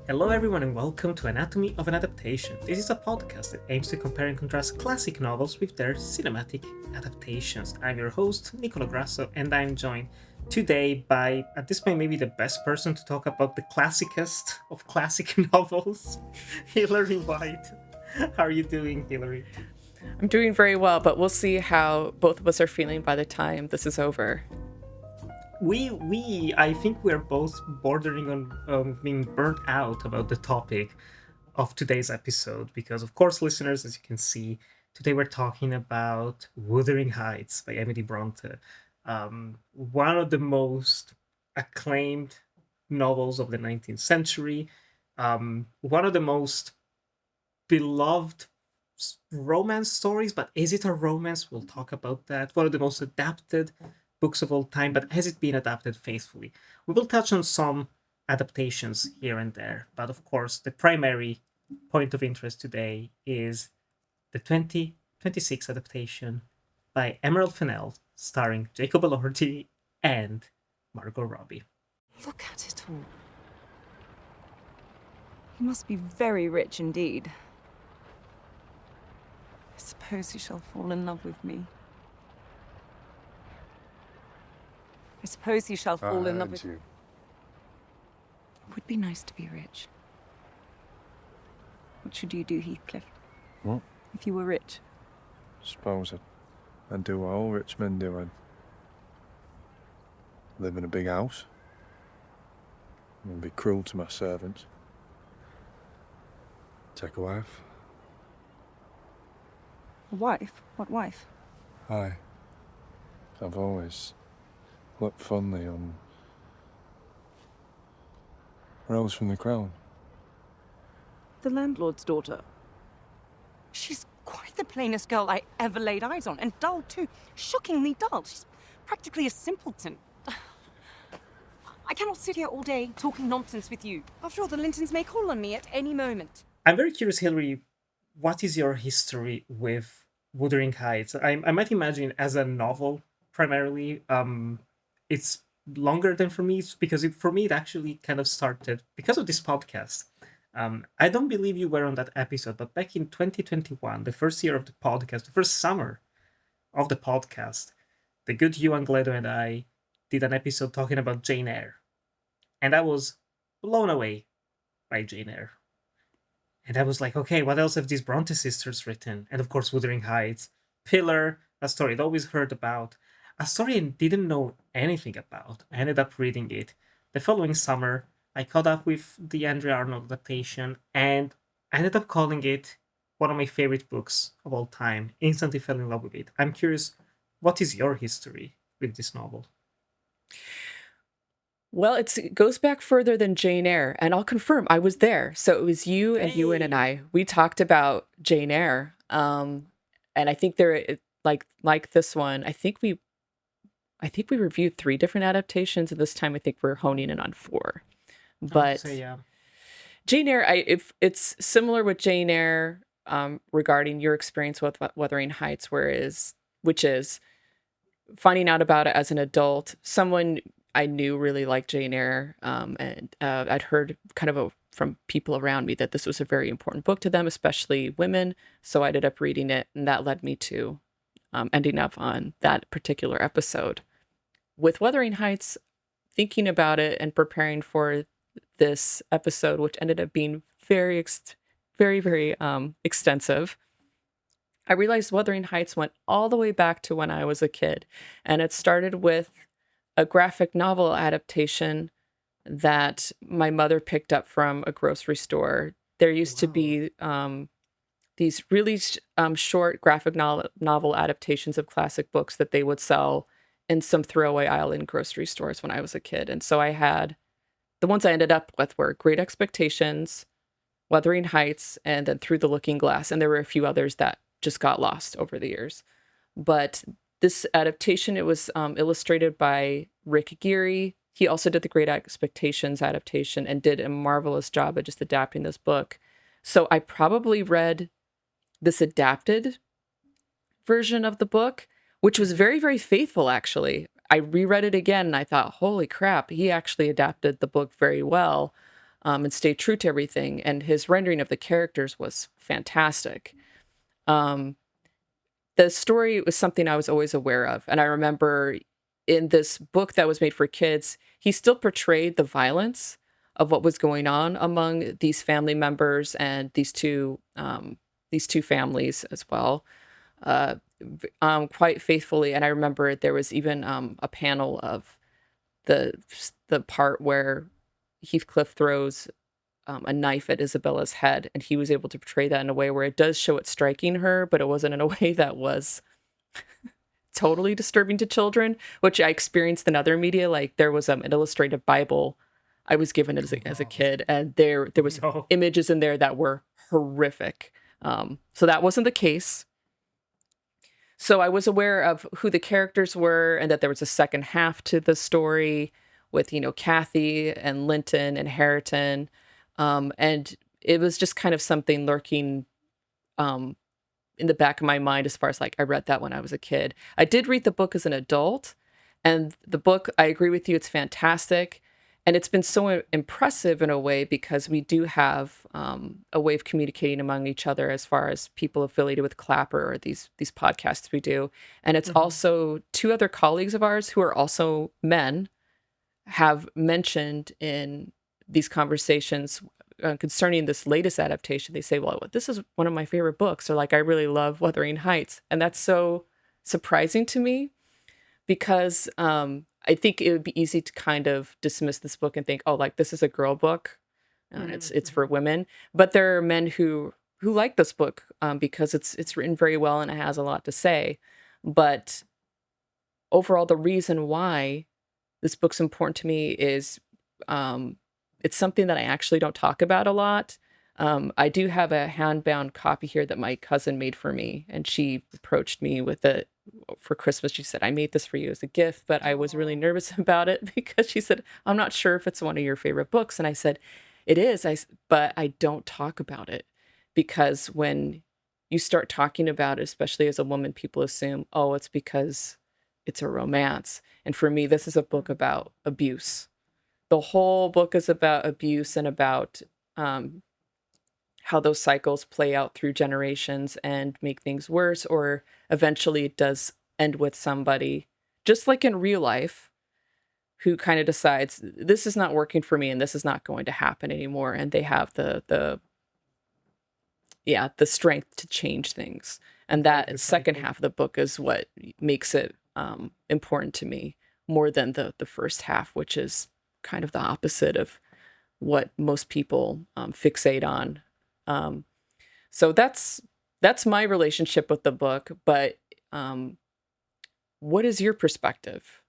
Hello, everyone, and welcome to Anatomy of an Adaptation. This is a podcast that aims to compare and contrast classic novels with their cinematic adaptations. I'm your host, Nicolo Grasso, and I'm joined today by, at this point, maybe the best person to talk about the classicest of classic novels, Hilary White. How are you doing, Hilary? I'm doing very well, but we'll see how both of us are feeling by the time this is over. I think we're both bordering on being burnt out about the topic of today's episode because, of course, listeners, as you can see, today we're talking about Wuthering Heights by Emily Bronte, one of the most acclaimed novels of the 19th century, one of the most beloved romance stories, but is it a romance? We'll talk about that. One of the most adapted books of all time, but has it been adapted faithfully? We will touch on some adaptations here and there, but of course, the primary point of interest today is the 2026 adaptation by Emerald Fennel, starring Jacob Elordi and Margot Robbie. Look at it all. You must be very rich indeed. I suppose you shall fall in love with me. I suppose you shall fall in love with you. It would be nice to be rich. What should you do, Heathcliff? What? If you were rich? Suppose I'd do what all rich men do. I'd live in a big house and be cruel to my servants. Take a wife. A wife? What wife? Aye. I've always looked fondly on Rose from the Crown. The landlord's daughter. She's quite the plainest girl I ever laid eyes on, and dull too. Shockingly dull. She's practically a simpleton. I cannot sit here all day talking nonsense with you. After all, the Lintons may call on me at any moment. I'm very curious, Hilary, what is your history with Wuthering Heights? I might imagine as a novel primarily. It's longer than for me because for me it actually kind of started because of this podcast. I don't believe you were on that episode, but back in 2021, the first year of the podcast, the first summer of the podcast, the good Ewan Gledo and I did an episode talking about Jane Eyre. And I was blown away by Jane Eyre. And I was like, okay, what else have these Bronte sisters written? And of course, Wuthering Heights, Pillar, a story I'd always heard about, a story I didn't know anything about. I ended up reading it. The following summer, I caught up with the Andrea Arnold adaptation, and I ended up calling it one of my favorite books of all time. Instantly fell in love with it. I'm curious, what is your history with this novel? Well, it goes back further than Jane Eyre, and I'll confirm I was there. So it was you and Ewan and I. We talked about Jane Eyre, and I think like this one. I think we reviewed 3 different adaptations, and this time I think we're honing in on 4. But So, yeah. Jane Eyre, if it's similar with Jane Eyre regarding your experience with Wuthering Heights, which is finding out about it as an adult. Someone I knew really liked Jane Eyre, and I'd heard from people around me that this was a very important book to them, especially women. So I ended up reading it, and that led me to ending up on that particular episode. With Wuthering Heights, thinking about it and preparing for this episode, which ended up being very, very extensive, I realized Wuthering Heights went all the way back to when I was a kid. And it started with a graphic novel adaptation that my mother picked up from a grocery store. There used to be these really short graphic novel adaptations of classic books that they would sell in some throwaway aisle in grocery stores when I was a kid. And so I had the ones I ended up with were Great Expectations, Wuthering Heights, and then Through the Looking Glass. And there were a few others that just got lost over the years. But this adaptation, it was illustrated by Rick Geary. He also did the Great Expectations adaptation and did a marvelous job at just adapting this book. So I probably read this adapted version of the book, which was very, very faithful, actually. I reread it again and I thought, holy crap, he actually adapted the book very well. and stayed true to everything. And his rendering of the characters was fantastic. Um, the story was something I was always aware of. And I remember in this book that was made for kids, he still portrayed the violence of what was going on among these family members and these two families as well, quite faithfully. And I remember there was even a panel of the the part where Heathcliff throws a knife at Isabella's head, and he was able to portray that in a way where it does show it striking her, but it wasn't in a way that was totally disturbing to children, which I experienced in other media. Like there was an illustrated Bible I was given as a kid, and there was No. images in there that were horrific. So that wasn't the case. So I was aware of who the characters were and that there was a second half to the story with, Kathy and Linton and Harriton. And it was just kind of something lurking um, in the back of my mind as far as like I read that when I was a kid. I did read the book as an adult, and the book, I agree with you, it's fantastic. And it's been so impressive in a way because we do have a way of communicating among each other as far as people affiliated with Clapper or these podcasts we do. And it's also two other colleagues of ours who are also men have mentioned in these conversations concerning this latest adaptation. They say, well, this is one of my favorite books, or like, I really love Wuthering Heights. And that's so surprising to me because I think it would be easy to kind of dismiss this book and think, oh, like this is a girl book and it's for women. But there are men who like this book because it's written very well and it has a lot to say. But overall, the reason why this book's important to me is it's something that I actually don't talk about a lot. I do have a handbound copy here that my cousin made for me, and she approached me with it for Christmas. She said, I made this for you as a gift, but I was really nervous about it because she said, I'm not sure if it's one of your favorite books. And I said, it is, but I don't talk about it because when you start talking about it, especially as a woman, people assume, oh, it's because it's a romance. And for me, this is a book about abuse. The whole book is about abuse and about how those cycles play out through generations and make things worse, or eventually it does end with somebody, just like in real life, who kind of decides this is not working for me and this is not going to happen anymore, and they have the strength to change things. And that second half of the book is what makes it important to me more than the first half, which is kind of the opposite of what most people fixate on. So that's my relationship with the book. But what is your perspective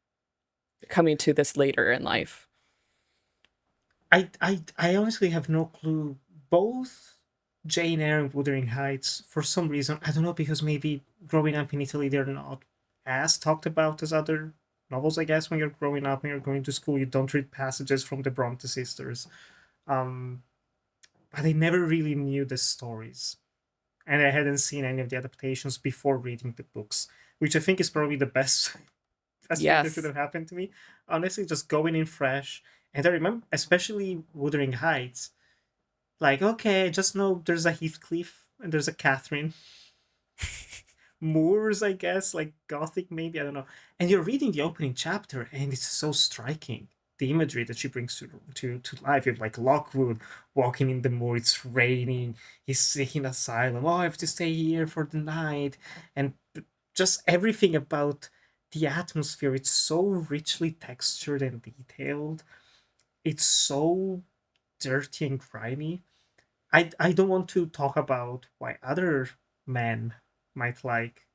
coming to this later in life? I honestly have no clue. Both Jane Eyre and Wuthering Heights, for some reason, I don't know, because maybe growing up in Italy, they're not as talked about as other novels, I guess. When you're growing up, when you're going to school, you don't read passages from the Bronte sisters. But I never really knew the stories. And I hadn't seen any of the adaptations before reading the books, which I think is probably the best thing that could have happened to me. Honestly, just going in fresh. And I remember, especially Wuthering Heights, like, okay, just know there's a Heathcliff and there's a Catherine. Moors, I guess, like Gothic, maybe, I don't know. And you're reading the opening chapter, and it's so striking. The imagery that she brings to life. You have like Lockwood walking in the moor, it's raining, he's seeking asylum. Oh, I have to stay here for the night. And just everything about the atmosphere, it's so richly textured and detailed. It's so dirty and grimy. I don't want to talk about why other men might like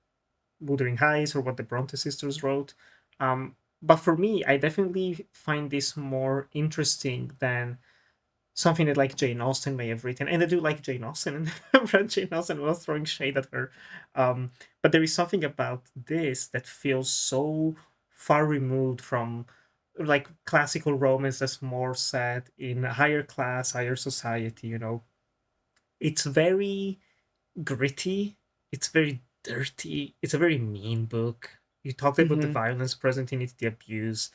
Wuthering Heights or what the Bronte sisters wrote. But for me, I definitely find this more interesting than something that like Jane Austen may have written. And I do like Jane Austen, and I've read Jane Austen, I was throwing shade at her. But there is something about this that feels so far removed from like classical romance that's more set in a higher class, higher society, you know. It's very gritty, it's very dirty, it's a very mean book. You talked about the violence present in it, the abuse.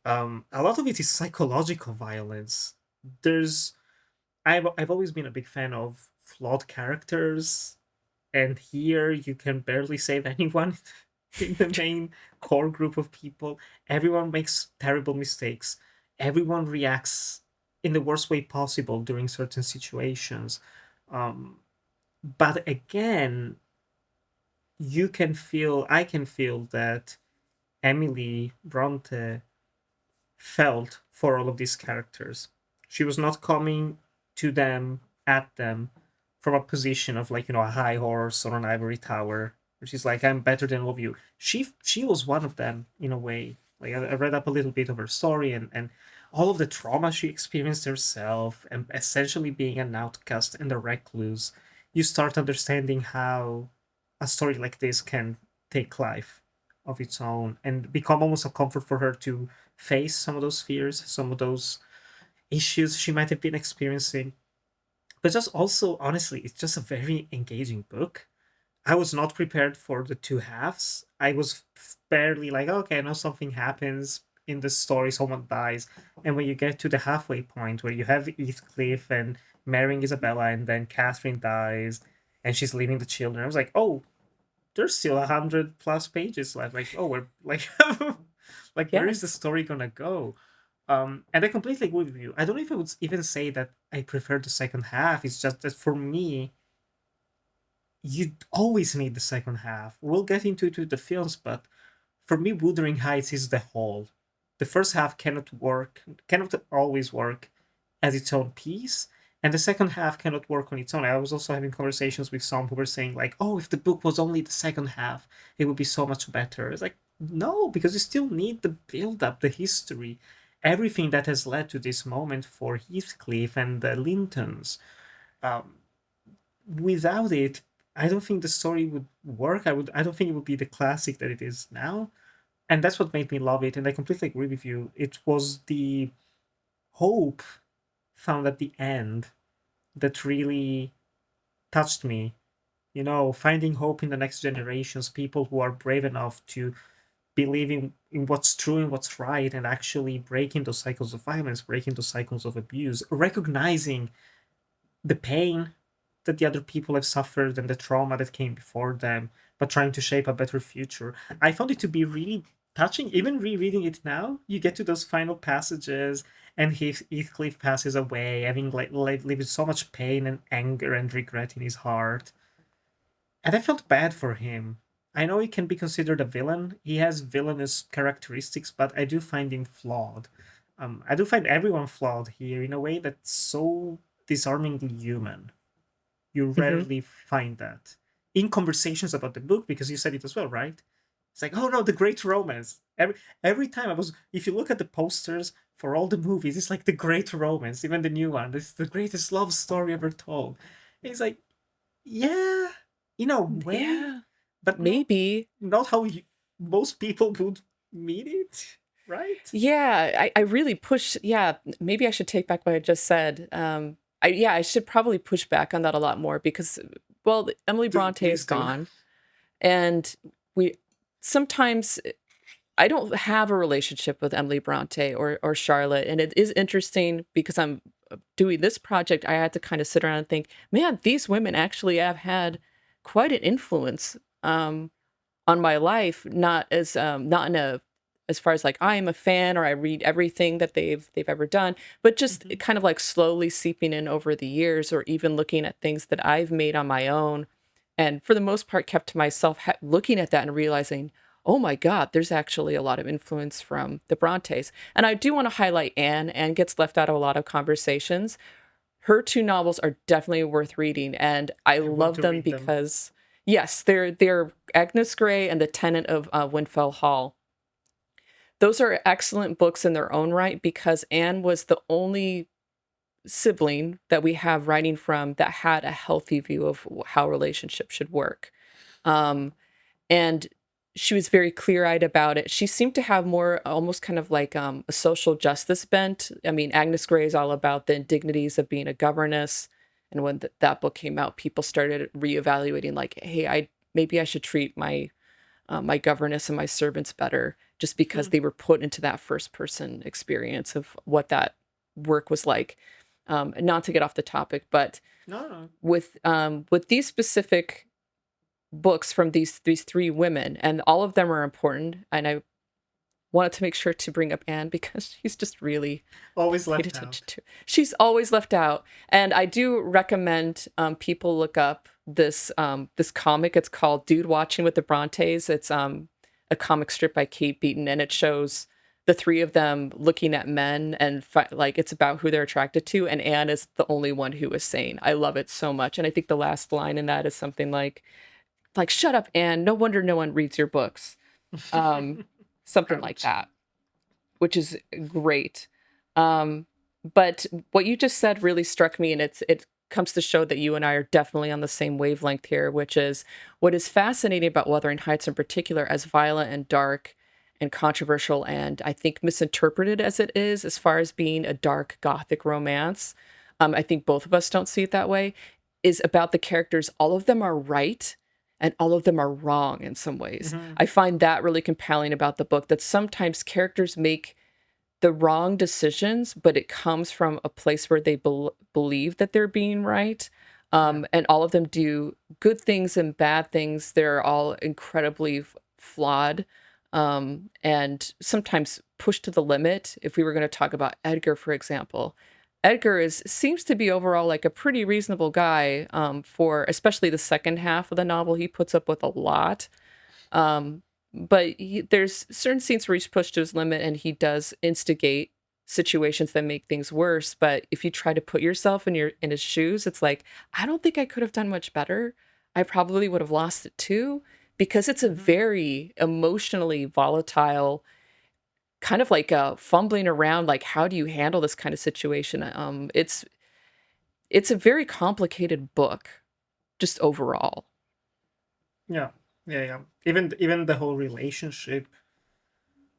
A lot of it is psychological violence. There's I've always been a big fan of flawed characters, and here you can barely save anyone in the main core group of people. Everyone makes terrible mistakes. Everyone reacts in the worst way possible during certain situations. Um, but again, I can feel that Emily Bronte felt for all of these characters. She was not coming to them, at them, from a position of like, a high horse or an ivory tower. She's like, I'm better than all of you. She was one of them in a way. Like I read up a little bit of her story, and all of the trauma she experienced herself, and essentially being an outcast and a recluse. You start understanding how a story like this can take life of its own and become almost a comfort for her to face some of those fears, some of those issues she might have been experiencing. But just also, honestly, it's just a very engaging book. I was not prepared for the two halves. I was barely like, okay, I know something happens in the story, someone dies. And when you get to the halfway point where you have Heathcliff and marrying Isabella, and then Catherine dies and she's leaving the children, I was like, oh, there's still 100+ pages left. Like, oh, we're like, like, where is the Yes. story gonna go? And I completely agree with you. I don't know if I would even say that I prefer the second half. It's just that for me, you always need the second half. We'll get into it with the films, but for me, Wuthering Heights is the whole. The first half cannot always work as its own piece, and the second half cannot work on its own. I was also having conversations with some who were saying like, "Oh, if the book was only the second half, it would be so much better." It's like, no, because you still need the build up, the history, everything that has led to this moment for Heathcliff and the Lintons. Um, Without it, I don't think the story would work. I don't think it would be the classic that it is now. And that's what made me love it. And I completely agree with you. It was the hope found at the end that really touched me. Finding hope in the next generations, people who are brave enough to believe in what's true and what's right, and actually breaking those cycles of violence, breaking those cycles of abuse, recognizing the pain that the other people have suffered and the trauma that came before them, but trying to shape a better future. I found it to be really touching. Even rereading it now, you get to those final passages, and Heathcliff passes away, having lived so much pain and anger and regret in his heart. And I felt bad for him. I know he can be considered a villain. He has villainous characteristics, but I do find him flawed. I do find everyone flawed here in a way that's so disarmingly human. You Hmm. rarely find that in conversations about the book, because you said it as well, right? It's like, oh no, the great romance. Every time if you look at the posters for all the movies, it's like the great romance, even the new one. This is the greatest love story ever told. And it's like, yeah, in a way, Yeah. but Maybe. not how most people would mean it, right? Yeah, I really push. Yeah, maybe I should take back what I just said. I should probably push back on that a lot more because, well, Emily Bronte is Please do. gone, and we sometimes I don't have a relationship with Emily Bronte or Charlotte, and it is interesting because I'm doing this project. I had to kind of sit around and think, man, these women actually have had quite an influence on my life. Not in a as far as like I am a fan or I read everything that they've ever done, but just Mhm. kind of like slowly seeping in over the years, or even looking at things that I've made on my own, and for the most part kept to myself, looking at that and realizing, oh my God, there's actually a lot of influence from the Brontes. And I do want to highlight Anne. Anne gets left out of a lot of conversations. Her two novels are definitely worth reading, and I I want love to them read them. because, yes, they're Agnes Grey and The Tenant of Windfell Hall. Those are excellent books in their own right because Anne was the only sibling that we have writing from that had a healthy view of how relationships should work. Um, and she was very clear-eyed about it. She seemed to have more almost kind of like a social justice bent. I mean, Agnes Grey is all about the indignities of being a governess, and when that book came out, people started reevaluating, like, hey, I maybe I should treat my governess and my servants better, just because Hmm. they were put into that first person experience of what that work was like. Not to get off the topic, but No, no. with these specific books from these three women, and all of them are important, and I wanted to make sure to bring up Anne because she's just really Always paid left attention out. to. She's always left out, and I do recommend people look up this comic. It's called Dude Watching with the Brontes. It's a comic strip by Kate Beaton, and it shows the three of them looking at men and like it's about who they're attracted to, and Anne is the only one who is sane. I love it so much, and I think the last line in that is something like shut up, Anne. No wonder no one reads your books. Um, Something like Ouch. that, which is great. Um, but what you just said really struck me, and it comes to show that you and I are definitely on the same wavelength here, which is what is fascinating about Wuthering Heights in particular, as violent and dark and controversial, and I think misinterpreted as it is, as far as being a dark gothic romance. I think both of us don't see it that way. Is about the characters. All of them are right, and all of them are wrong in some ways. Hmm. I find that really compelling about the book, that sometimes characters make the wrong decisions, but it comes from a place where they believe that they're being right. Yeah. And all of them do good things and bad things. They're all incredibly flawed, and sometimes pushed to the limit. If we were going to talk about Edgar, for example, Edgar seems to be overall like a pretty reasonable guy, for especially the second half of the novel. He puts up with a lot. Um, but there's certain scenes where he's pushed to his limit and he does instigate situations that make things worse. But if you try to put yourself in his shoes, it's like, I don't think I could have done much better. I probably would have lost it too, because it's a Hmm. very emotionally volatile kind of like fumbling around, like how do you handle this kind of situation. It's a very complicated book just overall. Yeah. Yeah, yeah. Even the whole relationship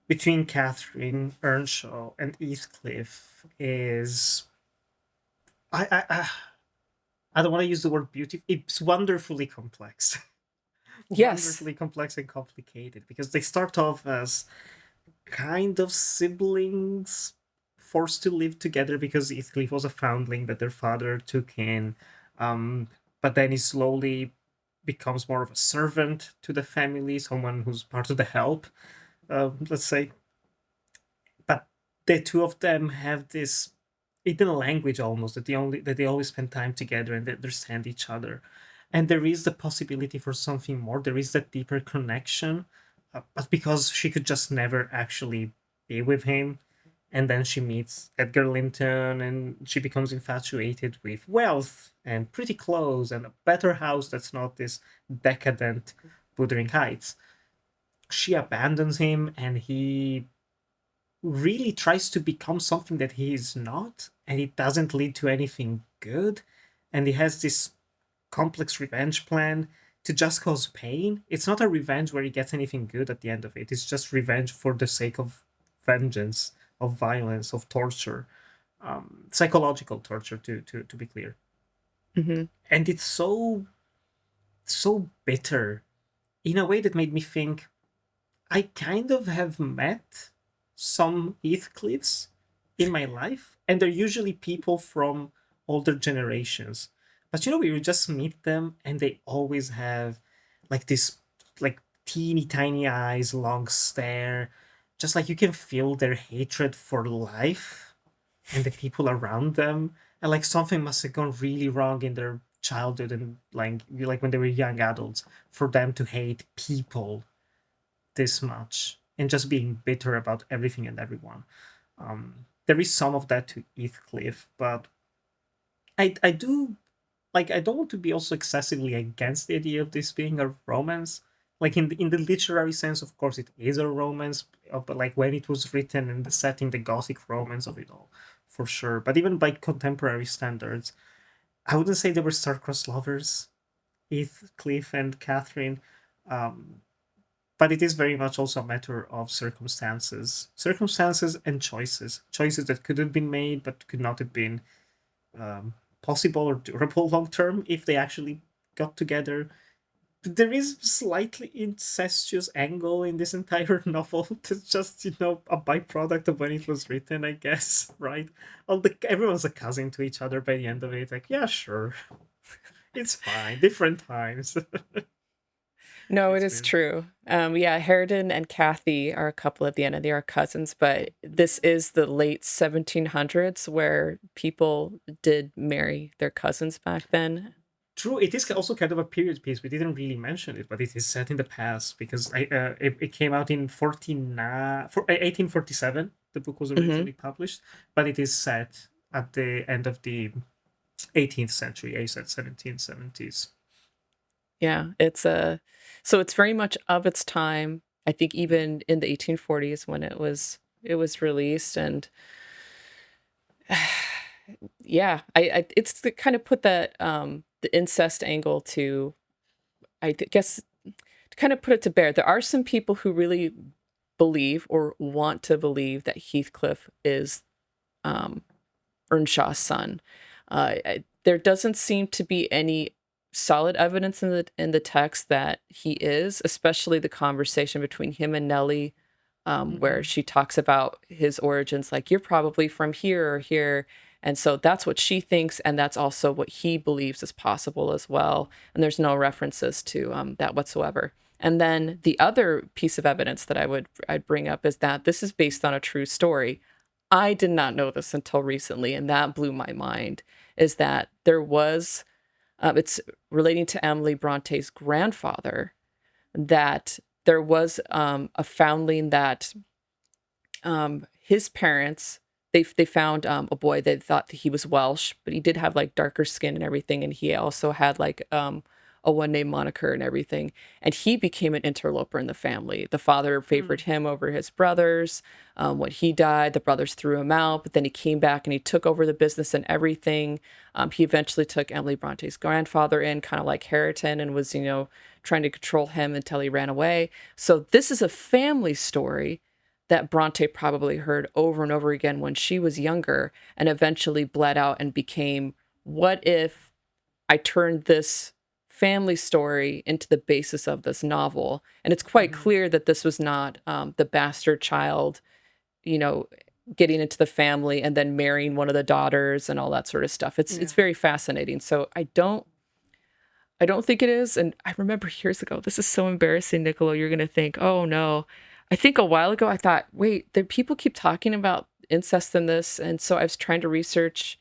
between Catherine Earnshaw and Heathcliff is I I don't want to use the word beautiful. It's wonderfully complex. Yes. Wonderfully complex and complicated because they start off as kind of siblings forced to live together because Heathcliff was a foundling that their father took in. Um, but then he slowly becomes more of a servant to the family, someone who's part of the help, let's say. But the two of them have this hidden language almost that they always spend time together and they understand each other. And there is the possibility for something more. There is that deeper connection, but because she could just never actually be with him, and then she meets Edgar Linton and she becomes infatuated with wealth and pretty clothes and a better house that's not this decadent Wuthering Heights. She abandons him and he really tries to become something that he is not, and it doesn't lead to anything good. And he has this complex revenge plan to just cause pain. It's not a revenge where he gets anything good at the end of it. It's just revenge for the sake of vengeance, of violence, of torture, psychological torture, to be clear. Hmm. And it's so bitter in a way that made me think I kind of have met some Heathcliffs in my life, and they're usually people from older generations. But you know, we would just meet them, and they always have like this, like teeny tiny eyes, long stare, just like you can feel their hatred for life and the people around them, and like something must have gone really wrong in their childhood and like when they were young adults for them to hate people this much and just being bitter about everything and everyone. There is some of that to Heathcliff, but I do like I don't want to be also excessively against the idea of this being a romance. Like in the literary sense, of course, it is a romance, but like when it was written and the setting, the gothic romance of it all, for sure. But even by contemporary standards, I wouldn't say they were star-crossed lovers, Heathcliff and Catherine. Um, but it is very much also a matter of circumstances and choices that could have been made but could not have been possible or durable long term if they actually got together. there is slightly incestuous angle in this entire novel. It's just, a byproduct of when it was written, I guess, right? Everyone's a cousin to each other by the end of it. Like, yeah, sure, it's fine. Different times. No, it It's is weird. true. Yeah, Harridan and Kathy are a couple at the end, and they are cousins, but this is the late 1700s where people did marry their cousins back then. True, it is also kind of a period piece. We didn't really mention it, but it is set in the past because it came out in 1847. The book was Hmm. originally published, but it is set at the end of the 18th century. I said 1770s. Yeah, so it's very much of its time. I think even in the 1840s when it was released, and yeah, I it's to kind of put that the incest angle to, guess, to kind of put it to bear. There are some people who really believe or want to believe that Heathcliff is um, Earnshaw's son. There doesn't seem to be any solid evidence in the text that he is, especially the conversation between him and Nellie, where Mhm. she talks about his origins, like you're probably from here or here. And so that's what she thinks, and that's also what he believes is possible as well. And there's no references to that whatsoever. And then the other piece of evidence that I'd bring up is that this is based on a true story. I did not know this until recently, and that blew my mind. Is that there was, it's relating to Emily Bronte's grandfather, that there was a foundling that his parents, they found a boy. They thought that he was Welsh, but he did have like darker skin and everything, and he also had like a one name moniker and everything. And he became an interloper in the family. The father favored Mm. him over his brothers. When he died, the brothers threw him out, but then he came back and he took over the business and everything. He eventually took Emily Bronte's grandfather in, kind of like Harriton, and was, trying to control him until he ran away. So this is a family story that Bronte probably heard over and over again when she was younger, and eventually bled out and became, what if I turned this family story into the basis of this novel? And it's quite Mhm. clear that this was not the bastard child, you know, getting into the family and then marrying one of the daughters and all that sort of stuff. It's Yeah. very fascinating. So I don't think it is. And I remember years ago, this is so embarrassing, Niccolo. You're going to think, oh no. I think a while ago, I thought, wait, the people keep talking about incest in this. And so I was trying to research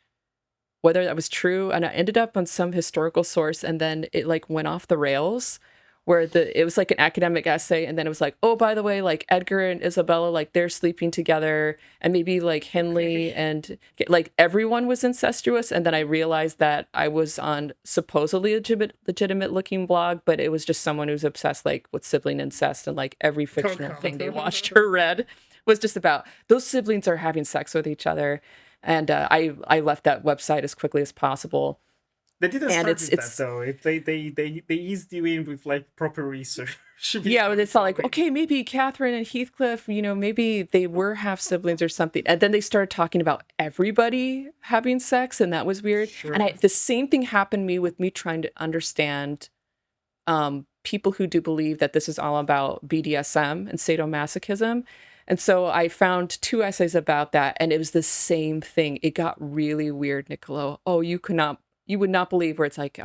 whether that was true. And I ended up on some historical source, and then it like went off the rails, where it was like an academic essay. And then it was like, oh, by the way, like Edgar and Isabella, like they're sleeping together, and maybe like Henley Okay. and like everyone was incestuous. And then I realized that I was on supposedly legitimate looking blog, but it was just someone who's obsessed like with sibling incest, and like every Oh fictional thing they watched God. or read was just about those siblings are having sex with each other. And I left that website as quickly as possible. They didn't And start it's with that it's though. They eased you in with like proper research yeah, before but you it's all like, going. okay, maybe Catherine and Heathcliff, maybe they were half siblings or something. And then they started talking about everybody having sex, and that was weird. And Sure. the same thing happened to me with me trying to understand people who do believe that this is all about BDSM and sadomasochism. And so I found two essays about that, and it was the same thing. It got really weird, Niccolo. Oh, you would not believe, where it's like,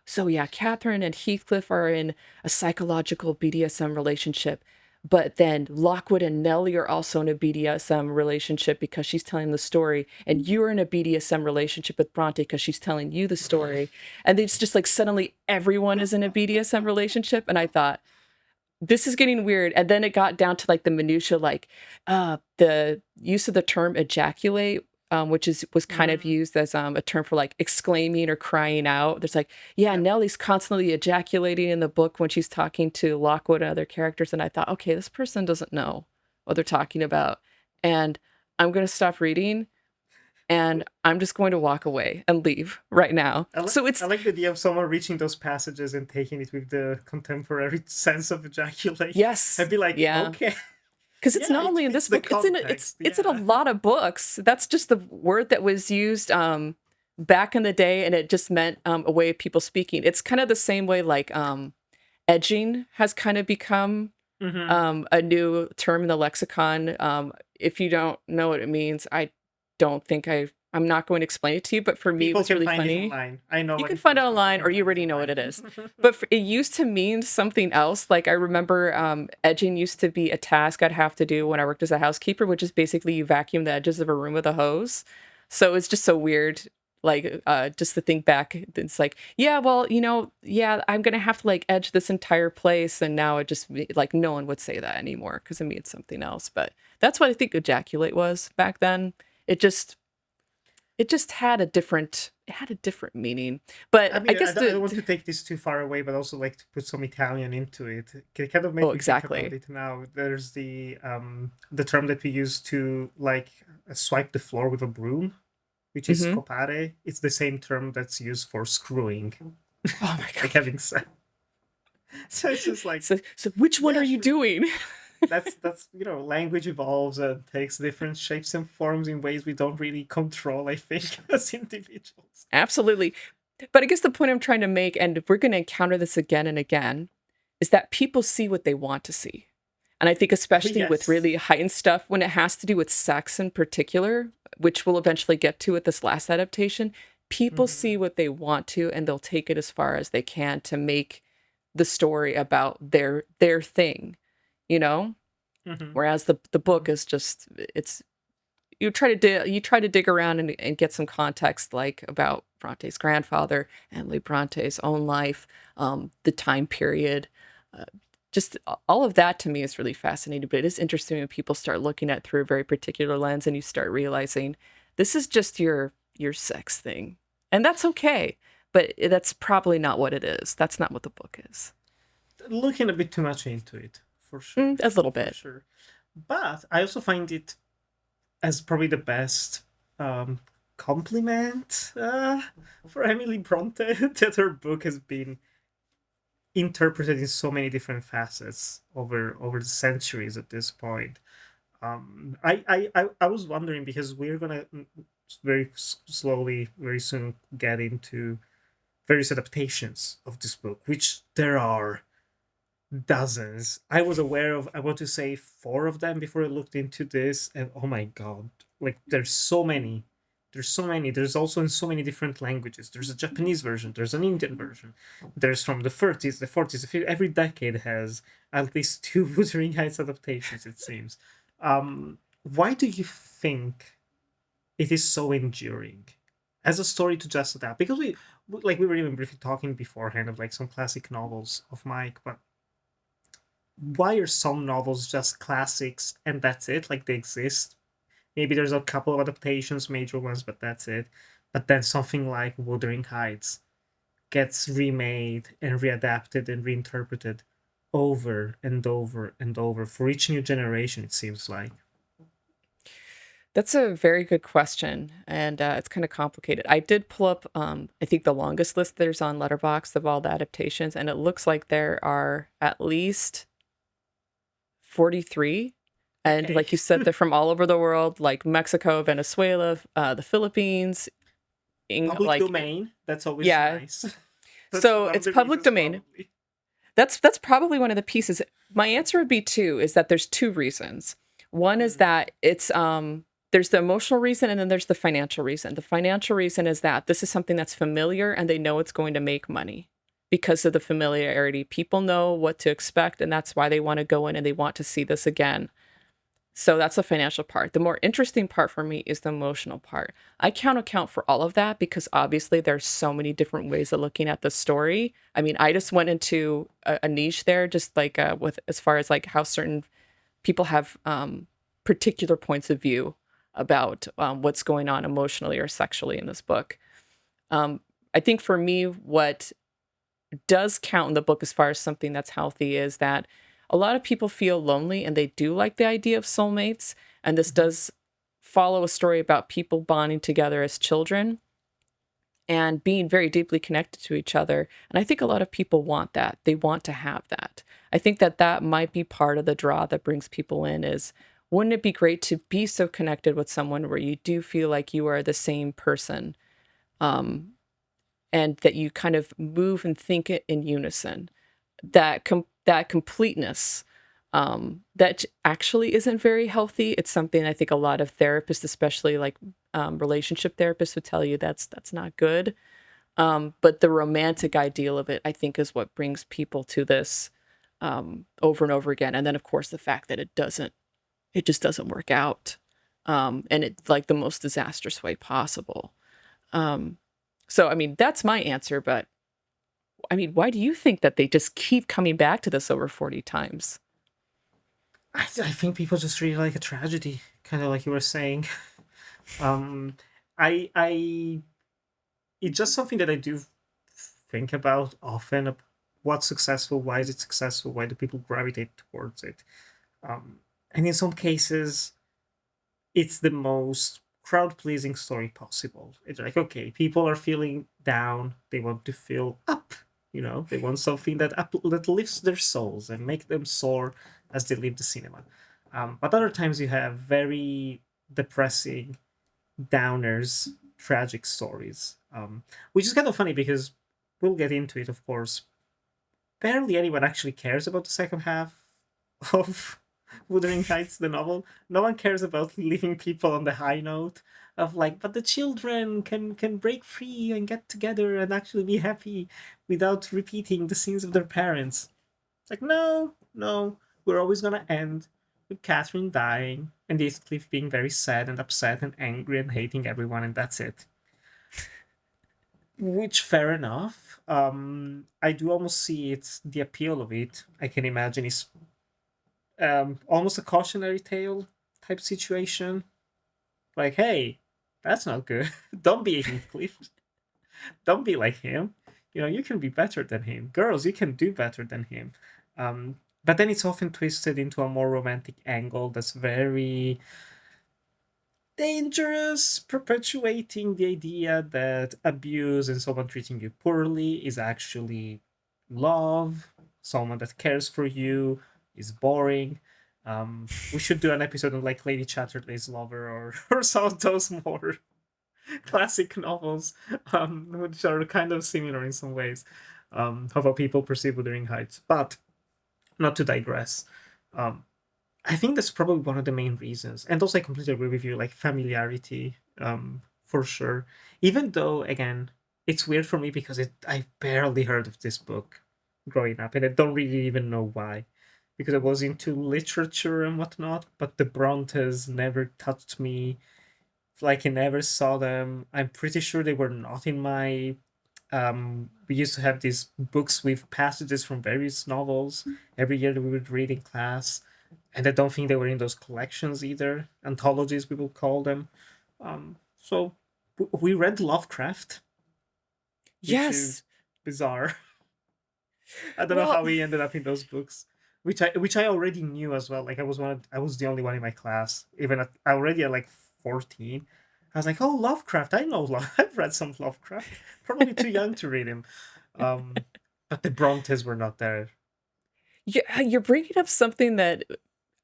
so yeah, Catherine and Heathcliff are in a psychological BDSM relationship. But then Lockwood and Nellie are also in a BDSM relationship because she's telling the story, and you're in a BDSM relationship with Bronte because she's telling you the story. And it's just like suddenly everyone is in a BDSM relationship. And I thought, this is getting weird. And then it got down to like the minutia, like the use of the term ejaculate, which was kind of Mm. used as a term for like exclaiming or crying out. There's like, yeah, Yep. Nellie's constantly ejaculating in the book when she's talking to Lockwood and other characters. And I thought, okay, this person doesn't know what they're talking about. And I'm going to stop reading, and I'm just going to walk away and leave right now. So I it's, like the idea of someone reaching those passages and taking it with the contemporary sense of ejaculate. yes, I'd be like, yeah. okay, Because it's yeah, not it only in fits this the book, context. it's in a Yeah. lot of books. That's just the word that was used back in the day, and it just meant a way of people speaking. It's kind of the same way like edging has kind of become Hmm. a new term in the lexicon. If you don't know what it means, I don't think I'm not going to explain it to you, but for me, it People was can really find it funny. online. I know You what can it find it is. People online, can or you find it already know what it online. is. But it used to mean something else. Like I remember edging used to be a task I'd have to do when I worked as a housekeeper, which is basically you vacuum the edges of a room with a hose. So it's just so weird. Like just to think back, it's like, yeah, well, yeah, I'm gonna have to like edge this entire place, and now it just like no one would say that anymore because it means something else. But that's what I think ejaculate was back then. It just it had a different meaning. I But I mean, guess I don't want to take this too far away, but also like to put some Italian into it. It kind of oh, made me think about exactly. it now. There's the term that we use to like swipe the floor with a broom, which is Hmm. scopare. It's the same term that's used for screwing, Oh my like god. having sex. So it's just like, So which one yeah, are you sure. doing? That's language evolves and takes different shapes and forms in ways we don't really control, I think, as individuals. Absolutely. But I guess the point I'm trying to make, and we're going to encounter this again and again, is that people see what they want to see. And I think, Oh especially with yes. really heightened stuff, when it has to do with sex in particular, which we'll eventually get to with this last adaptation, people Hmm. see what they want to, and they'll take it as far as they can to make the story about their thing, you know? Hmm. Whereas the book is just it's you try to dig around and get some context like about Bronte's grandfather, Emily Bronte's own life, the time period. Uh, just all of that to me is really fascinating. But it is interesting when people start looking at it through a very particular lens, and you start realizing this is just your sex thing, and that's okay. But that's probably not what it is. That's not what the book is. Looking a bit too much into it, for sure, A little for bit. sure. But I also find it as probably the best compliment for Emily Bronte that her book has been interpreted in so many different facets over the centuries at this point. I was wondering because we're gonna very slowly, very soon get into various adaptations of this book, which there are dozens. I was aware of, I want to say, four of them before I looked into this, and oh my god, like there's so many. There's so many. There's also in so many different languages. There's a Japanese version. There's an Indian version. There's from the 30s, the 40s. Every decade has at least two Wuthering Heights adaptations. It seems. Why do you think it is so enduring as a story to just adapt? Because we were even briefly talking beforehand of like some classic novels of Mike, but why are some novels just classics and that's it? Like they exist. Maybe there's a couple of adaptations, major ones, but that's it. But then something like Wuthering Heights gets remade and readapted and reinterpreted over and over and over for each new generation, it seems like. That's a very good question, and it's kind of complicated. I did pull up, I think the longest list there's on Letterboxd of all the adaptations, and it looks like there are at least 43. And Okay. like you said, they're from all over the world, like Mexico, Venezuela, the Philippines, Public like domain, that's always yeah. nice. That's So one of it's the public reasons, domain. probably. That's probably one of the pieces. My answer would be two, is that there's two reasons. One is Mm, that it's there's the emotional reason and then there's the financial reason. The financial reason is that this is something that's familiar and they know it's going to make money because of the familiarity. People know what to expect and that's why they want to go in and they want to see this again. So that's the financial part. The more interesting part for me is the emotional part. I can't account for all of that because obviously there's so many different ways of looking at the story. I mean, I just went into a niche there, just like with as far as like how certain people have particular points of view about what's going on emotionally or sexually in this book. Um, I think for me, what does count in the book as far as something that's healthy is that a lot of people feel lonely and they do like the idea of soulmates. And this mhm. does follow a story about people bonding together as children and being very deeply connected to each other. And I think a lot of people want that. They want to have that. I think that that might be part of the draw that brings people in is wouldn't it be great to be so connected with someone where you do feel like you are the same person um, and that you kind of move and think it in unison? that completeness that actually isn't very healthy. It's something I think a lot of therapists, especially like relationship therapists, would tell you that's not good. But the romantic ideal of it, I think, is what brings people to this over and over again. And then, of course, the fact that it just doesn't work out, and it like the most disastrous way possible. Um, so, I mean, that's my answer. But I mean, why do you think that they just keep coming back to this over 40 times? I think people just really like a tragedy, kind of like you were saying. Um, I it's just something that I do think about often. What's successful? Why is it successful? Why do people gravitate towards it? And in some cases, it's the most crowd pleasing story possible. It's like, okay, people are feeling down, they want to feel up. They want something that lifts their souls and make them soar as they leave the cinema. But other times you have very depressing downers, tragic stories, which is kind of funny because we'll get into it, of course. Barely anyone actually cares about the second half of Wuthering Heights, the novel. No one cares about leaving people on the high note of like, but the children can break free and get together and actually be happy without repeating the sins of their parents. It's like, no, no, we're always gonna end with Catherine dying and Heathcliff being very sad and upset and angry and hating everyone, and that's it. Which, fair enough. I do almost see it, the appeal of it, I can imagine, is almost a cautionary tale type situation. Like, hey, that's not good. Don't be a Heathcliff. Don't be like him. You can be better than him. Girls, you can do better than him. But then it's often twisted into a more romantic angle that's very dangerous, perpetuating the idea that abuse and someone treating you poorly is actually love. Someone that cares for you is boring. We should do an episode on like Lady Chatterley's Lover or some of those more classic novels, which are kind of similar in some ways, of how people perceive Wuthering Heights. But not to digress. I think that's probably one of the main reasons. And also, I completely agree with you, like familiarity, for sure. Even though, again, it's weird for me because I barely heard of this book growing up, and I don't really even know why. Because I was into literature and whatnot, but the Brontes never touched me. Like, I never saw them. I'm pretty sure they were not in my. We used to have these books with passages from various novels every year that we would read in class, and I don't think they were in those collections either, anthologies we will call them. So we read Lovecraft, which Yes. is bizarre. I don't know Well, how we ended up in those books, which I already knew as well. Like I was the only one in my class, even already at like 14. I was like, oh, Lovecraft! I know I've read some Lovecraft. Probably too young to read him, but the Brontes were not there. yeah, you're bringing up something that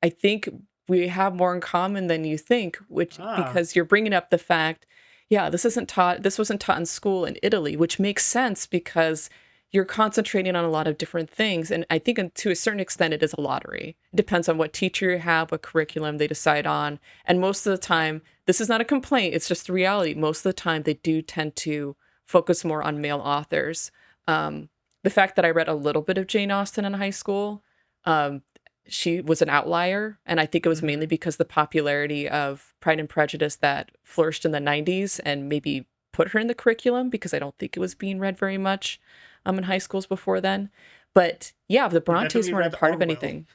I think we have more in common than you think, which Ah, because you're bringing up the fact, yeah, this wasn't taught in school in Italy, which makes sense because you're concentrating on a lot of different things. And I think to a certain extent, it is a lottery. It depends on what teacher you have, what curriculum they decide on. And most of the time, this is not a complaint, it's just the reality. Most of the time, they do tend to focus more on male authors. Um, the fact that I read a little bit of Jane Austen in high school, um, she was an outlier, and I think it was mainly mhm. because the popularity of Pride and Prejudice that flourished in the 90s and maybe put her in the curriculum because I don't think it was being read very much in high schools before then. But yeah, the We Brontes definitely weren't a read part of Orwell. anything.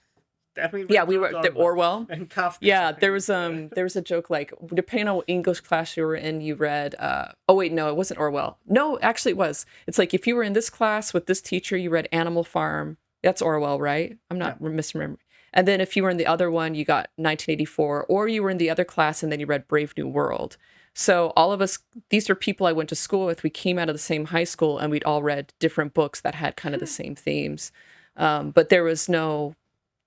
Definitely Yeah, read we George were the Orwell Orwell. and Kafka Yeah, sometimes. there was a joke like depending on what English class you were in, you read oh wait, no, it wasn't Orwell. No, actually it was. It's like if you were in this class with this teacher, you read Animal Farm. That's Orwell, right? I'm Yeah. not misremembering. And then if you were in the other one, you got 1984, or you were in the other class and then you read Brave New World. So all of us, these are people I went to school with. We came out of the same high school and we'd all read different books that had kind of the same themes. But there was no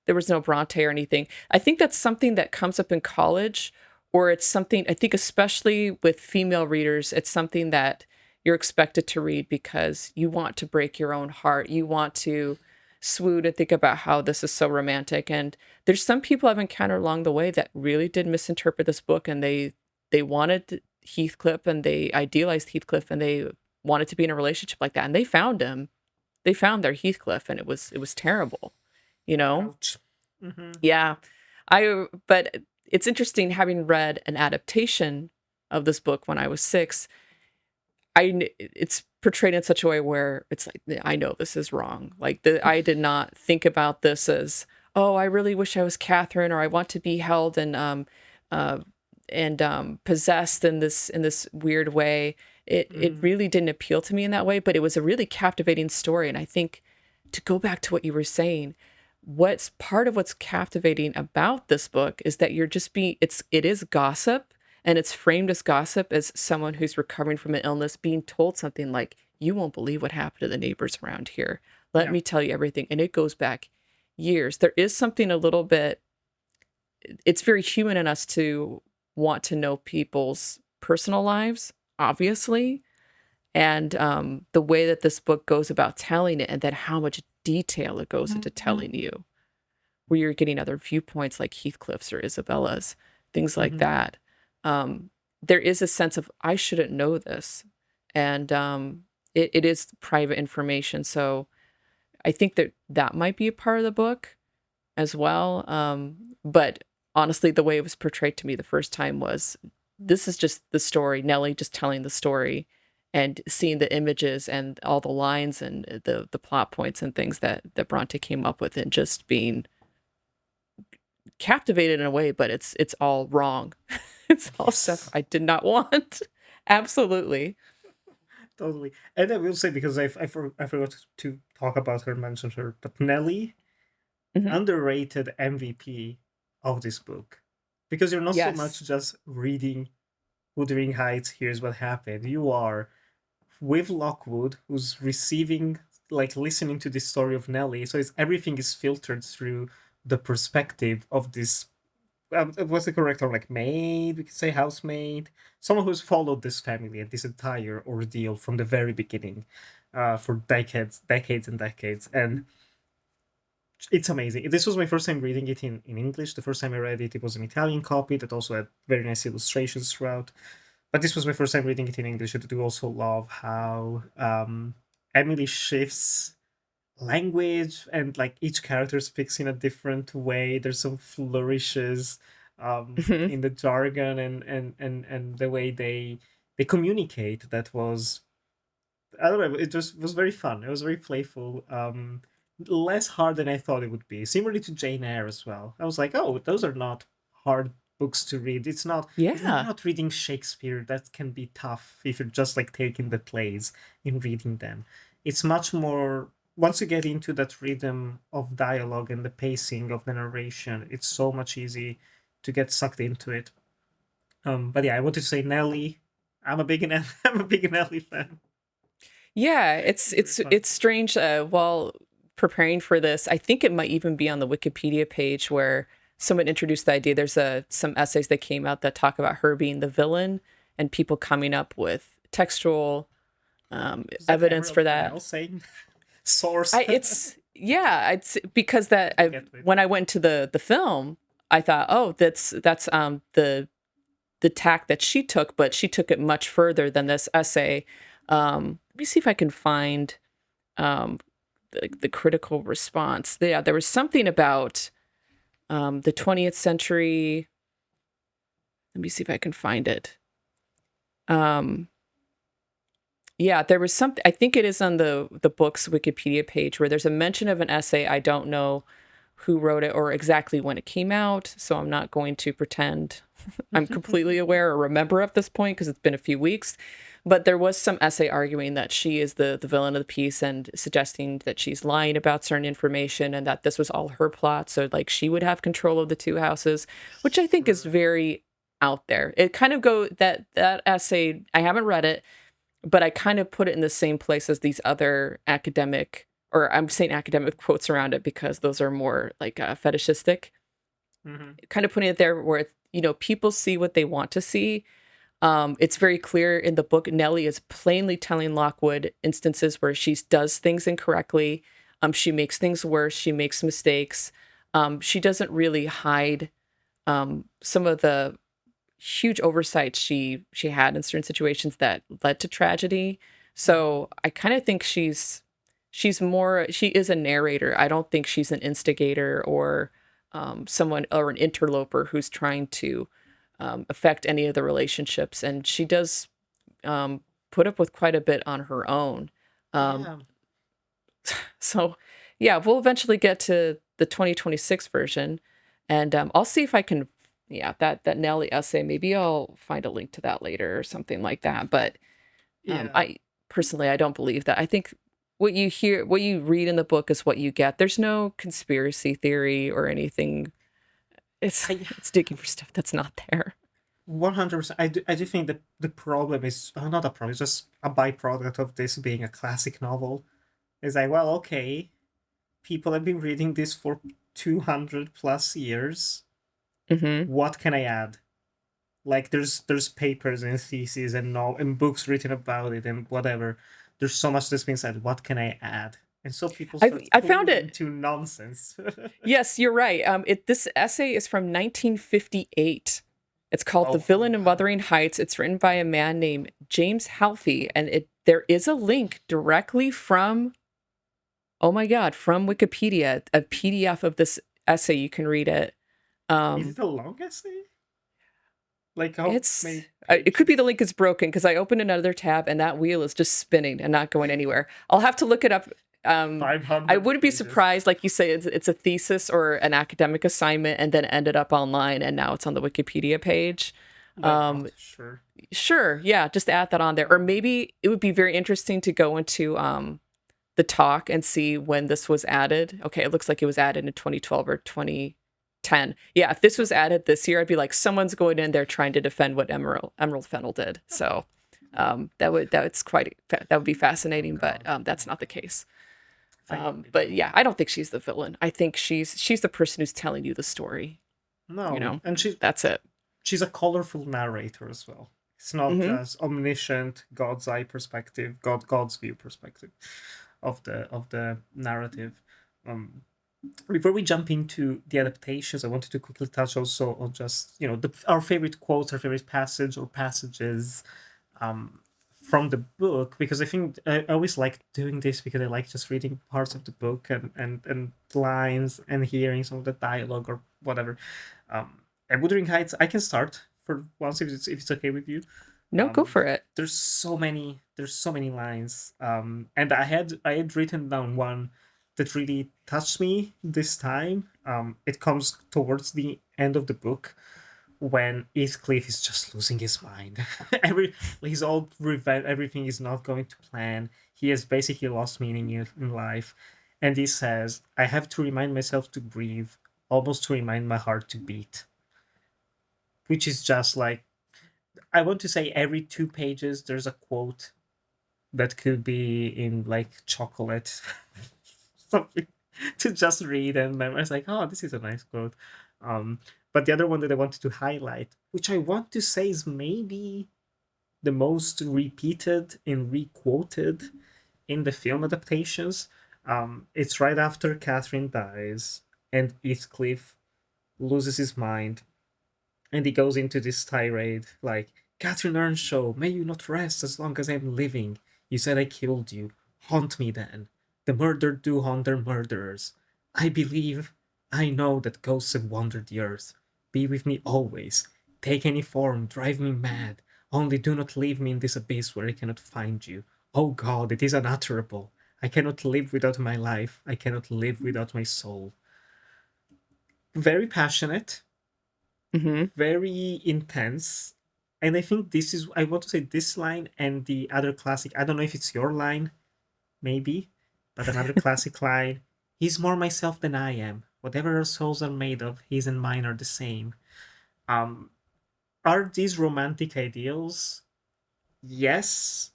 Bronte or anything. I think that's something that comes up in college, or it's something, I think, especially with female readers, it's something that you're expected to read because you want to break your own heart. You want to, swoon and think about how this is so romantic. And there's some people I've encountered along the way that really did misinterpret this book, and they wanted Heathcliff, and they idealized Heathcliff, and they wanted to be in a relationship like that, and they found him. They found their Heathcliff, and it was terrible, you know? Ouch. Hmm. Yeah. But it's interesting having read an adaptation of this book when I was 6. It's portrayed in such a way where it's like, I know this is wrong. Like I did not think about this as, oh, I really wish I was Catherine, or I want to be held uh, and possessed in this weird way. It really didn't appeal to me in that way, but it was a really captivating story. And I think, to go back to what you were saying, what's part of what's captivating about this book is that it is gossip, and it's framed as gossip as someone who's recovering from an illness being told something like, you won't believe what happened to the neighbors around here. Let Yeah. me tell you everything. And it goes back years. There is something a little bit, it's very human in us to want to know people's personal lives, obviously. And the way that this book goes about telling it, and then how much detail it goes into telling you, where you're getting other viewpoints like Heathcliff's or Isabella's, things like Hmm. that. There is a sense of, I shouldn't know this. And it is private information. So I think that might be a part of the book as well. But honestly, the way it was portrayed to me the first time was, this is just the story, Nellie just telling the story, and seeing the images and all the lines and the plot points and things that Bronte came up with, and just being captivated in a way, but it's all wrong. It's all stuff Yes. I did not want. Absolutely. Totally. And I will say, because I forgot to talk about her, mention her, but Nellie, Hmm. underrated MVP of this book. Because you're not so much Yes. just reading Wuthering Heights, here's what happened. You are with Lockwood, who's receiving, like, listening to the story of Nellie. So everything is filtered through the perspective of this. What's the correct term? Like, maid, we could say housemaid, someone who's followed this family and this entire ordeal from the very beginning, for decades and decades. And it's amazing. This was my first time reading it in English. The first time I read it, it was an Italian copy that also had very nice illustrations throughout. But this was my first time reading it in English. I do also love how Emily shifts language, and like each character speaks in a different way. There's some flourishes Hmm. in the jargon, and the way they communicate. That was, I don't know, it just was very fun. It was very playful. Less hard than I thought it would be. Similarly to Jane Eyre as well. I was like, oh, those are not hard books to read. It's not, it's like Yeah. not reading Shakespeare. That can be tough if you're just like taking the plays and reading them. It's much more, once you get into that rhythm of dialogue and the pacing of the narration, it's so much easy to get sucked into it. But yeah, I wanted to say Nellie. I'm a big I'm a big Nellie fan. Yeah, It's it's very it's fun. it's strange. While preparing for this, I think it might even be on the Wikipedia page where someone introduced the idea. There's some essays that came out that talk about her being the villain, and people coming up with textual Is that evidence Emerald for that. Fennel saying source? It's yeah, it's because that I I get it. when I went to the film, I thought, oh, that's the tack that she took, but she took it much further than this essay. Let me see if I can find um, the critical response. Yeah, there was something about the 20th century. Let me see if I can find it. Um, yeah, there was something. I think it is on the book's Wikipedia page where there's a mention of an essay. I don't know who wrote it or exactly when it came out, so I'm not going to pretend I'm completely aware or remember at this point because it's been a few weeks. But there was some essay arguing that she is the villain of the piece and suggesting that she's lying about certain information and that this was all her plot. So like she would have control of the two houses, which I think is Sure. very out there. It kind of that essay, I haven't read it, but I kind of put it in the same place as these other academic, or I'm saying academic quotes around it because those are more like fetishistic, Hmm. kind of putting it there where it's, people see what they want to see. It's very clear in the book. Nellie is plainly telling Lockwood instances where she does things incorrectly. She makes things worse. She makes mistakes. She doesn't really hide some of the huge oversights she had in certain situations that led to tragedy. So I kind of think she is a narrator. I don't think she's an instigator or someone or an interloper who's trying to affect any of the relationships. And she does put up with quite a bit on her own. Um, Yeah. so yeah, we'll eventually get to the 2026 version, and I'll see if I can. Yeah, that Nelly essay. Maybe I'll find a link to that later or something like that. But Yeah. I personally, I don't believe that. I think what you read in the book is what you get. There's no conspiracy theory or anything. It's I it's digging for stuff that's not there. 100%. I do think that the problem is not a problem. It's just a byproduct of this being a classic novel. It's like, well, okay, people have been reading this for 200 plus years. Hmm. What can I add? Like, there's papers and theses and and books written about it and whatever. There's so much that's been said. What can I add? And so people start I found pulling it. into nonsense. Yes, you're right. This essay is from 1958. It's called "The Oh Villain in wow. Wuthering Heights." It's written by a man named James Halfie, and there is a link directly from, oh my God, from Wikipedia, a PDF of this essay. You can read it. Is Um, it a long essay? Like how it's many it could be the pages? link is broken because I opened another tab and that wheel is just spinning and not going anywhere. I'll have to look it up. I 500 wouldn't be pages. surprised, like you say, it's a thesis or an academic assignment and then ended up online and now it's on the Wikipedia page. Why Um, not? Sure. sure, yeah, just add that on there. Or maybe it would be very interesting to go into the talk and see when this was added. Okay, it looks like it was added in 2012 or 2010. Yeah, if this was added this year, I'd be like, someone's going in there trying to defend what Emerald Fennel did. So that would be Oh fascinating, but God. that's not the case. Thank But goodness. yeah, I don't think she's the villain. I think she's the person who's telling you the story. You No, know, and that's it. she's a colorful narrator as well. It's not Hmm. just omniscient God's eye perspective, God's view perspective of the narrative. Um, Before we jump into the adaptations, I wanted to quickly touch also on just our favorite quotes, our favorite passage or passages um, from the book, because I think I always like doing this because I like just reading parts of the book and lines and hearing some of the dialogue or whatever. And Wuthering Heights, I can start for once if it's okay with you. No, go for it. There's so many lines, and I had written down one that really touched me this time. It comes towards the end of the book when Heathcliff is just losing his mind. He's all revenge. Everything is not going to plan. He has basically lost meaning in life, and he says, "I have to remind myself to breathe, almost to remind my heart to beat," which is just like, I want to say every 2 pages there's a quote that could be in like chocolate, something to just read and memorize. Like, oh, this is a nice quote. Um, but the other one that I wanted to highlight, which I want to say is maybe the most repeated and requoted in the film adaptations. It's right after Catherine dies and Heathcliff loses his mind, and he goes into this tirade like, "Catherine Earnshaw, may you not rest as long as I am living. You said I killed you. Haunt me then. The murdered do haunt their murderers. I believe, I know that ghosts have wandered the earth. Be with me always. Take any form, drive me mad. Only do not leave me in this abyss where I cannot find you. Oh God, it is unutterable. I cannot live without my life. I cannot live without my soul." Very passionate, Hmm. very intense. And I think I want to say this line and the other classic, I don't know if it's your line, maybe, but another classic line, "He's more myself than I am. Whatever our souls are made of, his and mine are the same." Um, are these romantic ideals? Yes.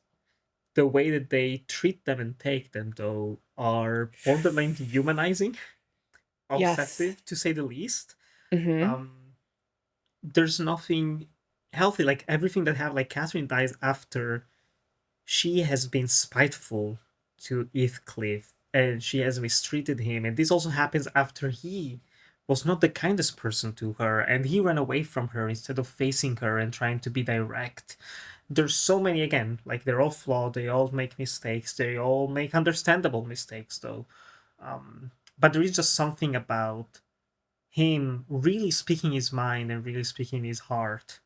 The way that they treat them and take them, though, are borderline dehumanizing, Yes. obsessive to say the least. Hmm. Um, there's nothing healthy. Like everything that have like Catherine dies after she has been spiteful to Heathcliff and she has mistreated him. And this also happens after he was not the kindest person to her, and he ran away from her instead of facing her and trying to be direct. There's so many, again, like, they're all flawed, they all make mistakes, they all make understandable mistakes, though. But there is just something about him really speaking his mind and really speaking his heart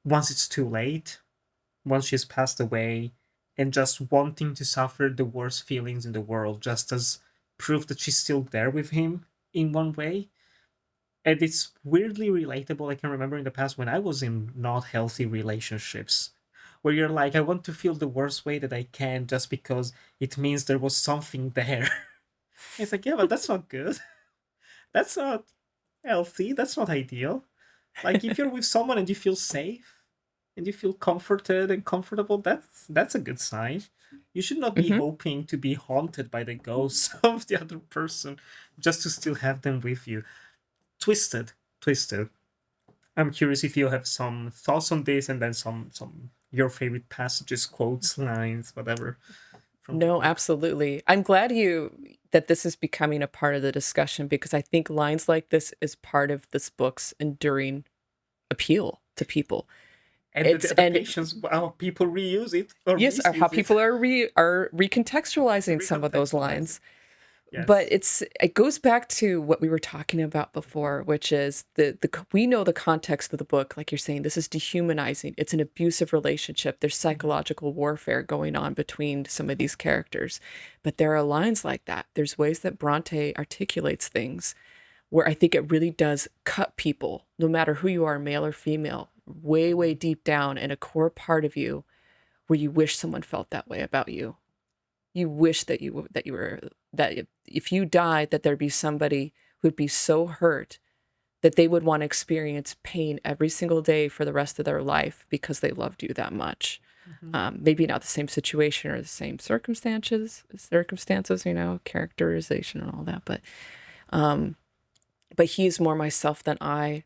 once it's too late, once she's passed away, and just wanting to suffer the worst feelings in the world just as proof that she's still there with him in one way. And it's weirdly relatable. I can remember in the past when I was in not healthy relationships, where you're like, I want to feel the worst way that I can just because it means there was something there. It's like, yeah, but that's not good. That's not healthy. That's not ideal. Like, if you're with someone and you feel safe and you feel comforted and comfortable, that's a good sign. You should not be Hmm. hoping to be haunted by the ghosts of the other person just to still have them with you. Twisted, twisted. I'm curious if you have some thoughts on this, and then some your favorite passages, quotes, lines, whatever from the No, book. absolutely. I'm glad that this is becoming a part of the discussion because I think lines like this is part of this book's enduring appeal to people. And the It's and adaptations, wow, people reuse it or yes, how misuse it, people are recontextualizing some of those recontextualize it. lines. But Yes. it goes back to what we were talking about before, which is we know the context of the book, like you're saying, this is dehumanizing. It's an abusive relationship. There's Mhm. psychological warfare going on between some of these characters. But there are lines like that. There's ways that Bronte articulates things where I think it really does cut people, no matter who you are, male or female, way, way deep down in a core part of you where you wish someone felt that way about you. You wish that you were that if you died, that there'd be somebody who'd be so hurt that they would want to experience pain every single day for the rest of their life because they loved you that much. Mhm. Maybe not the same situation or the same circumstances, characterization and all that, um, but he's more myself than I.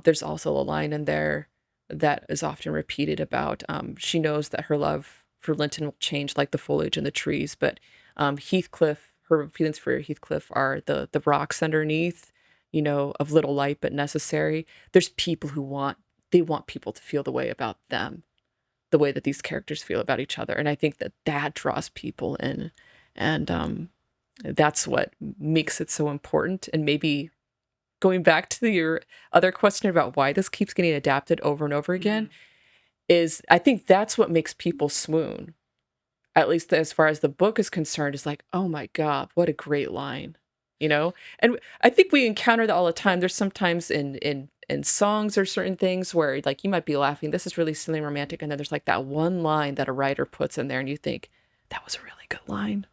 There's also a line in there that is often repeated about she knows that her love for Linton will change like the foliage in the trees, but Heathcliff, her feelings for Heathcliff are the rocks underneath, of little light but necessary. There's people they want people to feel the way about them, the way that these characters feel about each other, and I think that draws people in, and that's what makes it so important, and maybe going back to your other question about why this keeps getting adapted over and over again Mhm. is I think that's what makes people swoon. At least as far as the book is concerned, is like, oh my God, what a great line. And I think we encounter that all the time. There's sometimes in songs or certain things where like you might be laughing, this is really silly and romantic, and then there's like that one line that a writer puts in there and you think, that was a really good line.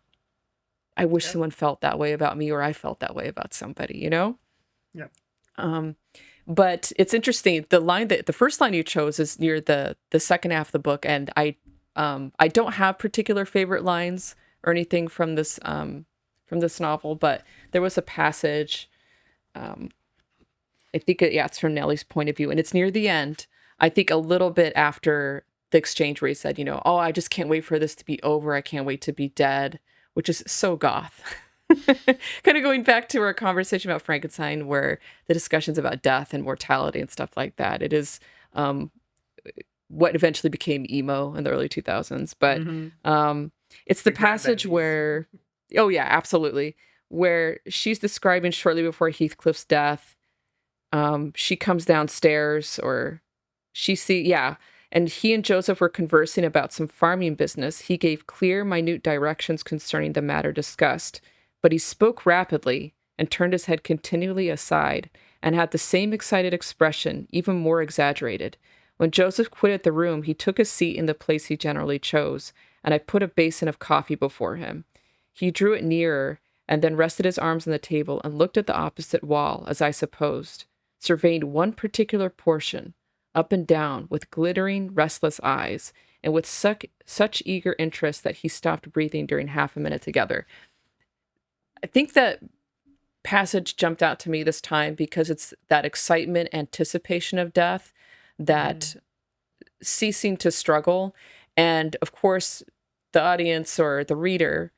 I wish Yeah. someone felt that way about me, or I felt that way about somebody. Yeah. Um, but it's interesting. The first line you chose is near the second half of the book, and I don't have particular favorite lines or anything from this novel, but there was a passage. Um, I think it's from Nellie's point of view, and it's near the end. I think a little bit after the exchange where he said, oh, I just can't wait for this to be over. I can't wait to be dead, which is so goth. Kind of going back to our conversation about Frankenstein, where the discussions about death and mortality and stuff like that. It is um, what eventually became emo in the early 2000s. But Hmm. it's the The passage granddaddies. where, oh, yeah, absolutely, where she's describing shortly before Heathcliff's death. She comes downstairs, or yeah. And he and Joseph were conversing about some farming business. He gave clear, minute directions concerning the matter discussed, but he spoke rapidly and turned his head continually aside and had the same excited expression, even more exaggerated. When Joseph quitted the room, he took a seat in the place he generally chose, and I put a basin of coffee before him. He drew it nearer and then rested his arms on the table and looked at the opposite wall, as I supposed, surveying one particular portion, up and down, with glittering, restless eyes, and with such eager interest that he stopped breathing during half a minute together. I think that passage jumped out to me this time because it's that excitement, anticipation of death, Hmm. that ceasing to struggle. And of course, the audience or the reader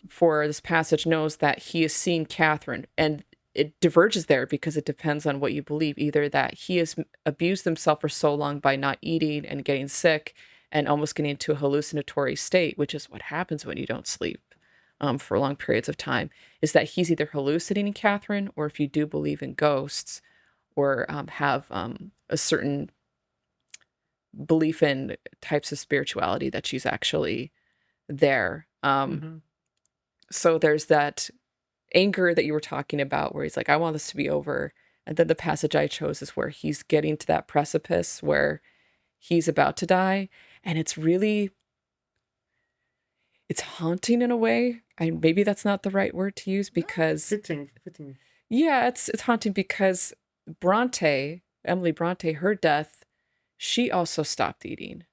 for this passage knows that he has seen Catherine, and it diverges there because it depends on what you believe. Either that he has abused himself for so long by not eating and getting sick and almost getting into a hallucinatory state, which is what happens when you don't sleep for long periods of time, is that he's either hallucinating Catherine, or if you do believe in ghosts or have a certain belief in types of spirituality, that she's actually there. So there's that anger that you were talking about where he's like, I want this to be over. And then the passage I chose is where he's getting to that precipice where he's about to die. And it's haunting in a way. Maybe that's not the right word to use, because Fitting. yeah, it's haunting because Emily Bronte, her death, she also stopped eating.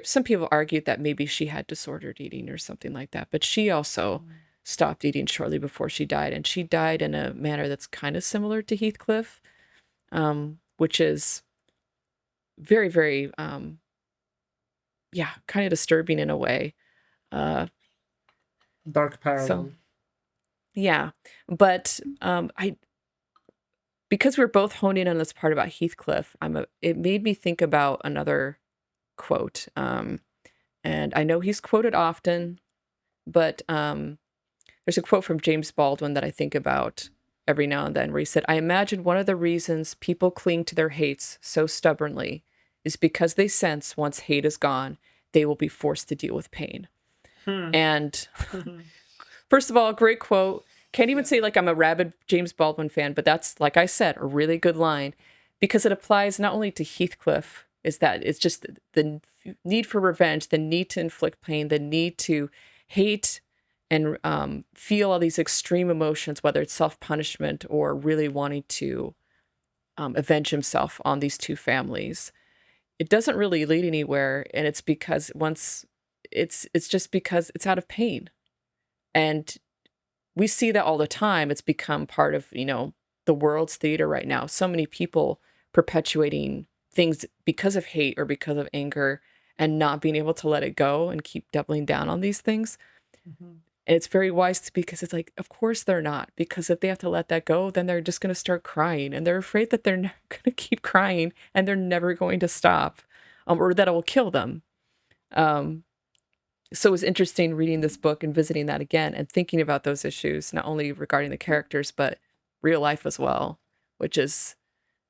Some people argued that maybe she had disordered eating or something like that, but she also stopped eating shortly before she died, and she died in a manner that's kind of similar to Heathcliff, which is very, very, kind of disturbing in a way. Dark parallel. So, yeah, but because we're both honing on this part about Heathcliff, it made me think about another quote. And I know he's quoted often, but there's a quote from James Baldwin that I think about every now and then, where he said, I imagine one of the reasons people cling to their hates so stubbornly is because they sense once hate is gone, they will be forced to deal with pain. And first of all, great quote. Can't even say like I'm a rabid James Baldwin fan, but that's, like I said, a really good line, because it applies not only to Heathcliff, is that it's just the need for revenge, the need to inflict pain, the need to hate and feel all these extreme emotions, whether it's self-punishment or really wanting to avenge himself on these two families. It doesn't really lead anywhere, and it's because it's just because it's out of pain. And we see that all the time. It's become part of, the world's theater right now. So many people perpetuating things because of hate or because of anger and not being able to let it go and keep doubling down on these things. And it's very wise because it's like, of course they're not, because if they have to let that go, then they're just going to start crying, and they're afraid that they're going to keep crying and they're never going to stop, or that it will kill them. So it was interesting reading this book and visiting that again and thinking about those issues, not only regarding the characters, but real life as well, which is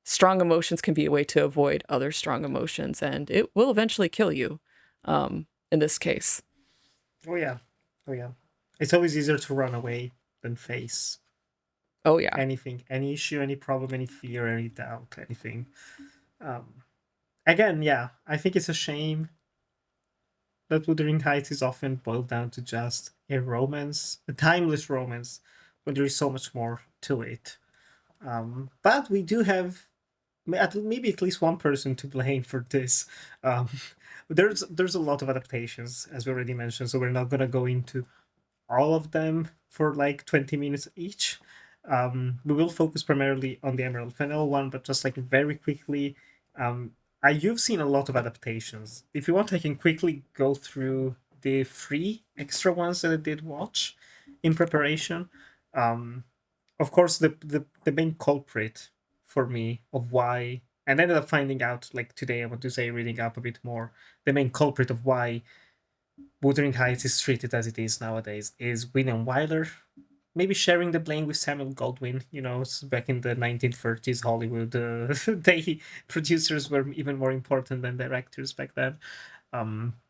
strong emotions can be a way to avoid other strong emotions, and it will eventually kill you in this case. Oh yeah. It's always easier to run away than face anything, any issue, any problem, any fear, any doubt, anything. Again, yeah, I think it's a shame that Wuthering Heights is often boiled down to just a romance, a timeless romance, when there is so much more to it. But we do have maybe at least one person to blame for this. There's a lot of adaptations, as we already mentioned, so we're not gonna go into all of them for like 20 minutes each. We will focus primarily on the Emerald Fennel one, but just like very quickly, you've seen a lot of adaptations. If you want, I can quickly go through the 3 extra ones that I did watch in preparation. Of course, the main culprit for me of why, and I ended up finding out like today, I want to say, reading up a bit more, the main culprit of why Wuthering Heights is treated as it is nowadays is William Wyler, maybe sharing the blame with Samuel Goldwyn. Back in the 1930s Hollywood, producers were even more important than directors back then.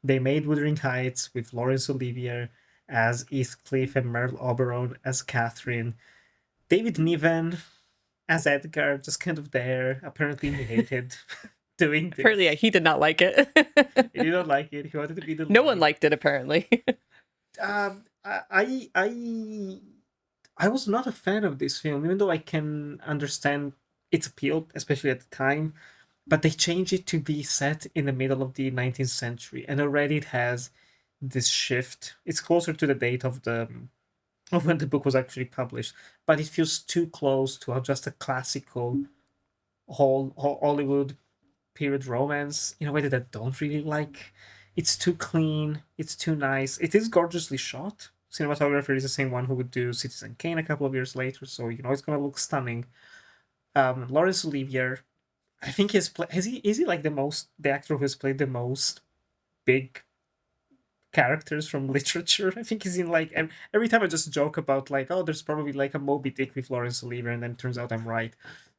They made Wuthering Heights with Laurence Olivier as Heathcliff and Merle Oberon as Catherine. David Niven as Edgar, just kind of there. Apparently he hated doing this. Apparently, he did not like it. He did not like it. He wanted to be the No lead. one liked it, apparently. I was not a fan of this film, even though I can understand its appeal, especially at the time. But they changed it to be set in the middle of the 19th century, and already it has this shift. It's closer to the date of when the book was actually published, but it feels too close to just a classical whole Hollywood period romance in a way that I don't really like. It's too clean. It's too nice. It is gorgeously shot. cinematographer is the same one who would do Citizen Kane a couple of years later, so it's gonna look stunning. Laurence Olivier, I think is he like the actor who has played the most big characters from literature? I think he's in like every time I just joke about like, oh, there's probably like a Moby Dick with Laurence Olivier, and then it turns out I'm right.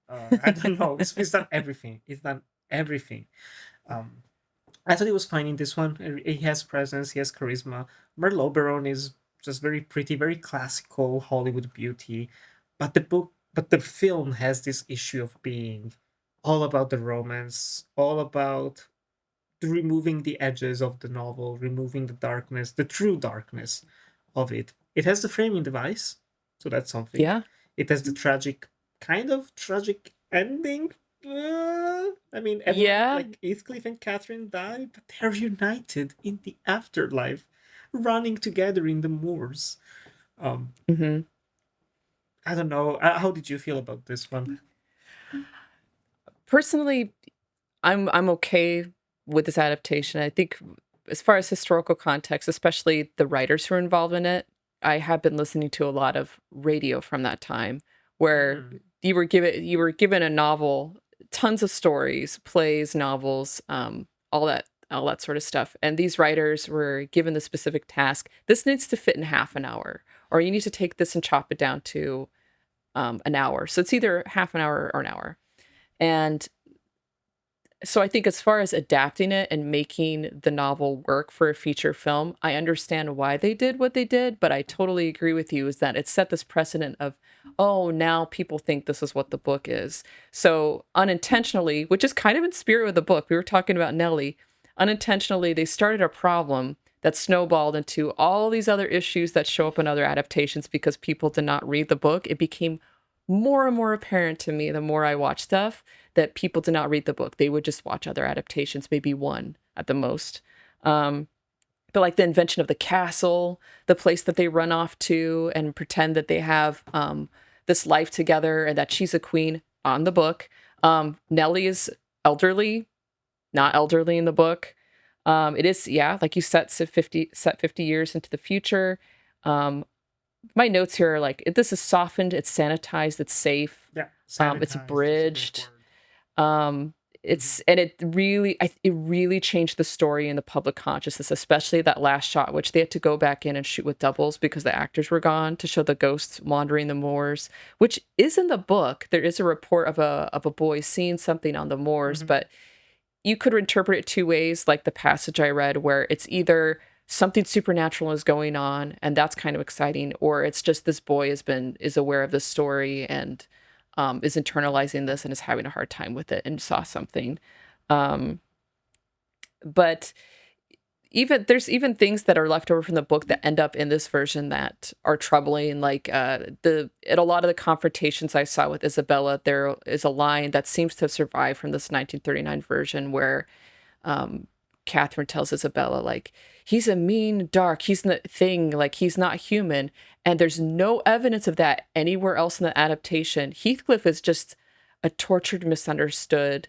I don't know. He's done everything. He's done everything. Um, I thought he was fine in this one. He has presence. He has charisma. Merle Oberon is just very pretty, very classical Hollywood beauty. But the film has this issue of being all about the romance, all about removing the edges of the novel, removing the darkness, the true darkness of it. It has the framing device, so that's something. Yeah. It has the kind of tragic ending. I mean, everyone, Yeah. like Heathcliff and Catherine die, but they're united in the afterlife, running together in the moors. hmm I don't know. How did you feel about this one? Personally, I'm okay with this adaptation. I think as far as historical context, especially the writers who are involved in it, I have been listening to a lot of radio from that time where Mm. you were given a novel, tons of stories, plays, novels, all that sort of stuff. And these writers were given the specific task. This needs to fit in half an hour, or you need to take this and chop it down to an hour. So it's either half an hour or an hour. And so I think as far as adapting it and making the novel work for a feature film, I understand why they did what they did, but I totally agree with you is that it set this precedent of, oh, now people think this is what the book is. So unintentionally, which is kind of in spirit with the book, we were talking about Nellie, unintentionally they started a problem that snowballed into all these other issues that show up in other adaptations because people did not read the book. It became more and more apparent to me the more I watched stuff that people did not read the book. They would just watch other adaptations, maybe one at the most. Um, but like the invention of the castle, the place that they run off to and pretend that they have this life together and that she's a queen on the book. Nellie is elderly, not elderly in the book. It is, yeah, like you set 50 years into the future. My notes here are like, this is softened, it's sanitized, it's safe, Yeah, it's sanitized is a great bridged. word. It's and it really changed the story in the public consciousness, especially that last shot, which they had to go back in and shoot with doubles because the actors were gone to show the ghosts wandering the moors, which is in the book. There is a report of a boy seeing something on the moors, Mhm. but you could interpret it two ways, like the passage I read, where it's either something supernatural is going on, and that's kind of exciting, or it's just this boy is aware of this story and is internalizing this and is having a hard time with it and saw something. Um, but there's even things that are left over from the book that end up in this version that are troubling, like the in a lot of the confrontations I saw with Isabella, there is a line that seems to have survived from this 1939 version where um, Catherine tells Isabella, like, he's a mean, dark, he's the thing, like, he's not human. And there's no evidence of that anywhere else in the adaptation. Heathcliff is just a tortured, misunderstood,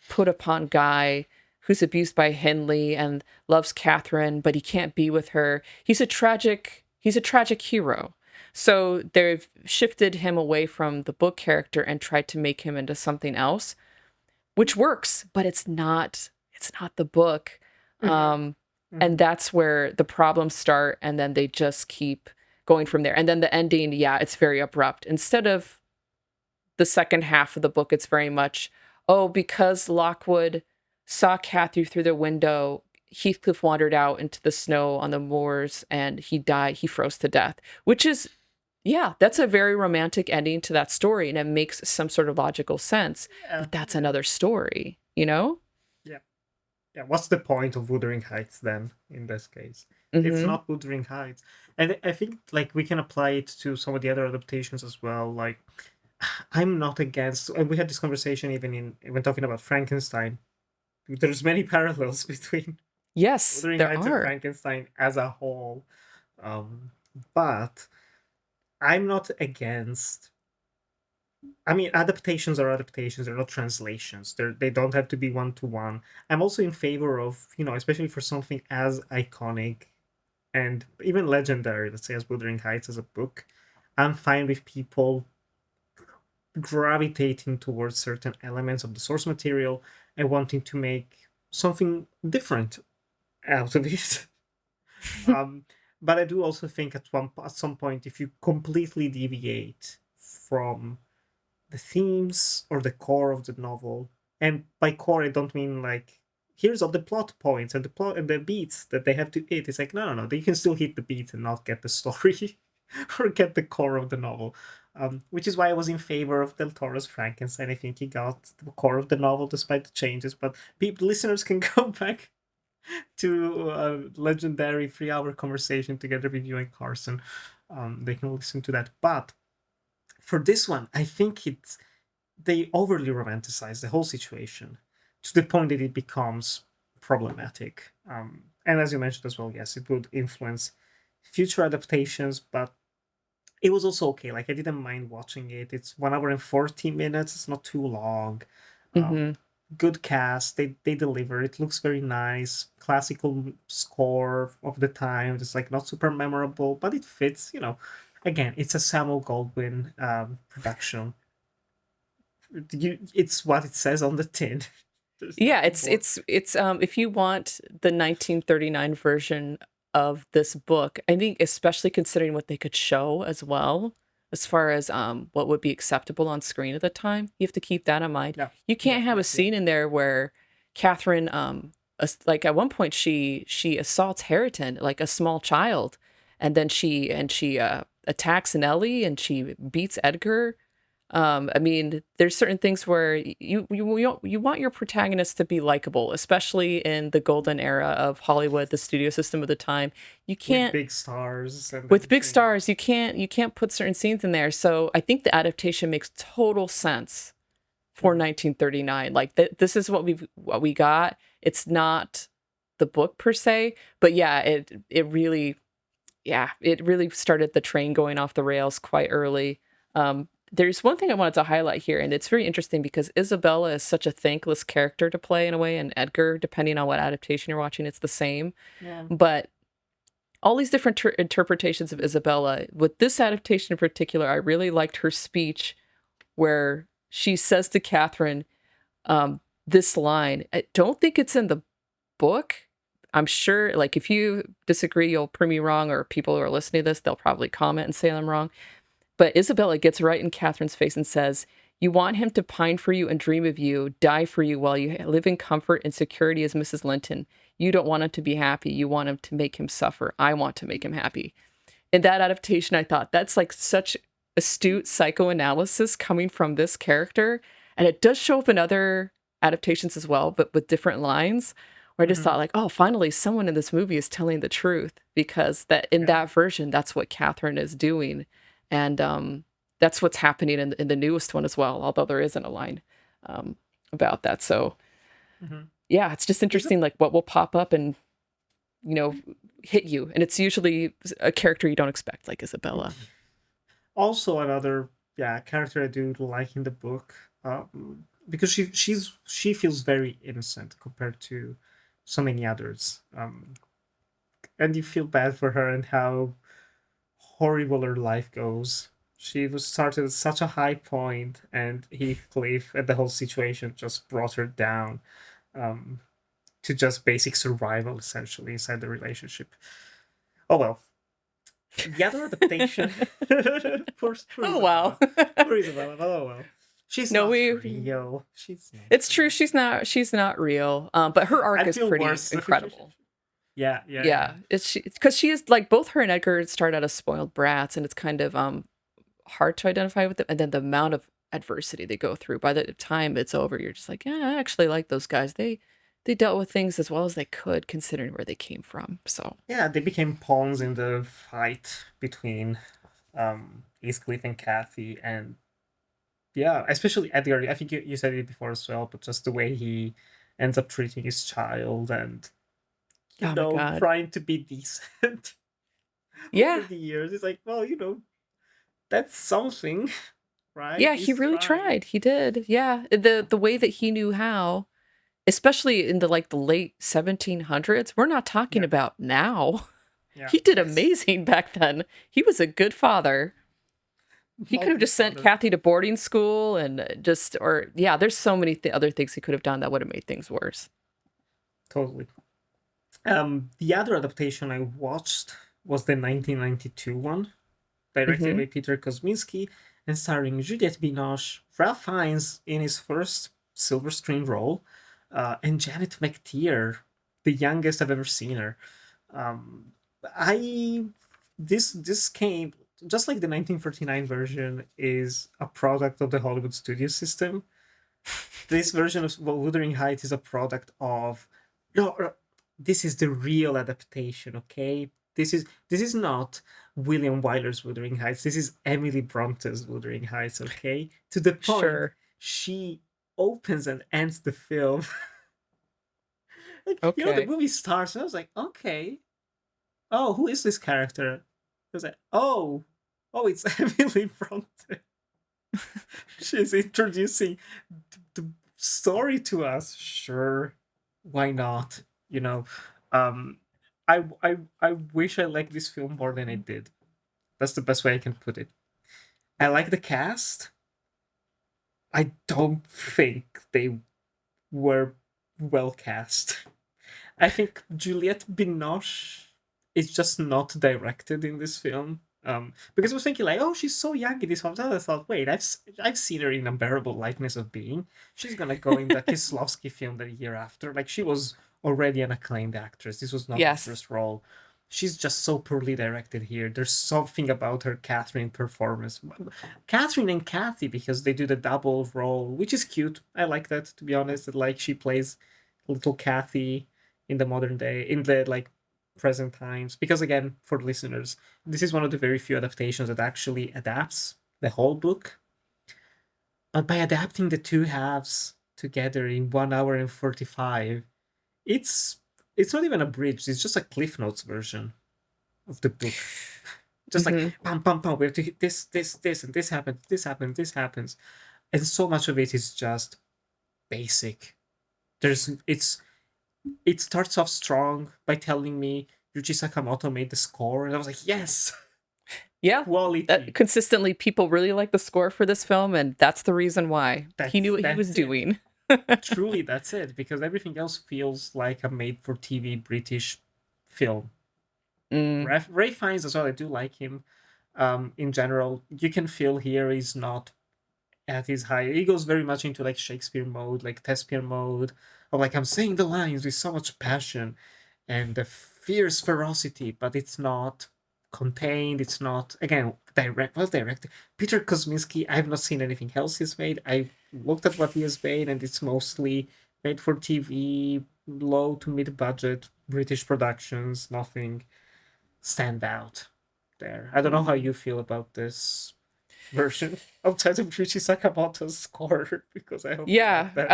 put upon guy who's abused by Henley and loves Catherine, but he can't be with her. He's a tragic hero. So they've shifted him away from the book character and tried to make him into something else, which works, but it's not the book. Mhm. And Mhm. that's where the problems start, and then they just keep going from there. And then the ending, yeah, it's very abrupt. Instead of the second half of the book, it's very much, oh, because Lockwood saw Cathy through the window, Heathcliff wandered out into the snow on the moors and he died, he froze to death, which is, yeah, that's a very romantic ending to that story, and it makes some sort of logical sense. Yeah, But that's yeah, another story, you know? yeah, yeah. What's the point of Wuthering Heights then? In this case, it's hmm not Wuthering Heights, and I think like we can apply it to some of the other adaptations as well. Like, I'm not against, and we had this conversation even when talking about Frankenstein. There's many parallels between Yes, Wuthering there Heights and are. Frankenstein as a whole, um, but I'm not against. I mean, adaptations are adaptations. They're not translations. They don't have to be one to one. I'm also in favor of, especially for something as iconic and even legendary, let's say, as Wuthering Heights as a book, I'm fine with people gravitating towards certain elements of the source material and wanting to make something different out of it. um, but I do also think at some point, if you completely deviate from the themes or the core of the novel, and by core I don't mean like here's all the plot points and the plot and the beats that they have to hit. It's like no, they can still hit the beat and not get the story or get the core of the novel. Which is why I was in favor of Del Toro's Frankenstein. I think he got the core of the novel despite the changes. But listeners can go back to a legendary 3-hour conversation together with you and Carson. They can listen to that. But for this one, I think they overly romanticize the whole situation to the point that it becomes problematic. And as you mentioned as well, yes, it would influence future adaptations, but it was also okay. Like, I didn't mind watching it. It's 1 hour and 40 minutes. It's not too long. Hmm. Good cast. They deliver. It looks very nice. Classical score of the time. It's like not super memorable, but it fits. Again, it's a Samuel Goldwyn production. It's what it says on the tin. Yeah, it's if you want the 1939 version of this book, I think especially considering what they could show as well, as far as what would be acceptable on screen at the time, you have to keep that in mind. Yeah. You can't have Yeah. a scene in there where Catherine like at one point she assaults Harriton, like a small child, and then she attacks Nellie and she beats Edgar. I mean, there's certain things where you want your protagonist to be likable, especially in the golden era of Hollywood, the studio system of the time. You With can't big stars and with big everything. stars, you can't put certain scenes in there. So I think the adaptation makes total sense for 1939. Like this is what we got. It's not the book per se, but yeah, it really started the train going off the rails quite early. There's one thing I wanted to highlight here, and it's very interesting because Isabella is such a thankless character to play in a way, and Edgar, depending on what adaptation you're watching, it's the same. Yeah. But all these different interpretations of Isabella, with this adaptation in particular, I really liked her speech where she says to Catherine, this line. I don't think it's in the book. I'm sure, like, if you disagree, you'll prove me wrong, or people who are listening to this, they'll probably comment and say I'm wrong. But Isabella gets right in Catherine's face and says, "You want him to pine for you and dream of you, die for you while you live in comfort and security as Mrs. Linton. You don't want him to be happy. You want him to make him suffer. I want to make him happy." In that adaptation, I thought that's like such astute psychoanalysis coming from this character. And it does show up in other adaptations as well, but with different lines. Where I just thought, like, oh, finally someone in this movie is telling the truth, because that in that version, that's what Catherine is doing. And that's what's happening in the newest one as well, although there isn't a line about that. So yeah, it's just interesting, like what will pop up and hit you, and it's usually a character you don't expect, like Isabella. Also, another character I do like in the book, because she feels very innocent compared to so many others, and you feel bad for her and how horrible her life goes. She was started at such a high point, and Heathcliff and the whole situation just brought her down to just basic survival, essentially, inside the relationship. Oh well. The other adaptation. Poor Oh wow. Poor Isabella. Oh well. She's not real. She's not It's true. She's not real. But her arc is pretty incredible. Yeah. It's because she is, like, both her and Edgar start out as spoiled brats, and it's kind of hard to identify with them. And then the amount of adversity they go through, by the time it's over, you're just like, yeah, I actually like those guys. They dealt with things as well as they could, considering where they came from. So yeah, they became pawns in the fight between Heathcliff and Kathy, and yeah, especially Edgar. I think you said it before as well, but just the way he ends up treating his child and trying to be decent. Over the years, it's like, well, that's something, right? Yeah, he really tried. He did. Yeah, the way that he knew how, especially in the late 1700s. We're not talking about now. Yeah, He did it's amazing back then. He was a good father. He could have just sent multi-father. Kathy to boarding school and yeah, there's so many other things he could have done that would have made things worse. Totally. The other adaptation I watched was the 1992 one, directed Hmm. by Peter Kosminski and starring Juliette Binoche, Ralph Fiennes in his first silver screen role, and Janet McTeer, the youngest I've ever seen her. Um, I this came just like the 1949 version is a product of the Hollywood studio system. This version of Wuthering Heights is a product of no. This is the real adaptation, okay? This is not William Wyler's Wuthering Heights. This is Emily Bronte's Wuthering Heights, okay? To the point Sure. she opens and ends the film. Like, the Okay. movie starts, and I was like, okay, oh, who is this character? I was like, oh, it's Emily Bronte. She's introducing the story to us. Sure, why not? You know, um, I wish I liked this film more than I did. That's the best way I can put it. I like the cast. I don't think they were well cast. I think Juliette Binoche is just not directed in this film. Because I was thinking like, oh, she's so young in this one. Then I thought, wait, I've seen her in Unbearable Lightness of Being. She's gonna go in the Kieslowski film the year after. Like she was already an acclaimed actress. This was not her Yes. first role. She's just so poorly directed here. There's something about her Catherine performance. Catherine and Kathy, because they do the double role, which is cute. I like that, to be honest. That like she plays little Kathy in the modern day, in the like present times. Because again, for listeners, this is one of the very few adaptations that actually adapts the whole book. But by adapting the two halves together in 1 hour and 45, it's it's not even a bridge, it's just a Cliff Notes version of the book. Just like Hmm. pam pam pam, we have to hit this, and this happens, this happens, this happens. And so much of it is just basic. There's it starts off strong by telling me Yuji Sakamoto made the score, and I was like, yes, Yeah. quality. Consistently, people really like the score for this film, and that's the reason why. He knew what he was That's it. doing. Truly, that's it. Because everything else feels like a made-for-TV British film. Mm, Ray Fiennes as well. I do like him. In general, you can feel here he's not at his high. He goes very much into like Shakespeare mode, like Thespian mode, of like I'm saying the lines with so much passion and the fierce ferocity, but it's not contained. It's not again direct. Well, directed Peter Kosminski. I have not seen anything else he's made. I looked at what he has made, and it's mostly made for TV, low to mid budget British productions. Nothing stand out there. I don't know how you feel about this version outside of Ryuichi Sakamoto's score because I hope you yeah. like that.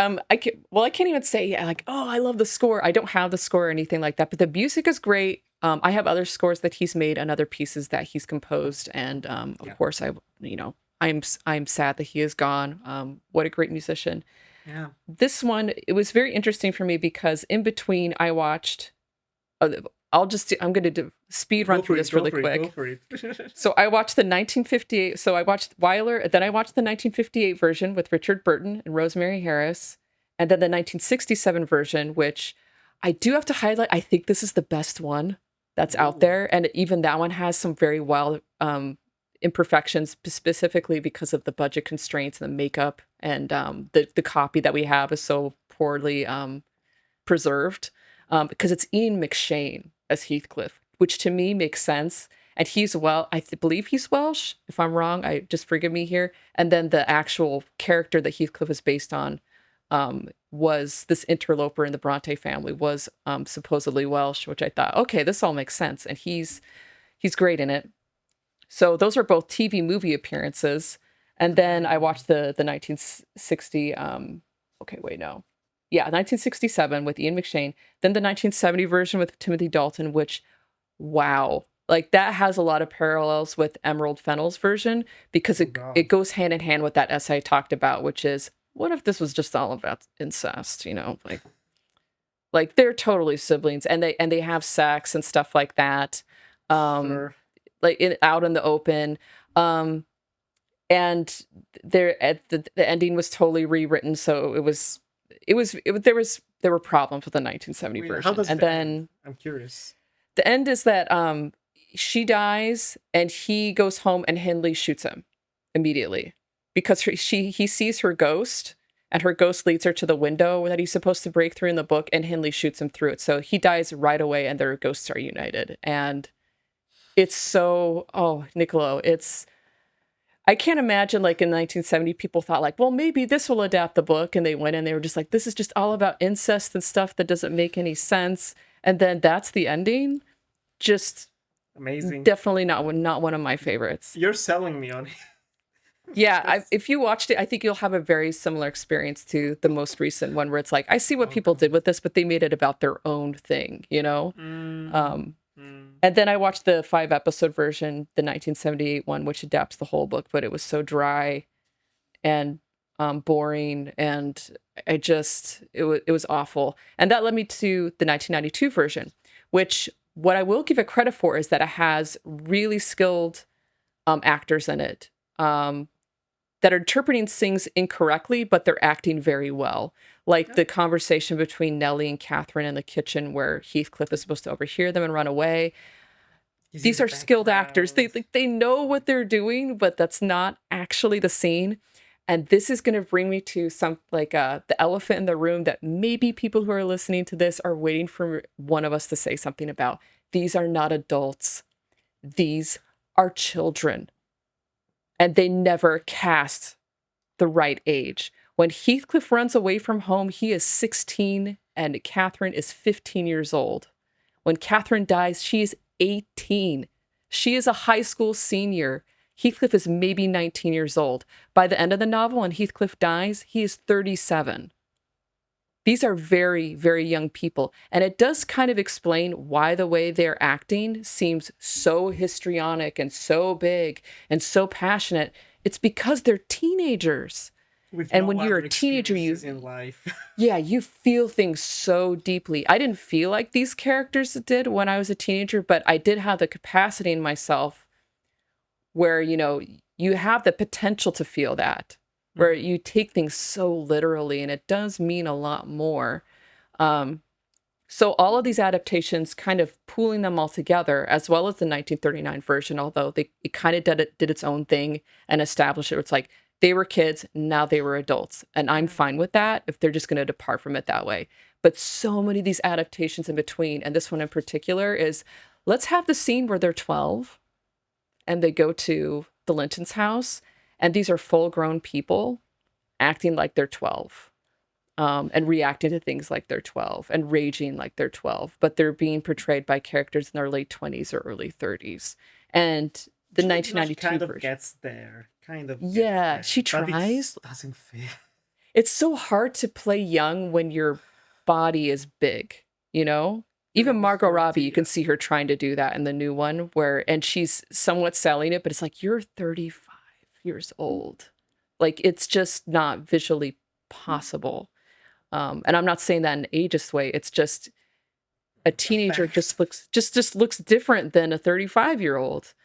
I can't even say yeah, like, oh, I love the score. I don't have the score or anything like that, but the music is great. I have other scores that he's made and other pieces that he's composed, and Yeah, of course, I'm sad that he is gone. What a great musician. yeah. This one, it was very interesting for me because in between, I watched. Uh, I'm going to speed run Go through for it. this Go really for it. Go quick. for it. So I watched the 1958. So I watched Weiler, then I watched the 1958 version with Richard Burton and Rosemary Harris, and then the 1967 version, which I do have to highlight. I think this is the best one that's out Ooh. there, and even that one has some very wild imperfections, specifically because of the budget constraints and the makeup, and the copy that we have is so poorly preserved because it's Ian McShane as Heathcliff, which to me makes sense. And believe he's Welsh. If I'm wrong, I just forgive me here. And then the actual character that Heathcliff is based on was this interloper in the Bronte family was supposedly Welsh, which I thought, okay, this all makes sense. And he's great in it. So those are both TV movie appearances. And then I watched the 1960. Okay, wait, no. Yeah, 1967 with Ian McShane. Then the 1970 version with Timothy Dalton, which, wow. Like that has a lot of parallels with Emerald Fennel's version because Oh it God. goes hand in hand with that essay I talked about, which is what if this was just all about incest, like they're totally siblings and they have sex and stuff like that. um, Sure. like out in the open. And the ending was totally rewritten, so there were problems with the 1970 Wait, how version. does And it end? then I'm curious. the end is that she dies and he goes home and Hindley shoots him immediately because he sees her ghost, and her ghost leads her to the window that he's supposed to break through in the book, and Hindley shoots him through it. So he dies right away and their ghosts are united. And it's so, oh, Niccolo, I can't imagine like in 1970 people thought like, well, maybe this will adapt the book, and they went and they were just like, this is just all about incest and stuff that doesn't make any sense. And then that's the ending. Just Amazing. definitely not one of my favorites. You're selling me on it. Yeah, if you watched it, I think you'll have a very similar experience to the most recent one, where it's like, I see what people did with this, but they made it about their own thing, you know? And then I watched the 5-episode version, the 1978 one, which adapts the whole book, but it was so dry and boring, and it was awful. And that led me to the 1992 version, which what I will give it credit for is that it has really skilled actors in it. That are interpreting things incorrectly, but they're acting very well. Like the conversation between Nellie and Catherine in the kitchen, where Heathcliff is supposed to overhear them and run away. These are skilled actors. They know what they're doing, but that's not actually the scene. And this is going to bring me to some like the elephant in the room that maybe people who are listening to this are waiting for one of us to say something about. These are not adults. These are children. And they never cast the right age. When Heathcliff runs away from home, he is 16 and Catherine is 15 years old. When Catherine dies, she is 18. She is a high school senior. Heathcliff is maybe 19 years old. By the end of the novel, when Heathcliff dies, he is 37. These are very, very young people. And it does kind of explain why the way they're acting seems so histrionic and so big and so passionate. It's because they're teenagers. And when you're a teenager, in life. Yeah, you feel things so deeply. I didn't feel like these characters did when I was a teenager, but I did have the capacity in myself where, you have the potential to feel that, where you take things so literally, and it does mean a lot more. So all of these adaptations, kind of pooling them all together, as well as the 1939 version, although it kind of did its own thing and established it. It's like they were kids, now they were adults, and I'm fine with that if they're just going to depart from it that way. But so many of these adaptations in between, and this one in particular, is let's have the scene where they're 12 and they go to the Linton's house, and these are full-grown people acting like they're 12, and reacting to things like they're 12 and raging like they're 12, but they're being portrayed by characters in their late 20s or early 30s. And the 1992 kind of version gets there. Yeah, she tries. It doesn't fit. It's so hard to play young when your body is big, Even Margot Robbie, you can see her trying to do that in the new one, and she's somewhat selling it, but it's like, you're 35 years old. Like, it's just not visually possible. And I'm not saying that in an ageist way. It's just a teenager just looks different than a 35-year-old.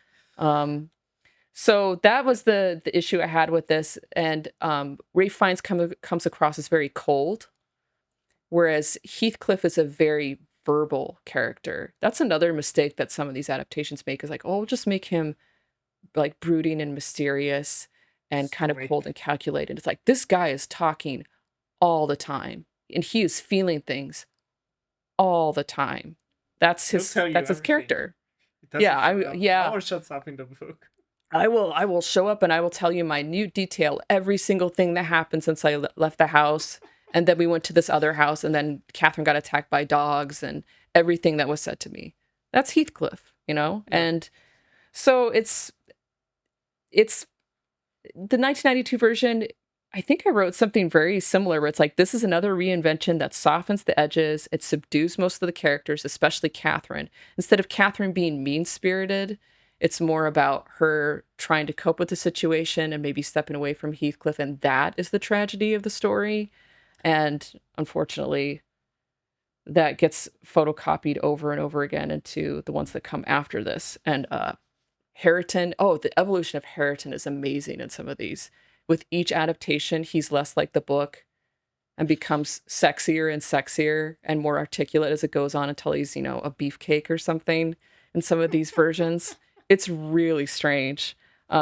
So that was the issue I had with this. And Ralph Fiennes comes across as very cold, whereas Heathcliff is a very verbal character. That's another mistake that some of these adaptations make, is like, oh, we'll just make him like brooding and mysterious and kind of cold and calculated. It's like, this guy is talking all the time, and he is feeling things all the time. That's his character. Yeah. Or shuts up in the book. I will show up and I will tell you minute detail, every single thing that happened since I left the house. And then we went to this other house, and then Catherine got attacked by dogs, and everything that was said to me. That's Heathcliff, Yeah. And so it's the 1992 version. I think I wrote something very similar, where it's like, this is another reinvention that softens the edges. It subdues most of the characters, especially Catherine. Instead of Catherine being mean-spirited, it's more about her trying to cope with the situation and maybe stepping away from Heathcliff, and that is the tragedy of the story. And unfortunately, that gets photocopied over and over again into the ones that come after this. And Harriton, oh, the evolution of Harriton is amazing in some of these. With each adaptation, he's less like the book and becomes sexier and sexier and more articulate as it goes on until he's, a beefcake or something in some of these versions. It's really strange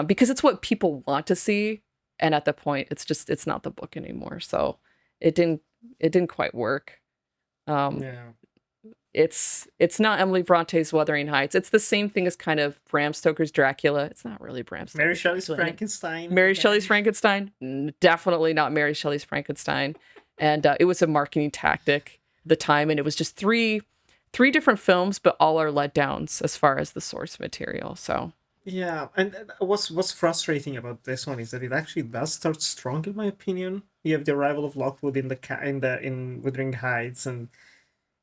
because it's what people want to see. And at the point, it's not the book anymore. So it didn't quite work. Um, Yeah. it's not Emily Bronte's Wuthering Heights. It's the same thing as kind of Bram Stoker's Dracula. It's not really Bram Stoker's Mary Shelley's Dracula. Frankenstein. Mary again. Shelley's Frankenstein? Definitely not Mary Shelley's Frankenstein. And it was a marketing tactic at the time, and it was just three different films, but all are letdowns as far as the source material. So Yeah, and what's frustrating about this one is that it actually does start strong, in my opinion. You have the arrival of Lockwood in Wuthering Heights, and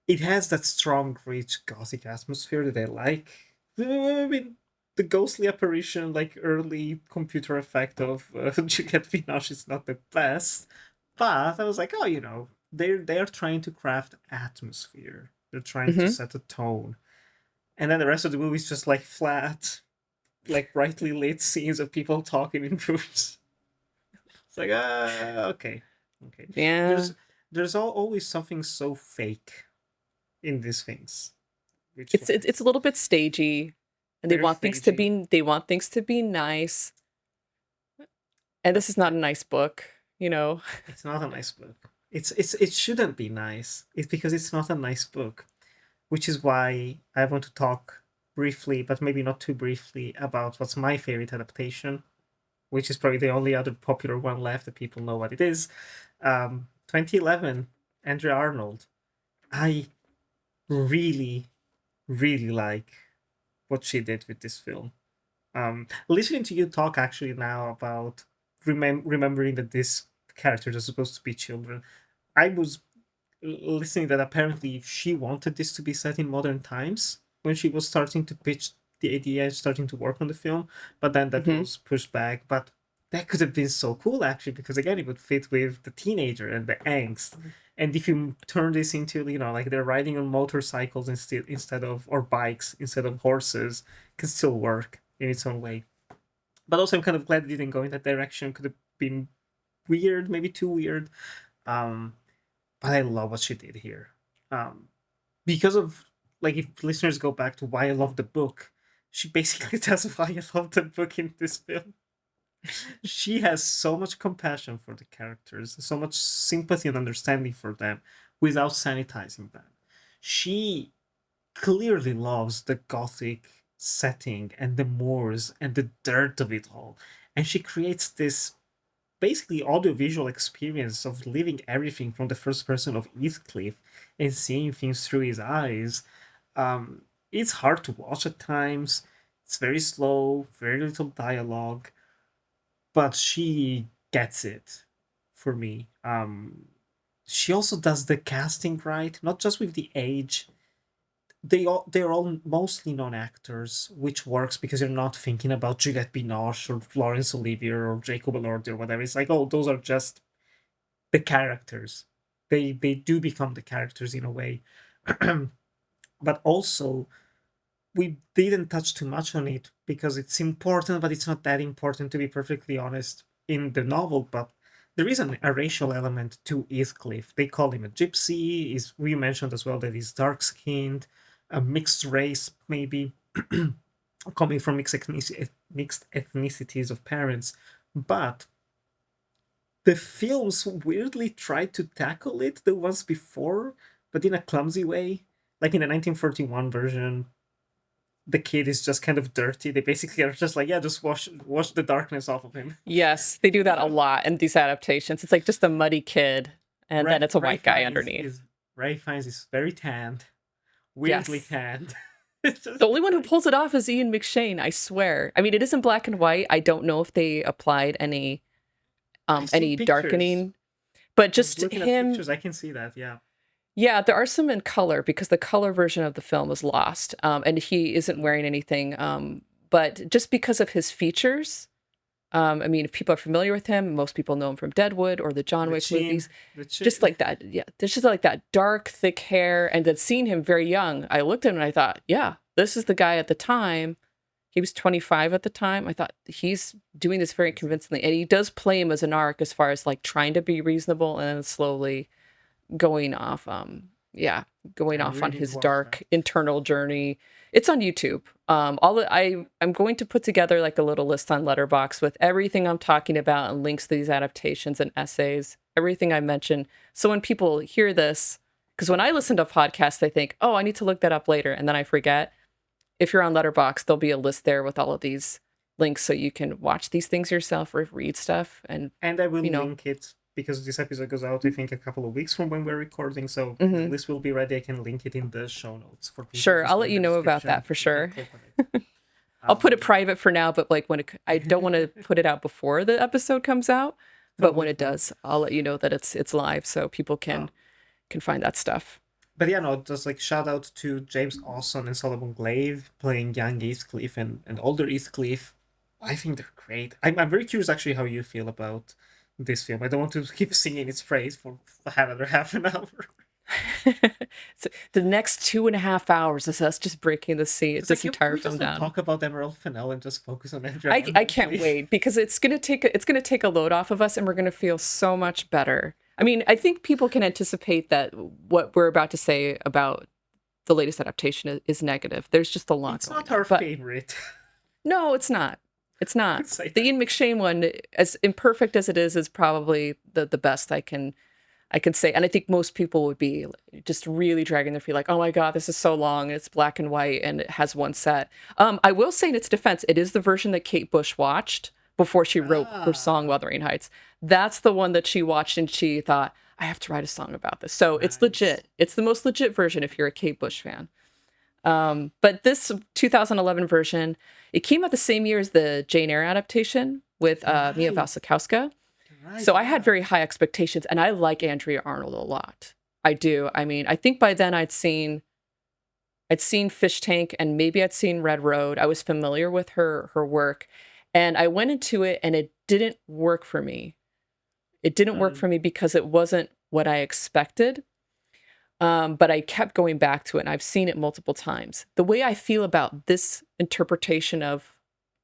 it has that strong, rich, gothic atmosphere that I like. I mean, the ghostly apparition, like early computer effect of Juliette Binoche is not the best, but I was like, oh, they're trying to craft atmosphere. They're trying to mhm. set a tone, and then the rest of the movie is just like flat, like brightly lit scenes of people talking in groups. It's like, okay. Yeah, There's always something so fake in these things, which it's a little bit stagey, and very stagey. they want things to be nice. And this is not a nice book, you know. It's not a nice book. It shouldn't be nice. It's because it's not a nice book, which is why I want to talk briefly, but maybe not too briefly, about what's my favorite adaptation, which is probably the only other popular one left that people know what it is. 2011, Andrea Arnold. I really, really like what she did with this film. Listening to you talk actually now about remembering that these characters are supposed to be children, I was listening that apparently she wanted this to be set in modern times when she was starting to pitch the idea and starting to work on the film, but then that Hmm. was pushed back. But that could have been so cool actually, because again, it would fit with the teenager and the angst. And if you turn this into, like they're riding on motorcycles instead of, or bikes instead of horses, can still work in its own way. But also, I'm kind of glad it didn't go in that direction. Could have been weird, maybe too weird. Um, but I love what she did here. Um, because of, like, if listeners go back to why I love the book, she basically does why I love the book in this film. She has so much compassion for the characters, so much sympathy and understanding for them without sanitizing them. She clearly loves the gothic setting and the moors and the dirt of it all. And she creates this basically audiovisual experience of living everything from the first person of Heathcliff and seeing things through his eyes. It's hard to watch at times. It's very slow, very little dialogue, but she gets it for me. She also does the casting right, not just with the age. They're all mostly non-actors, which works because you're not thinking about Juliette Binoche or Laurence Olivier or Jacob Elordi or whatever. It's like, oh, those are just the characters. They do become the characters in a way. But also, we didn't touch too much on it because it's important, but it's not that important, to be perfectly honest, in the novel. But there is a racial element to Heathcliff. They call him a gypsy. We mentioned as well that he's dark skinned, a mixed race, maybe coming from mixed ethnicities of parents. But the films weirdly tried to tackle it the ones before, but in a clumsy way. Like in the 1941 version, the kid is just kind of dirty. They basically are just like, yeah, just wash the darkness off of him. Yes, they do that a lot in these adaptations. It's like just a muddy kid, and then it's a Ray white guy Fiennes underneath. is Ray Fiennes is very tanned, weirdly Yes. tanned. It's just The only one who pulls it off is Ian McShane, I swear. I mean, it is in black and white. I don't know if they applied I've seen any pictures. darkening, but I was just looking at him. pictures. I can see that. Yeah. Yeah, there are some in color because the color version of the film is lost, and he isn't wearing anything. But just because of his features, I mean, if people are familiar with him, most people know him from Deadwood or the John The Wick chin, movies. the chin. Just like that, yeah. There's just like that dark, thick hair, and then seeing him very young, I looked at him and I thought, yeah, this is the guy at the time. He was 25 at the time. I thought he's doing this very convincingly, and he does play him as an arc as far as like trying to be reasonable and then slowly going off going I off really on need to his watch dark that. internal journey. It's on YouTube. I'm going to put together like a little list on Letterbox with everything I'm talking about and links to these adaptations and essays, everything I mentioned. So when people hear this, because when I listen to podcasts, they think, oh, I need to look that up later, and then I forget. If you're on Letterbox, there'll be a list there with all of these links so you can watch these things yourself or read stuff. And And I will you know, link it because this episode goes out, I think, a couple of weeks from when we're recording. So the mhm. list will be ready. I can link it in the show notes for people Sure, just I'll go let in you the know about that description. for You can sure. click on it. I'll put it Um, private for now, but like I don't want to put it out before the episode comes out. But when totally it fine. does, I'll let you know that it's live so people Uh, can find that stuff. but yeah, no, just like shout out to James Austin and Solomon Glaive playing young Heathcliff and older Heathcliff. I think they're great. I'm very curious actually how you feel about this film. I don't want to keep singing its praise for another half an hour. So the next 2.5 hours is us just breaking It's like, this can entire we film just not down. talk about Emerald Fennel and just focus on Andrew I Arnold, can't please? wait because it's gonna take a load off of us and we're gonna feel so much better. I mean, I think people can anticipate that what we're about to say about the latest adaptation is negative. There's just a lot It's going not on. our But favorite. no, it's not. It's not. Let's say The that. Ian McShane one, as imperfect as it is probably the best I can say. And I think most people would be just really dragging their feet, like, oh my God, this is so long, and it's black and white, and it has one set. I will say in its defense, it is the version that Kate Bush watched before she wrote her song Ah, Wuthering Heights. That's the one that she watched and she thought, I have to write a song about this. So it's nice. legit. It's the most legit version if you're a Kate Bush fan. But this 2011 version, it came out the same year as the Jane Eyre adaptation with You're Mia right. Wasikowska. You're right. So I had Yeah. very high expectations, and I like Andrea Arnold a lot. I do. I mean, I think by then I'd seen Fish Tank and maybe I'd seen Red Road. I was familiar with her work, and I went into it and it didn't work for me. It didn't work Mm. for me because it wasn't what I expected. But I kept going back to it, and I've seen it multiple times. The way I feel about this interpretation of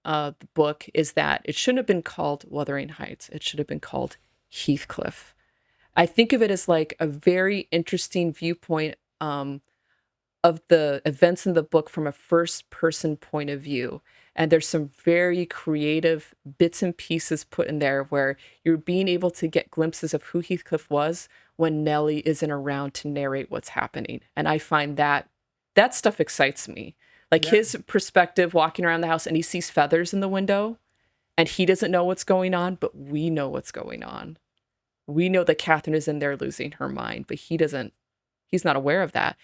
the book is that it shouldn't have been called Wuthering Heights. It should have been called Heathcliff. I think of it as like a very interesting viewpoint of the events in the book from a first person point of view. And there's some very creative bits and pieces put in there where you're being able to get glimpses of who Heathcliff was when Nellie isn't around to narrate what's happening. And I find that stuff excites me. Like Yeah. his perspective walking around the house and he sees feathers in the window and he doesn't know what's going on, but we know what's going on. We know that Catherine is in there losing her mind, but he's not aware of that.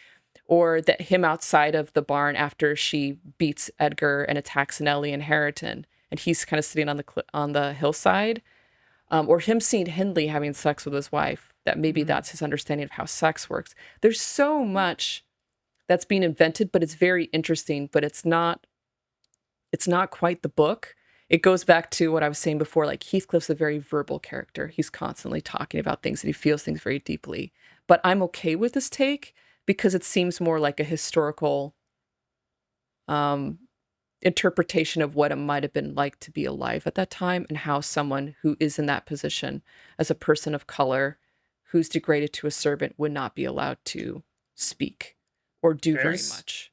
Or that him outside of the barn after she beats Edgar and attacks Nellie and Harriton, and he's kind of sitting on on the hillside. Or him seeing Hindley having sex with his wife, that maybe Mhm. that's his understanding of how sex works. There's so much that's being invented, but it's very interesting, but it's not quite the book. It goes back to what I was saying before, like Heathcliff's a very verbal character. He's constantly talking about things and he feels things very deeply. But I'm okay with this take because it seems more like a historical um, interpretation of what it might have been like to be alive at that time and how someone who is in that position as a person of color who's degraded to a servant would not be allowed to speak or do very There's much.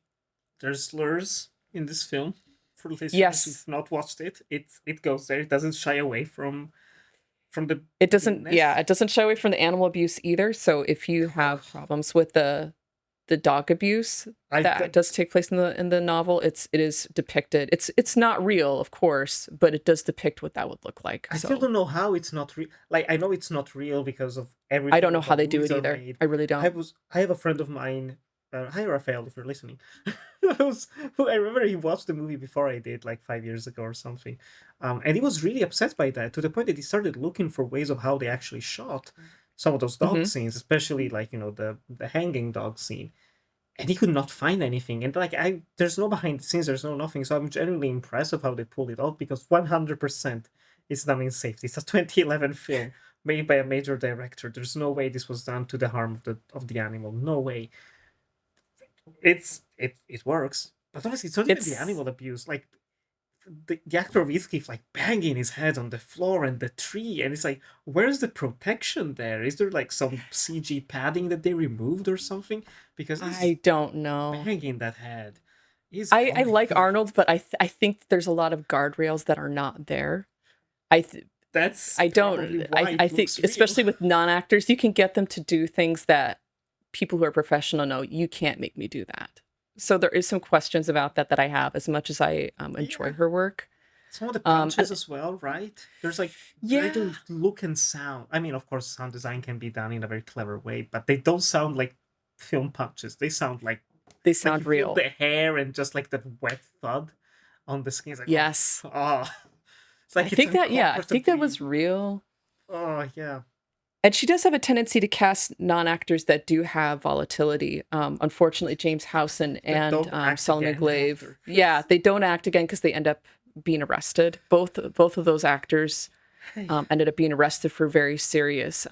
there's slurs in this film for listeners Yes, who've not watched it. It goes there. It doesn't shy away from the it doesn't, yeah, meanness. it doesn't shy away from the animal abuse either. So if you have problems with the dog abuse I that does take place in the novel, it is depicted. It's not real, of course, but it does depict what that would look like. I still So don't know how it's not real. Like I know it's not real because of I don't everything know of how how they do movies it are either. made. I really don't. I have a friend of mine. Hi Raphael, if you're listening. Who I remember he watched the movie before I did, like 5 years ago or something, and he was really upset by that to the point that he started looking for ways of how they actually shot some of those dog Hmm. scenes, especially like the hanging dog scene, and he could not find anything. And like there's no behind the scenes, there's no nothing. So I'm genuinely impressed of how they pulled it off because 100% It's done in safety. It's a 2011 film made by a major director. There's no way this was done to the harm of the animal. No way. It works, but honestly, it's not even the It's animal abuse. Like the actor Heathcliff like banging his head on the floor and the tree, and it's like, where's the protection there? Is there like some CG padding that they removed or something? Because he's I don't know. banging that head. He's I going like through- Arnold, but I think there's a lot of guardrails that are not there. I th- That's I probably don't why I it think looks real. especially with non-actors, you can get them to do things that people who are professional know you can't make me do that. So there is some questions about that I have, as much as I enjoy Yeah. her work. Some of the Um, punches as well, right? There's like Yeah. they do look and sound. I mean, of course, sound design can be done in a very clever way, but they don't sound like film punches. They sound like They you sound feel real. the hair and just like that wet thud on the skin. It's like, Yes. oh. It's like I it's think that uncomfortably- was real. Oh yeah. And she does have a tendency to cast non-actors that do have volatility. Unfortunately, James Howson and don't act Solomon again Glaive, after. yeah, they don't act again because they end up being arrested. Both of those actors ended up being arrested for very serious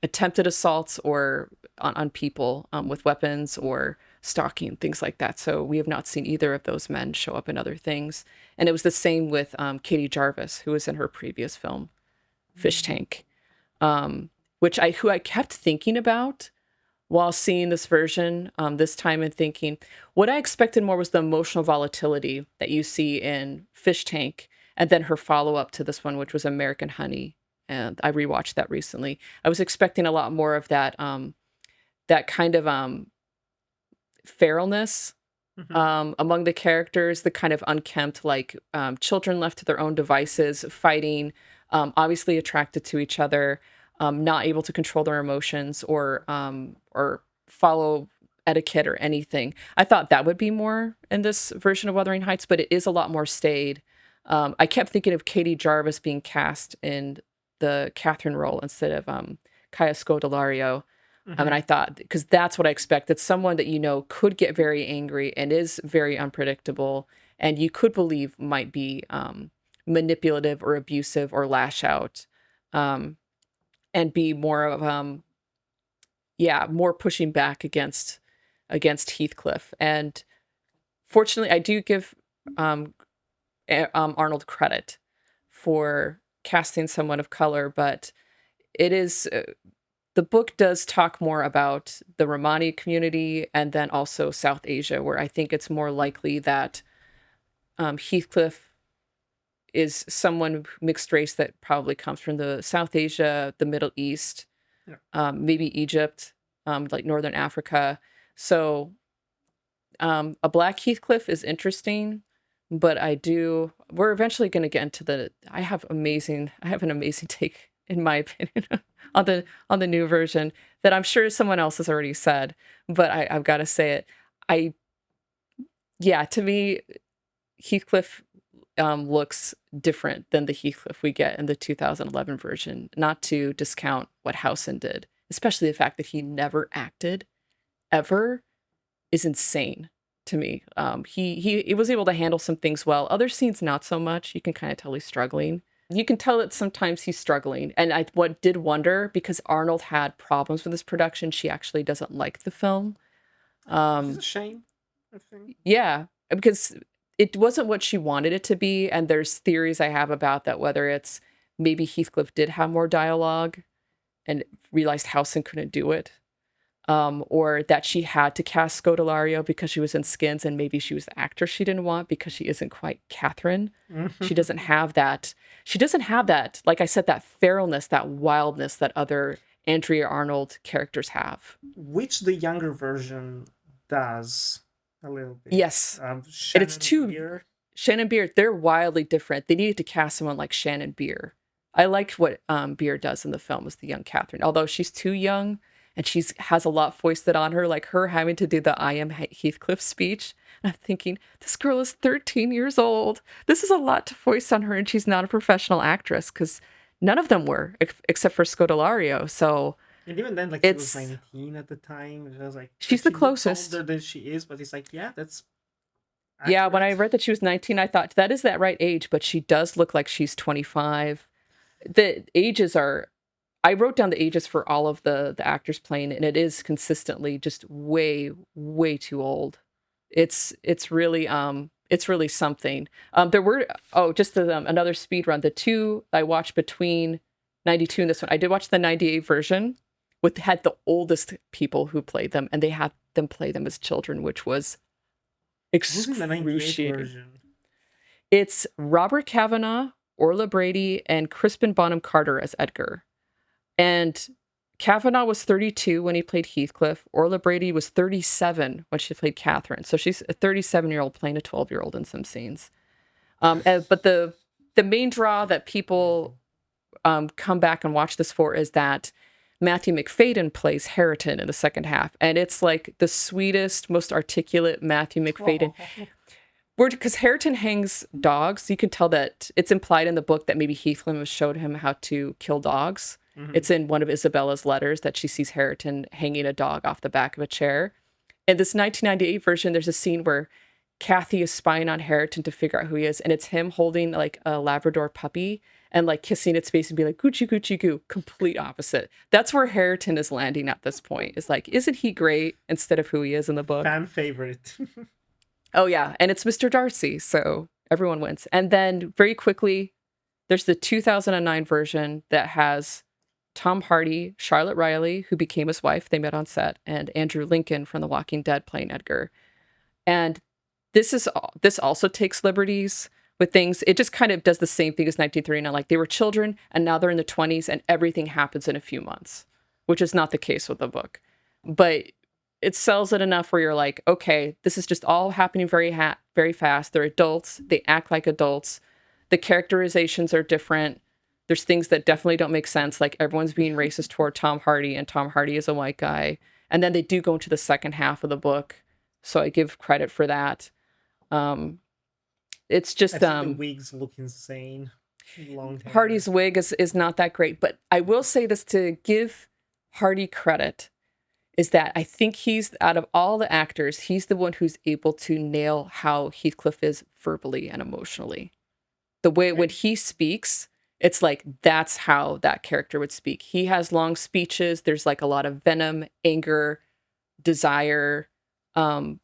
attempted assaults or on people with weapons or stalking, things like that. So we have not seen either of those men show up in other things. And it was the same with Katie Jarvis, who was in her previous film, Fish Tank. Who I kept thinking about while seeing this version this time, and thinking what I expected more was the emotional volatility that you see in Fish Tank, and then her follow-up to this one, which was American Honey. And I rewatched that recently. I was expecting a lot more of that that kind of feralness among the characters, the kind of unkempt, like children left to their own devices, fighting, obviously attracted to each other, not able to control their emotions or follow etiquette or anything. I thought that would be more in this version of Wuthering Heights, but it is a lot more staid. I kept thinking of Katie Jarvis being cast in the Catherine role instead of Kaya Scodelario. And I thought, because that's what I expected, someone that could get very angry and is very unpredictable, and you could believe might be manipulative or abusive or lash out, and be more of more pushing back against Heathcliff. And fortunately, I do give Arnold credit for casting someone of color, but it is the book does talk more about the Romani community and then also South Asia, where I think it's more likely that Heathcliff is someone mixed race that probably comes from the South Asia, the Middle East, maybe Egypt, like Northern Africa. So a Black Heathcliff is interesting, but we're eventually going to get into I have an amazing take, in my opinion, on the new version that I'm sure someone else has already said, but I've got to say it. To me, Heathcliff looks different than the Heathcliff we get in the 2011 version, not to discount what Howson did, especially the fact that he never acted ever is insane to me. He was able to handle some things well. Other scenes, not so much. You can kind of tell he's struggling. You can tell that sometimes he's struggling. And I did wonder, because Arnold had problems with this production, she actually doesn't like the film. It's a shame, I think. Yeah, because it wasn't what she wanted it to be. And there's theories I have about that, whether it's maybe Heathcliff did have more dialogue and realized Howson couldn't do it. Or that she had to cast Scodelario because she was in Skins, and maybe she was the actor she didn't want because she isn't quite Catherine. She doesn't have that. She doesn't have that, like I said, that feralness, that wildness that other Andrea Arnold characters have. Which the younger version does a little bit. Yes. And it's Beer. Shannon Beer, they're wildly different. They needed to cast someone like Shannon Beer. I liked what Beer does in the film as the young Catherine, although she's too young. And she has a lot foisted on her, like her having to do the I am Heathcliff speech. And I'm thinking, this girl is 13 years old. This is a lot to foist on her, and she's not a professional actress, because none of them were, except for Scodelario. So, and even then, like, she was 19 at the time. It was like, she's the closest. Older than she is, but it's like, yeah, that's. Yeah, when I accurate? read that she was 19, I thought that is that right age, but she does look like she's 25. The ages are I wrote down the ages for all of the actors playing, and it is consistently just way, way too old. It's really something. There were just another speed run. The two I watched between 92 and this one. I did watch the 98 version with had the oldest people who played them, and they had them play them as children, which was Who's in the 98 excruciating. version? It's Robert Kavanaugh, Orla Brady, and Crispin Bonham Carter as Edgar. And Kavanaugh was 32 when he played Heathcliff. Orla Brady was 37 when she played Catherine. So she's a 37-year-old playing a 12-year-old in some scenes. But the main draw that people come back and watch this for is that Matthew McFadyen plays Hareton in the second half. And it's like the sweetest, most articulate Matthew McFadyen. Because Hareton hangs dogs, you can tell that it's implied in the book that maybe Heathcliff showed him how to kill dogs. Mhm. It's in one of Isabella's letters that she sees Hareton hanging a dog off the back of a chair. In this 1998 version, there's a scene where Kathy is spying on Hareton to figure out who he is, and it's him holding like a Labrador puppy and like kissing its face and being like, Gucci, Gucci, goo. Complete opposite. That's where Hareton is landing at this point. It's like, isn't he great instead of who he is in the book? Fan favorite. Oh, yeah. And it's Mr. Darcy. So everyone wins. And then very quickly, there's the 2009 version that has Tom Hardy, Charlotte Riley, who became his wife. They met on set, and Andrew Lincoln from The Walking Dead playing Edgar. And this also takes liberties with things. It just kind of does the same thing as 1939. Like they were children and now they're in the 20s and everything happens in a few months, which is not the case with the book. But it sells it enough where you're like, okay, this is just all happening very fast. They're adults. They act like adults. The characterizations are different. There's things that definitely don't make sense. Like everyone's being racist toward Tom Hardy, and Tom Hardy is a white guy. And then they do go into the second half of the book. So I give credit for that. It's I just think the wigs look insane. Long hair. Hardy's wig is not that great. But I will say this to give Hardy credit is that I think he's, out of all the actors, he's the one who's able to nail how Heathcliff is verbally and emotionally. The way when he speaks, it's like that's how that character would speak. He has long speeches. There's like a lot of venom, anger, desire,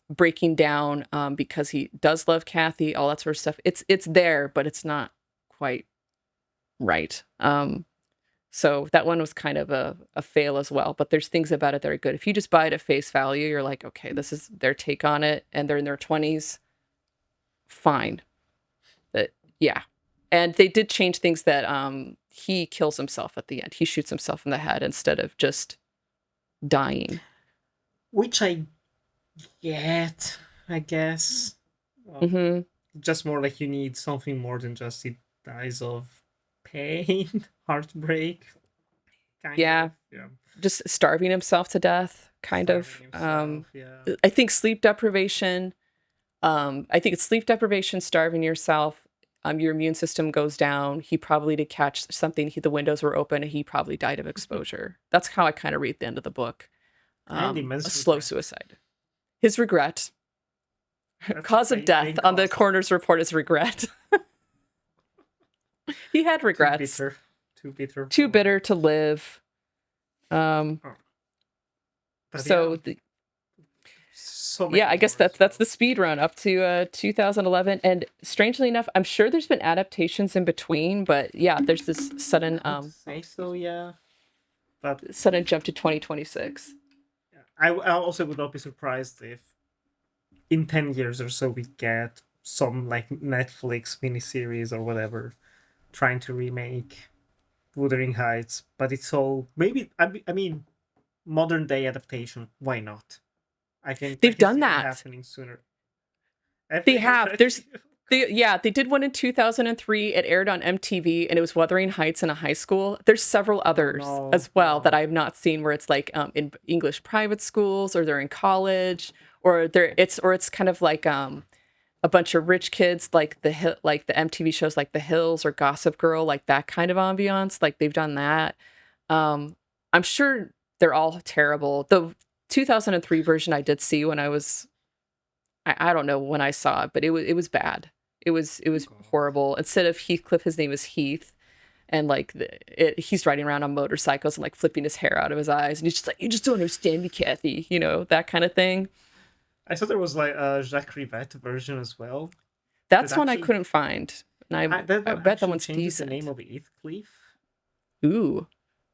breaking down because he does love Kathy, all that sort of stuff. It's there, but it's not quite right. So that one was kind of a fail as well. But there's things about it that are good. If you just buy it at face value, you're like, okay, this is their take on it, and they're in their 20s. Fine. But yeah. And they did change things that he kills himself at the end. He shoots himself in the head instead of just dying. Which I get, I guess. Mm-hmm. Just more like you need something more than just he dies of pain, heartbreak. Yeah. Just starving himself to death, kind of. Yeah. I think sleep deprivation. I think it's sleep deprivation, starving yourself. Your immune system goes down. He probably did catch something. The windows were open, and he probably died of exposure. That's how I kind of read the end of the book. A slow suicide. His regret. Cause of death on the coroner's report is regret. He had regrets. Too bitter. Too bitter to live. So I guess that's the speed run up to 2011. And strangely enough, I'm sure there's been adaptations in between, but yeah, there's this sudden but sudden jump to 2026. I also would not be surprised if in 10 years or so we get some like Netflix miniseries or whatever trying to remake Wuthering Heights, but it's all maybe I mean modern day adaptation. Why not? They've done that happening sooner. They have. They did one in 2003. It aired on MTV, and it was Wuthering Heights in a high school. There's several others as well that I have not seen, where it's like in English private schools, or they're in college, or it's kind of like a bunch of rich kids, like the MTV shows like The Hills or Gossip Girl, like that kind of ambiance. Like they've done that. I'm sure they're all terrible. The 2003 version I did see when I was I don't know when I saw it, but it was bad. It was God. horrible. Instead of Heathcliff, his name is Heath, and like he's riding around on motorcycles and like flipping his hair out of his eyes, and he's just like, "You just don't understand me, Kathy," that kind of thing. I thought there was like a Jacques Rivette version as well. That That's one I actually, couldn't find, and that I one bet that actually one's changes the name decent. of Heathcliff. Ooh,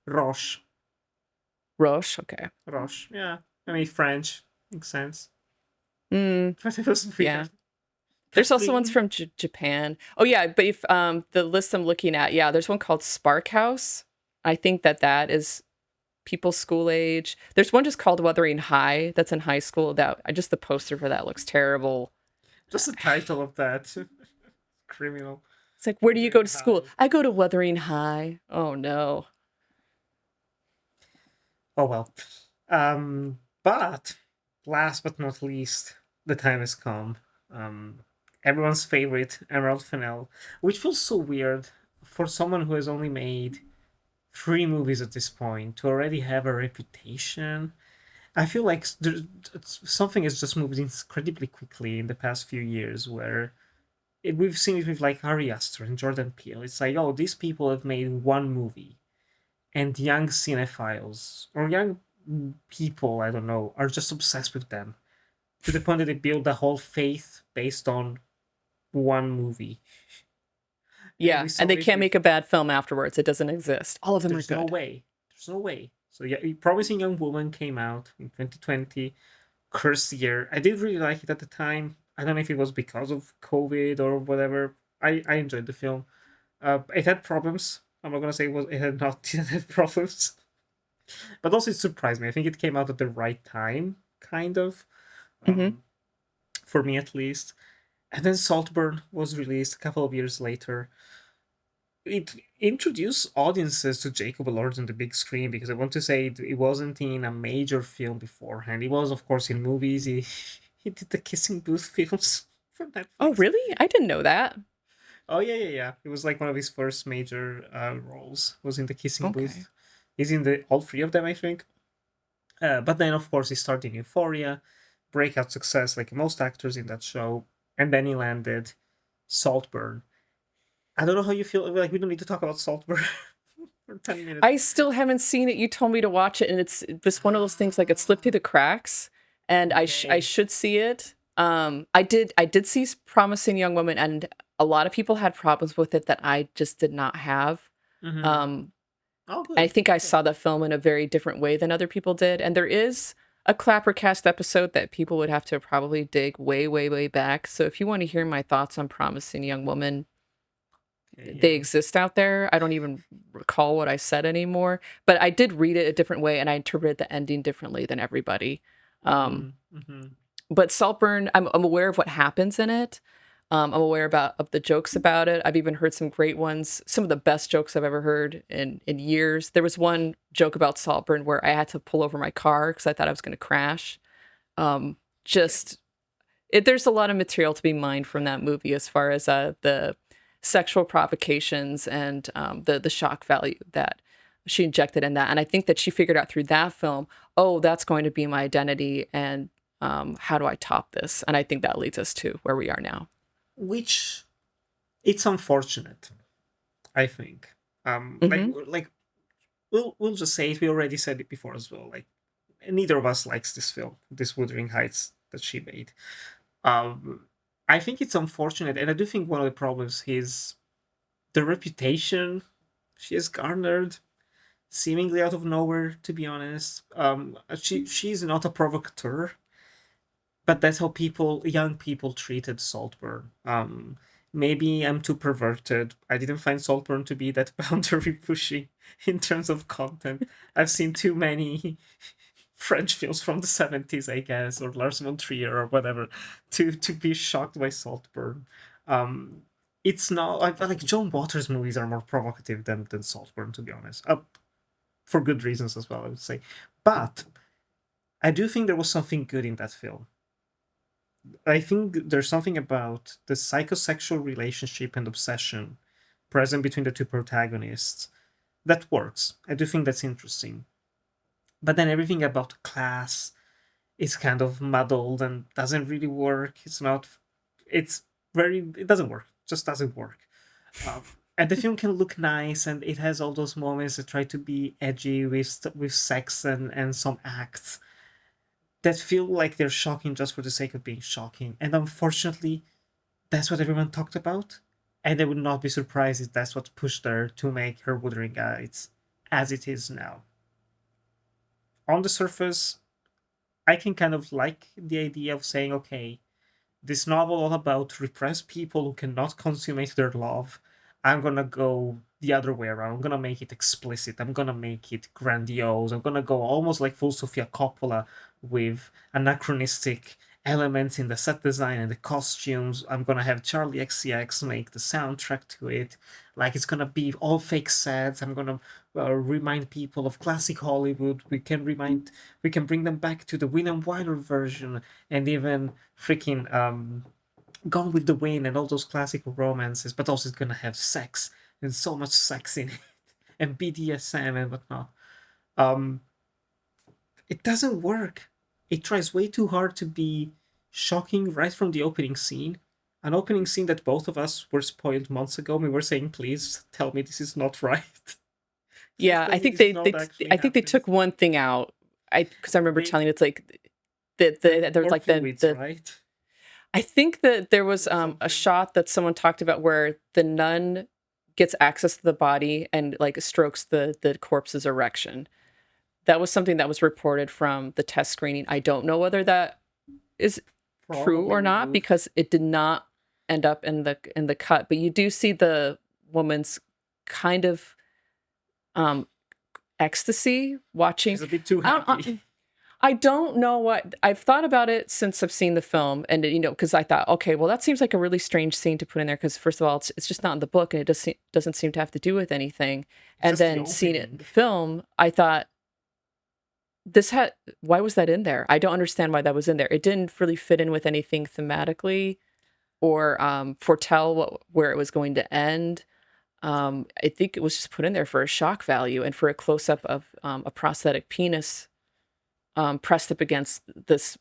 Roche. Roche. Okay. Roche. Yeah. I mean, French. Makes sense. Mm, But it was yeah. weird. There's also ones Kathleen. from Japan. Oh yeah, but if the list I'm looking at, yeah, there's one called Spark House. I think that is people school age. There's one just called Wuthering High that's in high school. That I just the poster for that looks terrible. Just the title of that. Criminal. It's like, where do you go Wuthering to school? Heights. I go to Wuthering High. Oh no. Oh well. But last but not least, the time has come. Um, Everyone's favorite Emerald Fennel, which feels so weird for someone who has only made 3 movies at this point to already have a reputation. I feel like something has just moved incredibly quickly in the past few years where we've seen it with like Ari Aster and Jordan Peele. It's like, oh, these people have made 1 movie, and young cinephiles or young people, I don't know, are just obsessed with them to the point that they build a whole faith based on 1 movie. And Yeah, we and saw they it can't with make a bad film afterwards. It doesn't exist. All of them are There's No good. Way. There's No Way. So yeah, Promising Young Woman came out in 2020. Cursed Year. I did really like it at the time. I don't know if it was because of COVID or whatever. I enjoyed the film. It had problems. I'm not gonna say it had not didn't have problems, but also it surprised me. I think it came out at the right time, kind of, Hmm. um, for me at least. And then Saltburn was released a couple of years later. It introduced audiences to Jacob Elordi on the big screen because I want to say it wasn't in a major film beforehand. He was, of course, in movies. He did the Kissing Booth films for Oh, Netflix. really? I didn't know that. Oh yeah, yeah, yeah. It was like one of his first major roles. Was in the Kissing Okay. Booth. He's in the all 3 of them, I think. But then, of course, he started in Euphoria, breakout success like most actors in that show, and then he landed Saltburn. I don't know how you feel. Like we don't need to talk about Saltburn for 10 minutes. I still haven't seen it. You told me to watch it, and it's just one of those things like it slipped through the cracks, and I Okay. should see it. I did see Promising Young Woman, and a lot of people had problems with it that I just did not have. Mm-hmm. Um, Oh, I good. think I Good. saw the film in a very different way than other people did, and there is a Clappercast episode that people would have to probably dig way, way, way back. So if you want to hear my thoughts on Promising Young Woman, Okay, they yeah. exist out there. I don't even recall what I said anymore, but I did read it a different way and I interpreted the ending differently than everybody. Um, Mm-hmm. but Saltburn, I'm aware of what happens in it. I'm aware of the jokes about it. I've even heard some great ones, some of the best jokes I've ever heard in years. There was one joke about Saltburn where I had to pull over my car because I thought I was going to crash. Um, Okay. just there's a lot of material to be mined from that movie as far as the sexual provocations and the shock value that she injected in that. And I think that she figured out through that film, oh, that's going to be my identity, and how do I top this? And I think that leads us to where we are now. Which it's unfortunate, I think. Hmm. Like we'll just say it. We already said it before as well. Like neither of us likes this film, this Wuthering Heights that she made. Um, I think it's unfortunate, and I do think one of the problems is the reputation she has garnered, seemingly out of nowhere. To be honest, she's not a provocateur, but that's how young people, treated Saltburn. Maybe I'm too perverted. I didn't find Saltburn to be that boundary pushing in terms of content. I've seen too many French films from the 70s, I guess, or Lars von Trier or whatever, to be shocked by Saltburn. Um, it's not like John Waters movies are more provocative than Saltburn, to be honest. For good reasons as well, I would say. But I do think there was something good in that film. I think there's something about the psychosexual relationship and obsession present between the 2 protagonists that works. I do think that's interesting. But then everything about class It's kind of muddled and doesn't really work. It doesn't work. Just doesn't work. Um, and the film can look nice, and it has all those moments that try to be edgy with sex and some acts that feel like they're shocking just for the sake of being shocking. And unfortunately, that's what everyone talked about. And I would not be surprised if that's what pushed her to make her Wuthering Heights as it is now. On the surface, I can kind of like the idea of saying, okay, this novel all about repressed people who cannot consummate their love. I'm gonna go the other way around. I'm gonna make it explicit. I'm gonna make it grandiose. I'm gonna go almost like full Sofia Coppola with anachronistic elements in the set design and the costumes. I'm gonna have Charlie XCX make the soundtrack to it. Like it's gonna be all fake sets. I'm gonna remind people of classic Hollywood. We can bring them back to the William Wyler version, and even freaking Gone with the Wind and all those classic romances, but also it's gonna have sex and so much sex in it and BDSM and whatnot. Um, it doesn't work. It tries way too hard to be shocking right from the opening scene. An opening scene that both of us were spoiled months ago. We were saying, please tell me this is not right. Yeah, I think I think they took one thing out. Because I remember telling you it's like there was like the right? I think that there was a shot that someone talked about where the nun gets access to the body and like strokes the corpse's erection. That was something that was reported from the test screening. I don't know whether that is true or not because it did not end up in the cut. But you do see the woman's kind of ecstasy watching. She's a bit too happy. I don't know what I've thought about it since I've seen the film, and because I thought, okay, well, that seems like a really strange scene to put in there because first of all, it's just not in the book, and it doesn't seem to have to do with anything. And then seeing it in the film, I thought why was that in there? I don't understand why that was in there. It didn't really fit in with anything thematically or foretell where it was going to end. I think it was just put in there for a shock value and for a close up of a prosthetic penis pressed up against this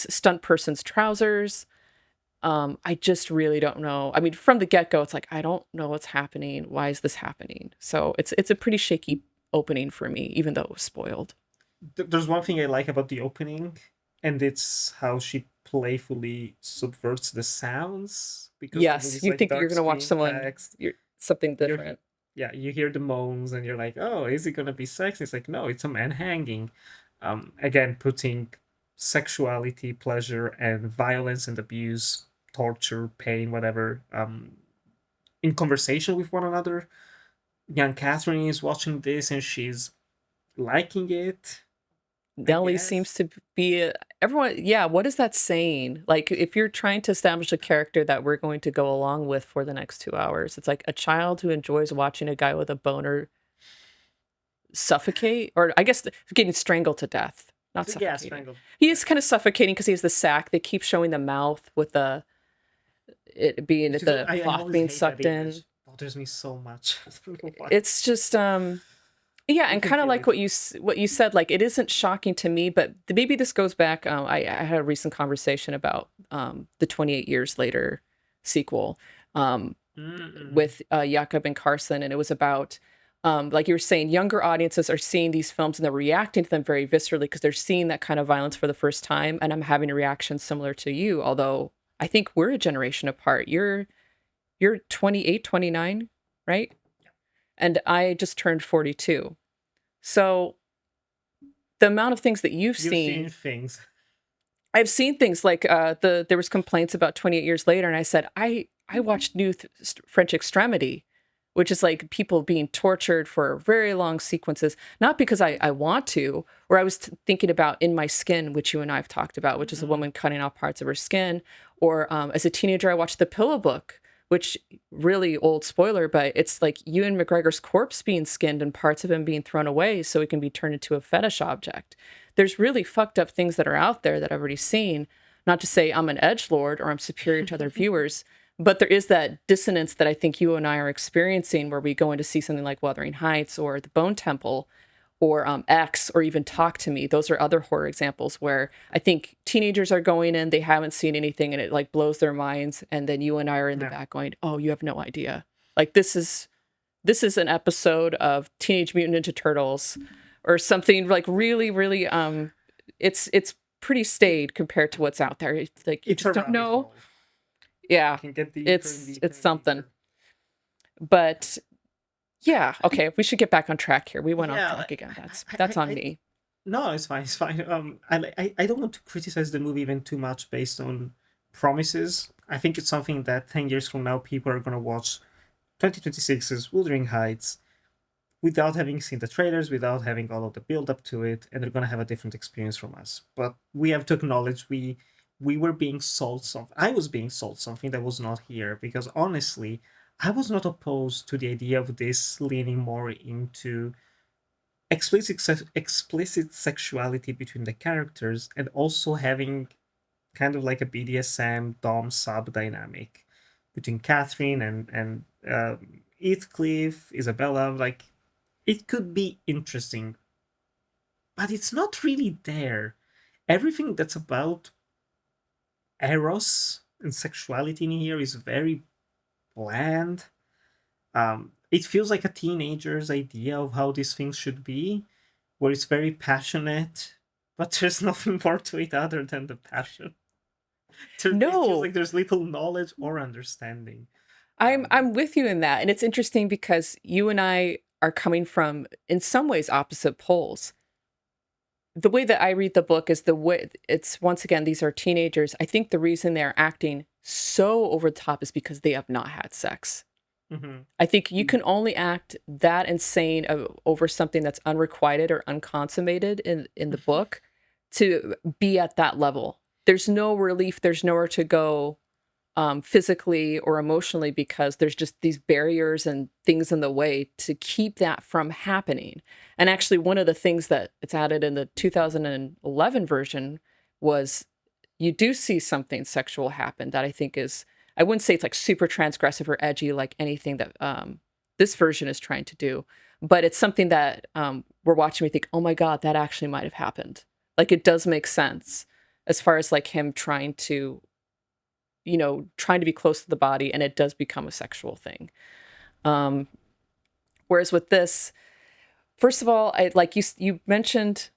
stunt person's trousers. I just really don't know. I mean, from the get-go, it's like, I don't know what's happening. Why is this happening? So it's a pretty shaky opening for me, even though it was spoiled. There's one thing I like about the opening, and it's how she playfully subverts the sounds. Because yes, you think that you're going to watch something different. You hear the moans, and you're like, oh, is it going to be sex? It's like, no, it's a man hanging. Again, putting sexuality, pleasure, and violence and abuse, torture, pain, whatever, in conversation with one another. Young Catherine is watching this and she's liking it. Nellie seems to be everyone. Yeah, what is that saying? Like, if you're trying to establish a character that we're going to go along with for the next 2 hours, it's like a child who enjoys watching a guy with a boner suffocate, or I guess getting strangled to death. Not suffocating. Yeah, strangled. He is kind of suffocating because he has the sack. They keep showing the mouth with it being the cloth being sucked in. It bothers me so much. It's just yeah, and kind of like what you said, like it isn't shocking to me, but maybe this goes back. I had a recent conversation about the 28 Years Later sequel with Jakob and Carson, and it was about like you were saying, younger audiences are seeing these films and they're reacting to them very viscerally because they're seeing that kind of violence for the first time. And I'm having a reaction similar to you, although I think we're a generation apart. You're 28, 29, right? Yeah. And I just turned 42. So the amount of things that you've seen things. I've seen things like there was complaints about 28 Years Later, and I said I watched New French Extremity, which is like people being tortured for very long sequences, not because I want to, or I was thinking about In My Skin, which you and I have talked about, which is a woman cutting off parts of her skin. Or as a teenager, I watched The Pillow Book, which really old spoiler, but it's like Ewan McGregor's corpse being skinned and parts of him being thrown away so it can be turned into a fetish object. There's really fucked up things that are out there that I've already seen. Not to say I'm an edgelord or I'm superior to other viewers, but there is that dissonance that I think you and I are experiencing where we go in to see something like Wuthering Heights or The Bone Temple, or X, or even Talk to Me. Those are other horror examples where I think teenagers are going in, they haven't seen anything, and it like blows their minds. And then you and I are in the Yeah. back going, "Oh, you have no idea. Like this is an episode of Teenage Mutant Ninja Turtles, or something like really, really. It's pretty staid compared to what's out there. It's like you It's just a don't rabbit know. hole. Yeah, Can get deeper and it's deeper it's and something. deeper. But yeah, okay, we should get back on track here. We went off Yeah, track again. I, That's on I me. no, it's fine. It's fine. I don't want to criticize the movie even too much based on promises. I think it's something that 10 years from now people are gonna watch 2026's Wuthering Heights without having seen the trailers, without having all of the build up to it, and they're gonna have a different experience from us. But we have to acknowledge we were being sold something. I was being sold something that was not here because honestly, I was not opposed to the idea of this leaning more into explicit sexuality between the characters and also having kind of like a BDSM dom sub dynamic between Catherine and Heathcliff, Isabella. Like it could be interesting, but it's not really there. Everything that's about eros and sexuality in here is very bland. It feels like a teenager's idea of how these things should be, where it's very passionate, but there's nothing more to it other than the passion. It feels No, like there's little knowledge or understanding. I'm with you in that, and it's interesting because you and I are coming from, in some ways, opposite poles. The way that I read the book is the way it's, once again, these are teenagers. I think the reason they're acting so over the top is because they have not had sex. Mm-hmm. I think you can only act that insane over something that's unrequited or unconsummated in the book to be at that level. There's no relief. There's nowhere to go physically or emotionally because there's just these barriers and things in the way to keep that from happening. And actually, one of the things that it's added in the 2011 version was you do see something sexual happen that I think is, I wouldn't say it's like super transgressive or edgy like anything that this version is trying to do, but it's something that we're watching. We think, oh my God, that actually might have happened. Like it does make sense as far as like him trying to, trying to be close to the body, and it does become a sexual thing. Whereas with this, first of all, I like you mentioned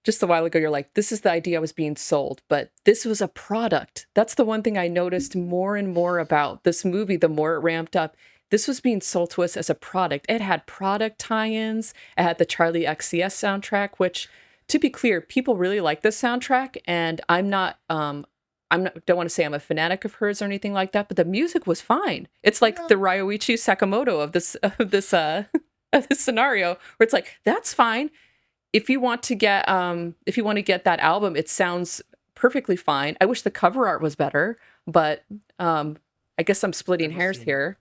just a while ago, you're like, this is the idea I was being sold, but this was a product. That's the one thing I noticed more and more about this movie, the more it ramped up. This was being sold to us as a product. It had product tie-ins. It had the Charlie XCS soundtrack, which, to be clear, people really like this soundtrack, and don't want to say I'm a fanatic of hers or anything like that, but the music was fine. It's like the Ryoichi Sakamoto of this of this of this scenario, where it's like, that's fine. If you want to get that album, it sounds perfectly fine. I wish the cover art was better, but I guess I'm splitting hairs here.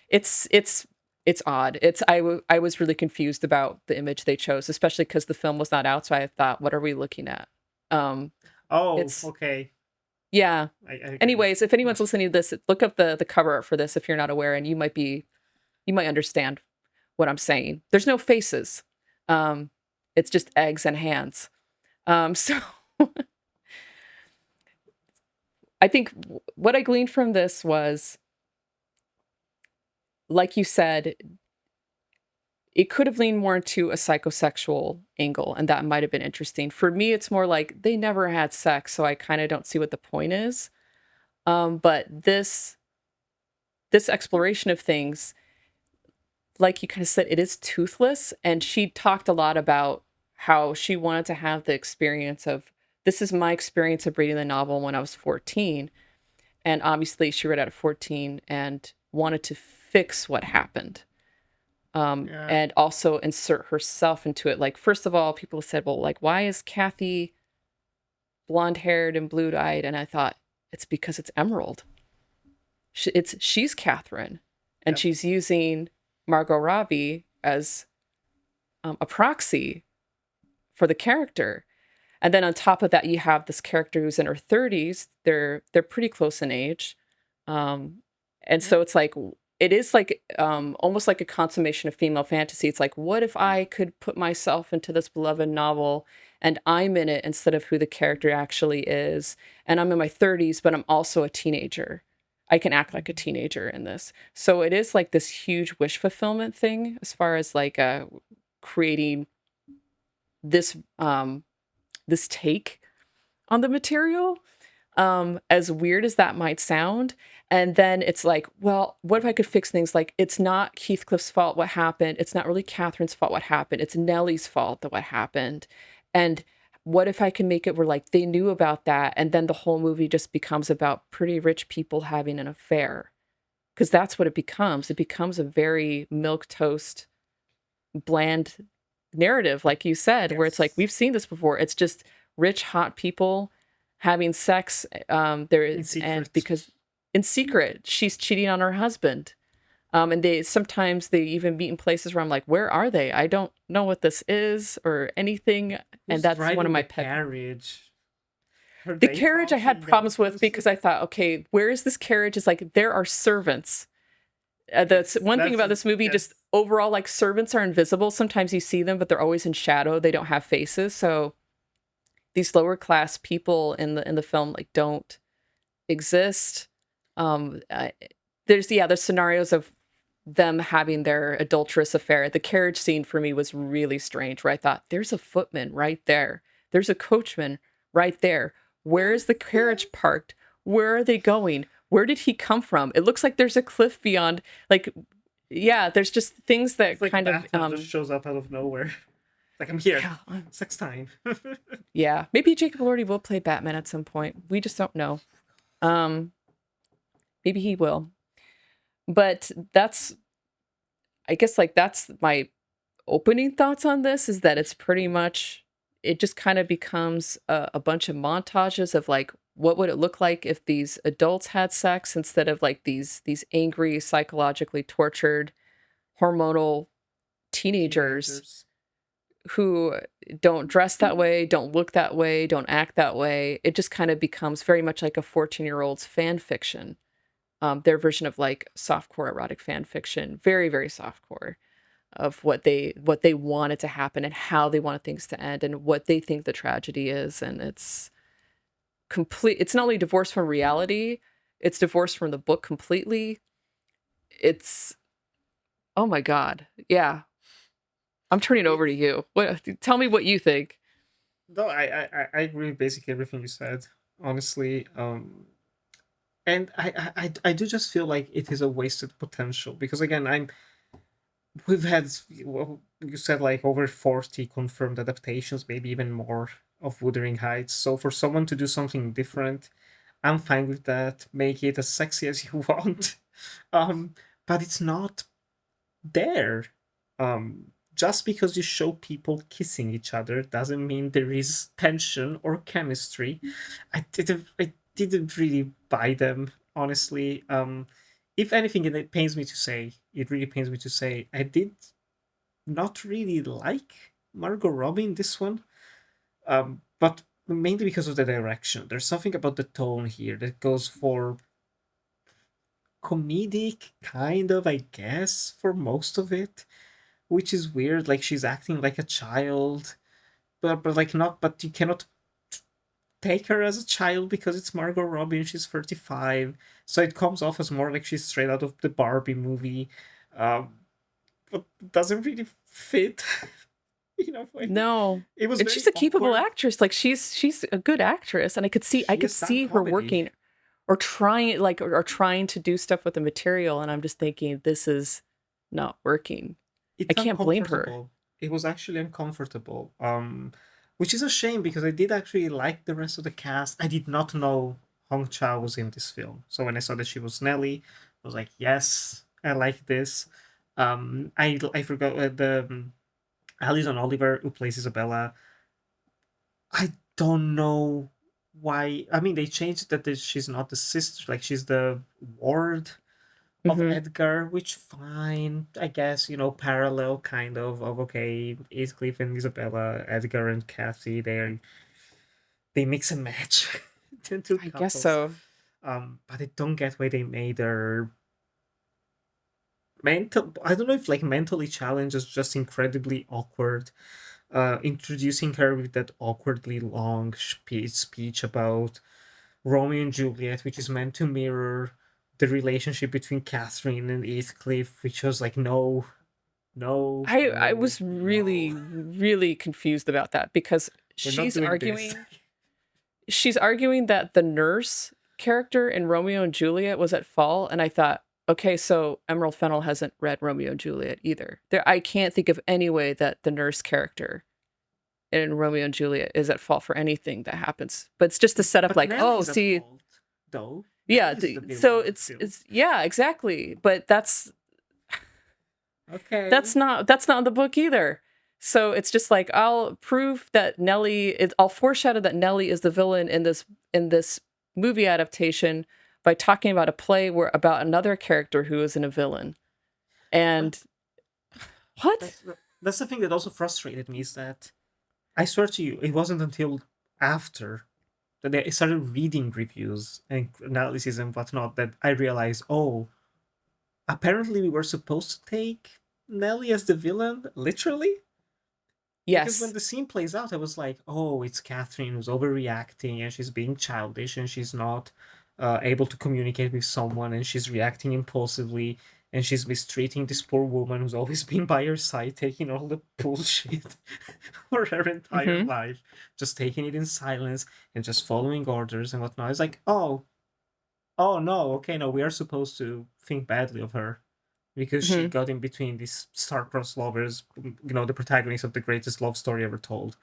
It's odd. I was really confused about the image they chose, especially because the film was not out. So I thought, what are we looking at? Okay. Yeah. I agree. Anyways, if anyone's listening to this, look up the cover art for this if you're not aware, and you might understand what I'm saying. There's no faces. It's just eggs and hands. So I think what I gleaned from this was, like you said, it could have leaned more into a psychosexual angle, and that might have been interesting. For me, it's more like they never had sex, so I kind of don't see what the point is. But this exploration of things, like you kind of said, it is toothless. And she talked a lot about how she wanted to have the experience of, this is my experience of reading the novel when I was 14. And obviously she read at 14 and wanted to fix what happened. And also insert herself into it. Like, first of all, people said, well, like, why is Kathy blonde haired and blue eyed? And I thought, it's because it's Emerald. She's Catherine, and she's using Margot Robbie as a proxy for the character. And then on top of that, you have this character who's in her 30s. They're pretty close in age. And so it's like, it is like almost like a consummation of female fantasy. It's like, what if I could put myself into this beloved novel and I'm in it instead of who the character actually is? And I'm in my 30s, but I'm also a teenager. I can act like a teenager in this. So it is like this huge wish fulfillment thing as far as like creating this this take on the material, as weird as that might sound. And then it's like, well, what if I could fix things? Like, it's not Heathcliff's fault what happened. It's not really Catherine's fault what happened. It's Nellie's fault that what happened. And what if I can make it where like they knew about that, and then the whole movie just becomes about pretty rich people having an affair? Because that's what it becomes. It becomes a very milk toast, bland narrative, like you said, where it's like, Yes. we've seen this before. It's just rich, hot people having sex. There In and secret. because in secret, she's cheating on her husband. And they sometimes they even meet in places where I'm like, where are they? I don't know what this is or anything. And Who's that's one of driving my the pet. carriage? Are The they carriage I had talking? problems with because I thought, okay, where is this carriage? It's like there are servants. That's Yes, one thing that's about this movie. yes. Just overall, like servants are invisible. Sometimes you see them, but they're always in shadow. They don't have faces. So these lower class people in the film like don't exist. Um, I, there's scenarios of them having their adulterous affair. The carriage scene for me was really strange, where I thought, there's a footman right there. There's a coachman right there. Where is the carriage parked? Where are they going? Where did he come from? It looks like there's a cliff beyond. Like, yeah, there's just things that It's like kind of, Batman just shows up out of nowhere. Like, I'm here. yeah, Sex time. yeah. Maybe Jacob Elordi will play Batman at some point. We just don't know. Um, maybe he will. But that's, I guess, like that's my opening thoughts on this, is that it's pretty much, it just kind of becomes a bunch of montages of like, what would it look like if these adults had sex instead of like these angry, psychologically tortured, hormonal teenagers Teenagers. who don't dress that way, don't look that way, don't act that way. It just kind of becomes very much like a 14-year-old's fan fiction. Their version of like softcore erotic fan fiction, very, very softcore, of what they wanted to happen and how they wanted things to end and what they think the tragedy is. And it's not only divorced from reality, it's divorced from the book completely. It's, oh my god, yeah. I'm turning over to It's you. What, tell me what you think. no, I agree with basically everything you said. Honestly, and I do just feel like it is a wasted potential because again, we've had, well, you said like over 40 confirmed adaptations, maybe even more, of Wuthering Heights. So for someone to do something different, I'm fine with that. Make it as sexy as you want. But it's not there. Just because you show people kissing each other doesn't mean there is tension or chemistry. I didn't really buy them, honestly. If anything, and it really pains me to say, I did not really like Margot Robbie in this one. But mainly because of the direction. There's something about the tone here that goes for comedic, kind of, I guess, for most of it, which is weird. Like she's acting like a child, but like not. But you cannot take her as a child because it's Margot Robbie and she's 35. So it comes off as more like she's straight out of the Barbie movie, um, but doesn't really fit. Way. No. It was And very she's a capable awkward. actress. Like she's a good actress, and I She could has done see her comedy. working or trying or trying to do stuff with the material, and I'm just thinking this is not working. I It's can't blame her. uncomfortable. It was actually uncomfortable. Which is a shame because I did actually like the rest of the cast. I did not know Hong Chao was in this film. So when I saw that she was Nellie, I was like, yes, I like this. I forgot the Alison Oliver who plays Isabella. I don't know why. I mean, they changed that she's not the sister, like she's the ward of Hmm. Edgar, which fine, I guess, parallel kind of okay, Heathcliff and Isabella, Edgar and Kathy, they mix and match the two I guess couples. so. But I don't get why they made her I don't know if like mentally challenged is just incredibly awkward. Introducing her with that awkwardly long speech about Romeo and Juliet, which is meant to mirror the relationship between Catherine and Heathcliff, which was like, no, no, I no, was no, really confused about that because we're not she's doing this. arguing she's arguing that the nurse character in Romeo and Juliet was at fault, and I thought, okay, so Emerald Fennel hasn't read Romeo and Juliet either. I can't think of any way that the nurse character in Romeo and Juliet is at fault for anything that happens. But it's just to set up But like, Nelly oh, is at see, fault, though. yeah, Nelly is the villain so of the film. it's yeah, exactly. But Okay. that's not in the book either. So it's just like I'll prove that I'll foreshadow that Nellie is the villain in this movie adaptation by talking about a play where about another character who isn't a villain. But And what? that's the thing that also frustrated me is that I swear to you, it wasn't until after that I started reading reviews and analysis and whatnot that I realized, oh, apparently we were supposed to take Nelly as the villain, literally. Because when Yes. the scene plays out, I was like, oh, it's Catherine who's overreacting and she's being childish and she's not able to communicate with someone and she's reacting impulsively and she's mistreating this poor woman who's always been by her side, taking all the bullshit for her entire Hmm. life, just taking it in silence and just following orders and whatnot. It's like, oh no, okay, no, we are supposed to think badly of her because she Hmm. got in between these star-crossed lovers, the protagonist of the greatest love story ever told.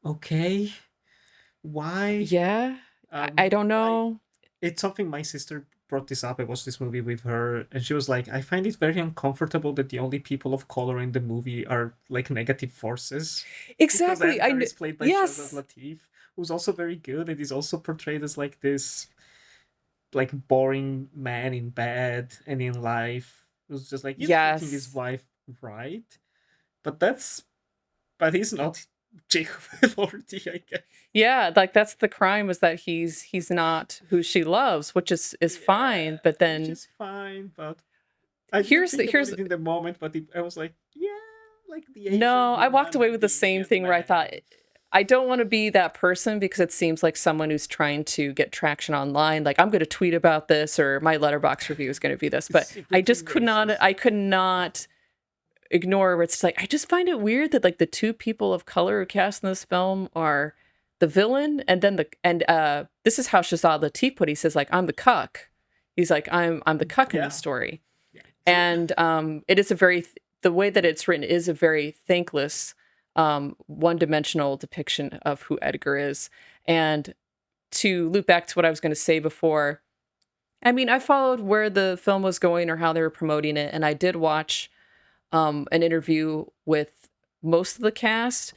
Okay, why? Yeah. I Um, don't I know. it's something my sister brought this up. I watched this movie with her, and she was like, "I find it very uncomfortable that the only people of color in the movie are like negative forces." Because Exactly. Edgar is played by Shazad Yes. Latif, who's also very good, and is also portrayed as like this like boring man in bed and in life who's just like he's treating his Yes. wife right, but he's not Jacob Elordi, I guess. Yeah, like that's the crime is that he's not who she loves, which is Yeah, fine, but which then is fine, but I didn't think about here's it in the moment, but I was like, yeah, like the Asian no, I walked woman away with the being same a thing where I thought man. I don't want to be that person because it seems like someone who's trying to get traction online. Like I'm going to tweet about this or my letterbox review is going to be this, It's but I secretly just racist. I could not ignore where it's like I just find it weird that like the two people of color who cast in this film are the villain and then this is how Shazad Latif put it. He says like I'm the cuck. He's like I'm the cuck in the Yeah, story. yeah, true. And it is a the way that it's written is a very thankless one-dimensional depiction of who Edgar is. And to loop back to what I was going to say before, I mean, I followed where the film was going or how they were promoting it, and I did watch an interview with most of the cast,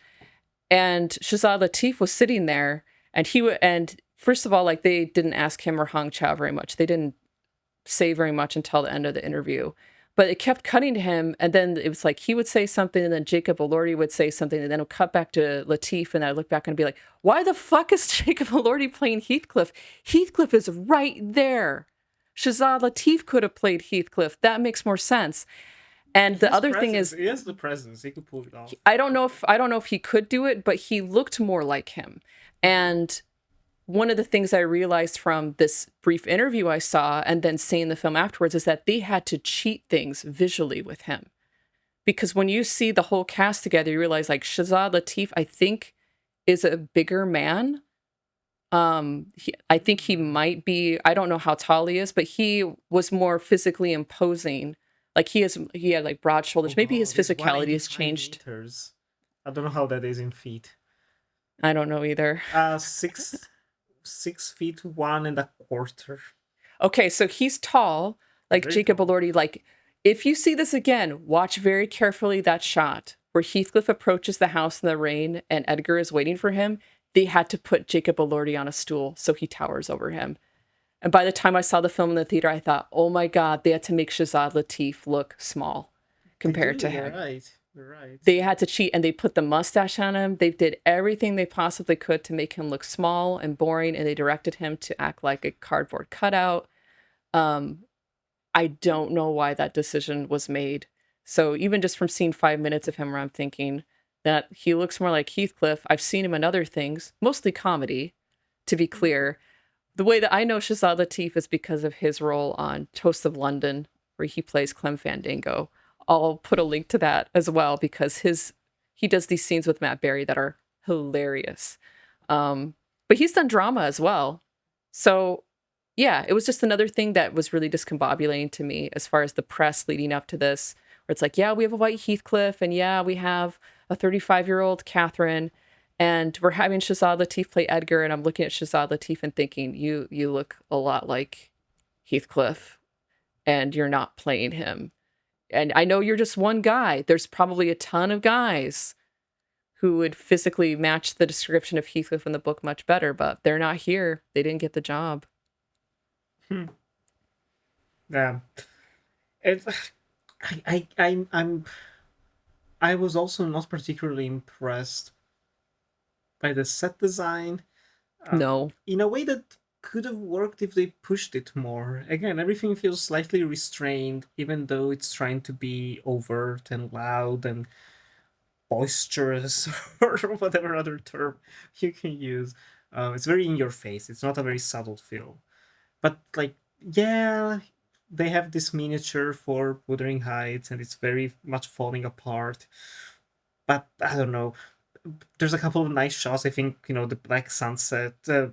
and Shazad Latif was sitting there, and and first of all, like they didn't ask him or Hong Chow very much. They didn't say very much until the end of the interview. But it kept cutting to him, and then it was like he would say something, and then Jacob Elordi would say something, and then it would cut back to Latif, and I look back and be like, "Why the fuck is Jacob Elordi playing Heathcliff? Heathcliff is right there. Shazad Latif could have played Heathcliff. That makes more sense." And the other thing is, He has the presence. He could pull it off. I don't know if he could do it, but he looked more like him. And one of the things I realized from this brief interview I saw and then seeing the film afterwards is that they had to cheat things visually with him. Because when you see the whole cast together, you realize like Shazad Latif, I think, is a bigger man. I think he Hmm. might be, I don't know how tall he is, but he was more physically imposing. Like he had like broad Oh shoulders. Maybe his god, he's physicality has 185 changed. meters. I don't know how that is in feet. I don't know either. 6 feet 1.25. Okay, so he's tall, like Very Jacob tall. Elordi. Like, if you see this again, watch very carefully that shot where Heathcliff approaches the house in the rain and Edgar is waiting for him. They had to put Jacob Elordi on a stool so he towers over him. And by the time I saw the film in the theater, I thought, oh my God, they had to make Shazad Latif look small They compared do. to You're him. right. You're right. They had to cheat and they put the mustache on him. They did everything they possibly could to make him look small and boring, and they directed him to act like a cardboard cutout. Um, I don't know why that decision was made. So even just from seeing 5 minutes of him where I'm thinking that he looks more like Heathcliff. I've seen him in other things, mostly comedy, to be clear. The way that I know Shazad Latif is because of his role on Toast of London, where he plays Clem Fandango. I'll put a link to that as well because he does these scenes with Matt Berry that are hilarious. But he's done drama as well. So yeah, it was just another thing that was really discombobulating to me as far as the press leading up to this, where it's like, yeah, we have a white Heathcliff, and yeah, we have a 35-year-old Catherine, and we're having Shazad Latif play Edgar, and I'm looking at Shazad Latif and thinking, you look a lot like Heathcliff, and you're not playing him. And I know you're just one guy. There's probably a ton of guys who would physically match the description of Heathcliff in the book much better, but they're not here. They didn't get the job. Yeah. It's, I was also not particularly impressed by the set design. No. In a way that could have worked if they pushed it more. Again, everything feels slightly restrained, even though it's trying to be overt and loud and boisterous, or whatever other term you can use. It's very in your face. It's not a very subtle film. But, like, yeah, they have this miniature for Wuthering Heights, and it's very much falling apart. But I don't know. There's a couple of nice shots. I think the black sunset, the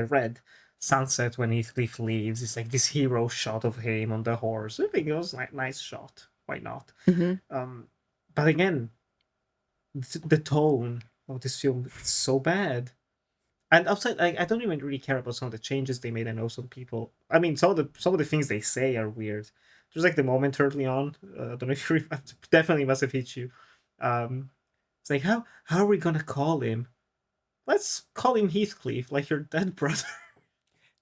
red sunset when Heathcliff leaves. It's like this hero shot of him on the horse. I think it was like nice shot. Why not? But again, the tone of this film is so bad. And outside, I don't even really care about some of the changes they made. I know some people. I mean, some of the things they say are weird. There's like the moment early on. I don't know if you definitely must have hit you. It's like how are we gonna call him? Let's call him Heathcliff, like your dead brother.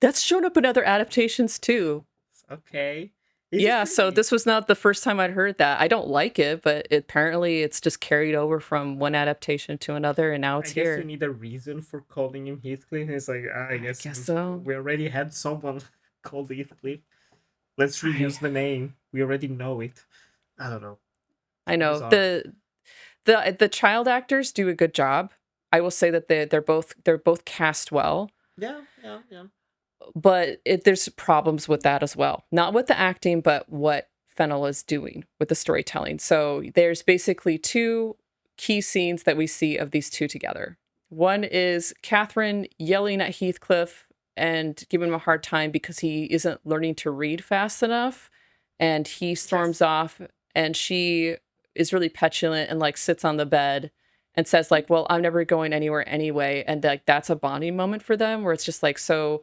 That's shown up in other adaptations too. Okay. Yeah, so this was not the first time I'd heard that. I don't like it, but apparently it's just carried over from one adaptation to another, and now it's I guess here. you need a reason for calling him Heathcliff. It's like, I guess so. We already had someone called Heathcliff. Let's reuse the name. We already know it. I don't know. I know. The child actors do a good job. I will say that they're both cast well. Yeah. But there's problems with that as well. Not with the acting, but what Fennel is doing with the storytelling. So there's basically two key scenes that we see of these two together. One is Catherine yelling at Heathcliff and giving him a hard time because he isn't learning to read fast enough. And he storms off, and she is really petulant and like sits on the bed and says like, well, I'm never going anywhere anyway. And like, that's a bonding moment for them where it's just like, so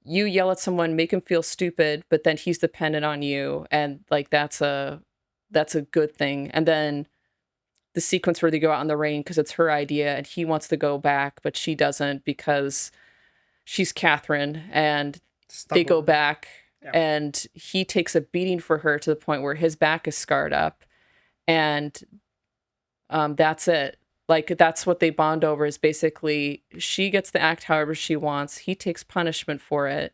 you yell at someone, make him feel stupid, but then he's dependent on you. And like, that's a good thing. And then the sequence where they go out in the rain because it's her idea and he wants to go back, but she doesn't because she's Catherine, and they go back and he takes a beating for her to the point where his back is scarred up. And that's it. Like, that's what they bond over, is basically she gets to act however she wants. He takes punishment for it.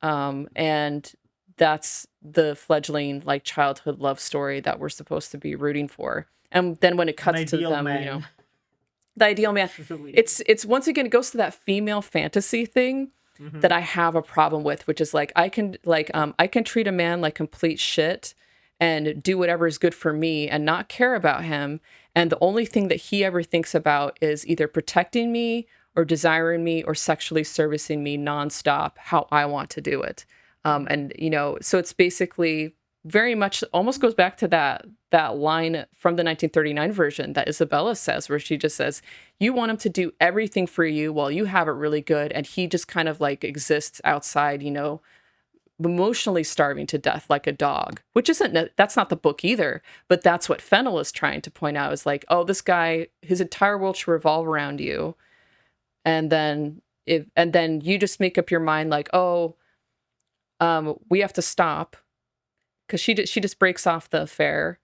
And that's the fleggling, like, childhood love story that we're supposed to be rooting for. And then when it cuts to them, the ideal man, it's once again, it goes to that female fantasy thing that I have a problem with, which is like, I can treat a man like complete shit and do whatever is good for me and not care about him. And the only thing that he ever thinks about is either protecting me or desiring me or sexually servicing me nonstop, how I want to do it. And, so it's basically very much almost goes back to that line from the 1939 version that Isabella says, where she just says, you want him to do everything for you while you have it really good. And he just kind of like exists outside, emotionally starving to death like a dog, which that's not the book either, but that's what Fennel is trying to point out, is like, oh, this guy, his entire world should revolve around you. And then you just make up your mind like, oh, we have to stop, because she just breaks off the affair,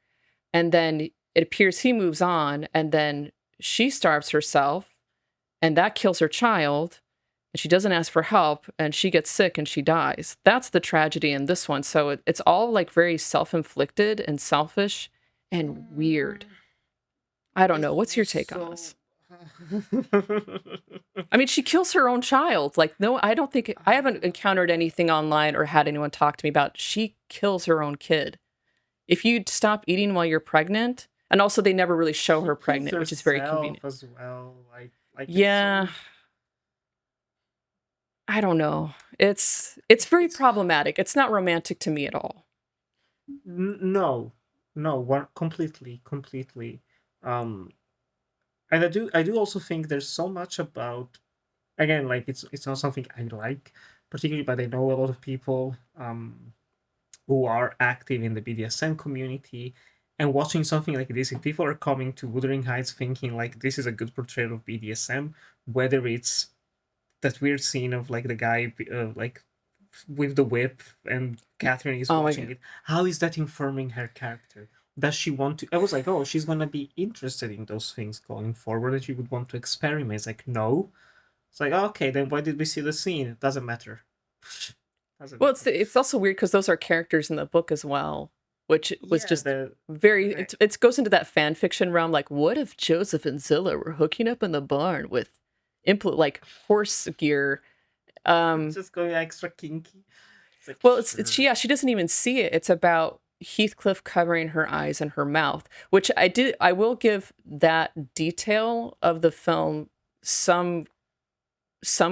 and then it appears he moves on, and then she starves herself, and that kills her child. and she doesn't ask for help, and she gets sick and she dies. That's the tragedy in this one. So it's all like very self-inflicted and selfish and weird. I don't know. What's your take on this? I mean, she kills her own child. Like, no, I don't think I haven't encountered anything online or had anyone talk to me about she kills her own kid. If you stop eating while you're pregnant, and also they never really show her pregnant, which is very convenient as well. Like yeah. I don't know. It's very problematic. It's not romantic to me at all. No, completely. Um, and I do also think there's so much about, again, like it's not something I like particularly, but I know a lot of people who are active in the BDSM community, and watching something like this, if people are coming to Wuthering Heights thinking like this is a good portrayal of BDSM, whether it's that weird scene of like the guy like with the whip and Catherine is watching it, how is that informing her character? Does she want to? I was like, oh, she's gonna be interested in those things going forward, and she would want to experiment. It's like, no. It's like, okay, then why did we see the scene? It doesn't matter. Well, it's also weird because those are characters in the book as well, which was just very. It goes into that fan fiction realm. Like, what if Joseph and Zilla were hooking up in the barn with, like horse gear? Just going extra kinky. Like, well, she doesn't even see it. It's about Heathcliff covering her eyes and her mouth, which I will give that detail of the film some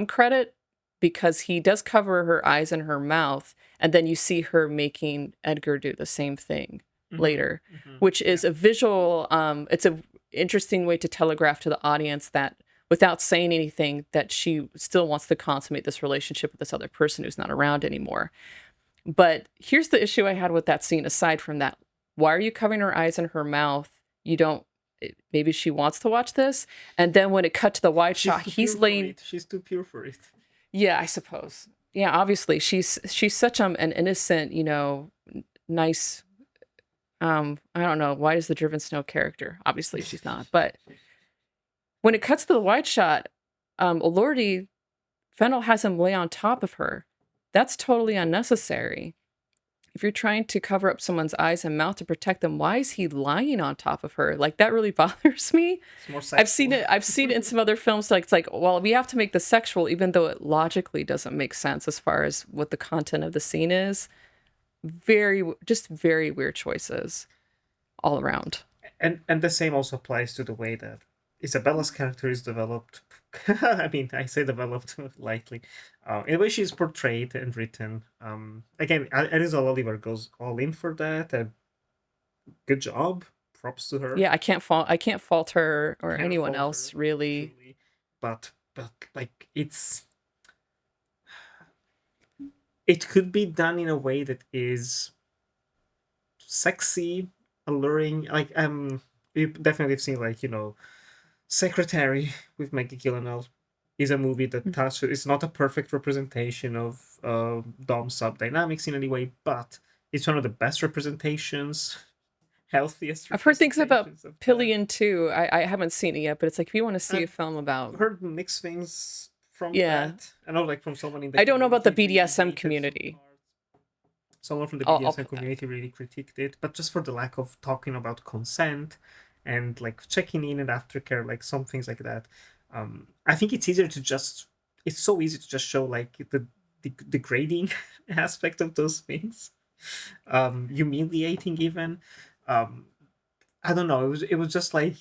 credit, because he does cover her eyes and her mouth, and then you see her making Edgar do the same thing later, which is a visual, it's a interesting way to telegraph to the audience that without saying anything, that she still wants to consummate this relationship with this other person who's not around anymore. But here's the issue I had with that scene, aside from that. Why are you covering her eyes and her mouth? Maybe she wants to watch this. And then when it cut to the wide shot, he's laying... She's too pure for it. Yeah, I suppose. Yeah, obviously. She's such an innocent, nice... I don't know. Why is the Driven Snow character? Obviously, she's not. But when it cuts to the wide shot, Elordi, Fennel has him lay on top of her. That's totally unnecessary. If you're trying to cover up someone's eyes and mouth to protect them, why is he lying on top of her? Like, that really bothers me. It's more sexual. I've seen it in some other films. Like, it's like, well, we have to make this sexual, even though it logically doesn't make sense as far as what the content of the scene is. Very weird choices all around. And the same also applies to the way that Isabella's character is developed. I mean, I say developed lightly. In the way she's portrayed and written. Again, Elisa Oliver goes all in for that, and good job. Props to her. Yeah, I can't fault her or anyone else, really. Truly. But like it could be done in a way that is sexy, alluring. Like you definitely have seen, like, Secretary with Maggie Gyllenhaal is a movie that touches. It's not a perfect representation of dom sub dynamics in any way, but it's one of the best representations, healthiest. I've heard things about Pillion too. I haven't seen it yet, but it's like, if you want to see a film about. I've heard mixed things from that. I know, like, from someone in the. I don't know about the BDSM community. Someone from the BDSM community really critiqued it, but just for the lack of talking about consent and like checking in and aftercare, like some things like that. I think it's easier to just. It's so easy to just show like the degrading aspect of those things, humiliating even. I don't know. It was just like,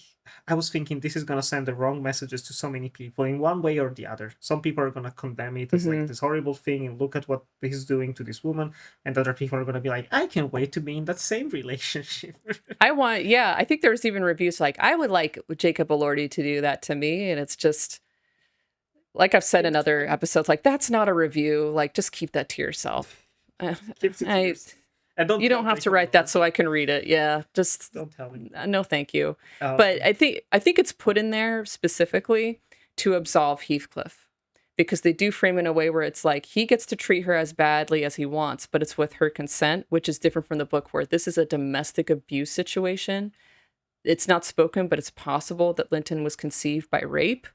I was thinking this is gonna send the wrong messages to so many people in one way or the other. Some people are gonna condemn it as like this horrible thing and look at what he's doing to this woman, and other people are gonna be like, I can't wait to be in that same relationship. I think there's even reviews like, I would like Jacob Elordi to do that to me, and it's just like I've said in other episodes, like, that's not a review. Like, just keep that to yourself. You don't have to write that so I can read it. Yeah, just don't tell me. No, thank you. But I think it's put in there specifically to absolve Heathcliff, because they do frame it in a way where it's like he gets to treat her as badly as he wants, but it's with her consent, which is different from the book, where this is a domestic abuse situation. It's not spoken, but it's possible that Linton was conceived by rape.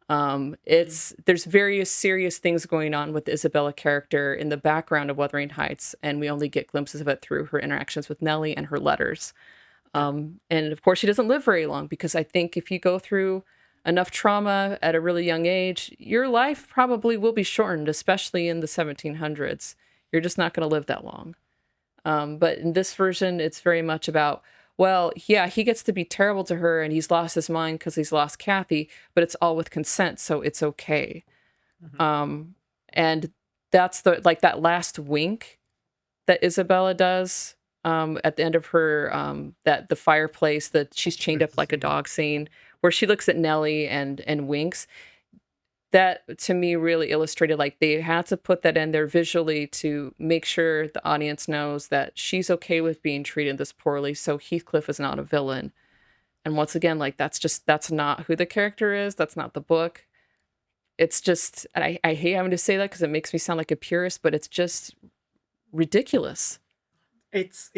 There's various serious things going on with the Isabella character in the background of Wuthering Heights, and we only get glimpses of it through her interactions with Nellie and her letters. And of course, she doesn't live very long, because I think if you go through enough trauma at a really young age, your life probably will be shortened, especially in the 1700s. You're just not going to live that long. But in this version, it's very much about, well, yeah, he gets to be terrible to her and he's lost his mind because he's lost Kathy, but it's all with consent, so it's okay. And that's that last wink that Isabella does at the end of her that the fireplace that she's chained up like a dog scene, where she looks at Nellie and winks. That to me really illustrated, like, they had to put that in there visually to make sure the audience knows that she's okay with being treated this poorly, so Heathcliff is not a villain. And once again, like, that's not who the character is. That's not the book. It's just, and I hate having to say that because it makes me sound like a purist, but it's just ridiculous. It's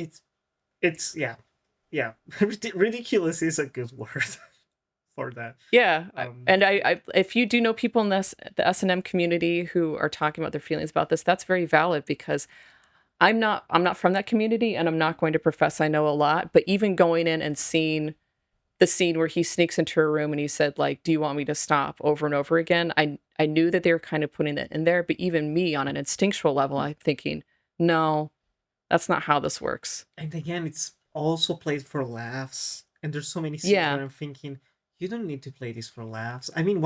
yeah. Ridiculous is a good word for that. Yeah, and I if you do know people in the S&M community who are talking about their feelings about this, that's very valid, because I'm not from that community, and I'm not going to profess I know a lot, but even going in and seeing the scene where he sneaks into her room and he said, like, do you want me to stop, over and over again, I knew that they were kind of putting that in there, but even me on an instinctual level, I'm thinking, no, that's not how this works. And again, it's also played for laughs, and there's so many scenes where I'm thinking, you don't need to play this for laughs. I mean,